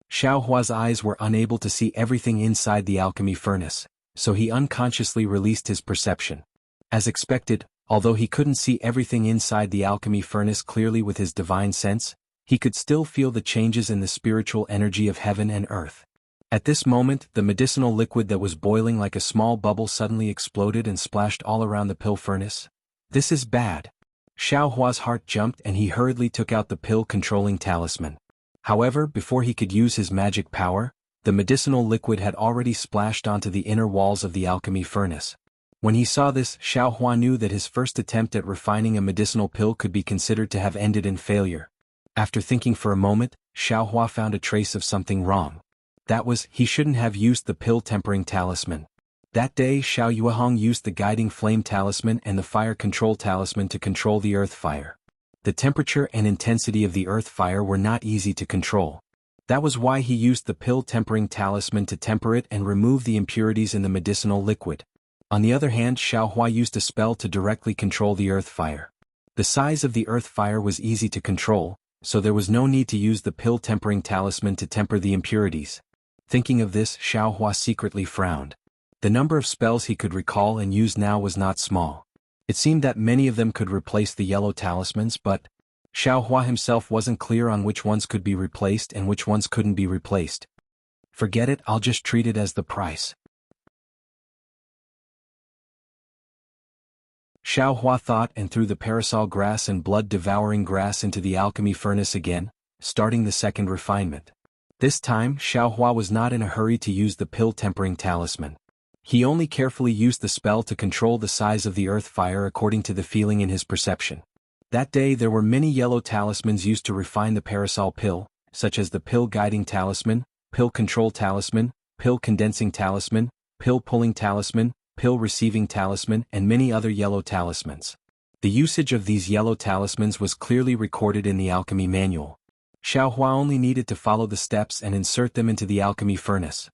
Xiao Hua's eyes were unable to see everything inside the alchemy furnace, so he unconsciously released his perception. As expected, although he couldn't see everything inside the alchemy furnace clearly with his divine sense, he could still feel the changes in the spiritual energy of heaven and earth. At this moment, the medicinal liquid that was boiling like a small bubble suddenly exploded and splashed all around the pill furnace. This is bad. Xiao Hua's heart jumped and he hurriedly took out the pill-controlling talisman. However, before he could use his magic power, the medicinal liquid had already splashed onto the inner walls of the alchemy furnace. When he saw this, Xiao Hua knew that his first attempt at refining a medicinal pill could be considered to have ended in failure. After thinking for a moment, Xiao Hua found a trace of something wrong. That was, he shouldn't have used the pill-tempering talisman. That day Xiao Yuehong used the guiding flame talisman and the fire control talisman to control the earth fire. The temperature and intensity of the earth fire were not easy to control. That was why he used the pill-tempering talisman to temper it and remove the impurities in the medicinal liquid. On the other hand, Xiao Hua used a spell to directly control the earth fire. The size of the earth fire was easy to control, so there was no need to use the pill-tempering talisman to temper the impurities. Thinking of this, Xiao Hua secretly frowned. The number of spells he could recall and use now was not small. It seemed that many of them could replace the yellow talismans, but Xiao Hua himself wasn't clear on which ones could be replaced and which ones couldn't be replaced. Forget it, I'll just treat it as the price. Xiao Hua thought and threw the parasol grass and blood-devouring grass into the alchemy furnace again, starting the second refinement. This time, Xiao Hua was not in a hurry to use the pill-tempering talisman. He only carefully used the spell to control the size of the earth fire according to the feeling in his perception. That day there were many yellow talismans used to refine the parasol pill, such as the pill-guiding talisman, pill-control talisman, pill-condensing talisman, pill-pulling talisman, pill-receiving talisman, and many other yellow talismans. The usage of these yellow talismans was clearly recorded in the alchemy manual. Xiao Hua only needed to follow the steps and insert them into the alchemy furnace.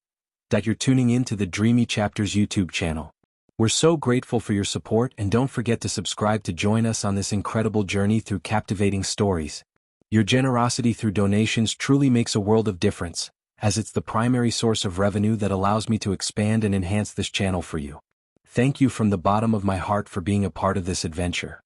You're tuning in to the Dreamy Chapters YouTube channel. We're so grateful for your support, and don't forget to subscribe to join us on this incredible journey through captivating stories. Your generosity through donations truly makes a world of difference, as it's the primary source of revenue that allows me to expand and enhance this channel for you. Thank you from the bottom of my heart for being a part of this adventure.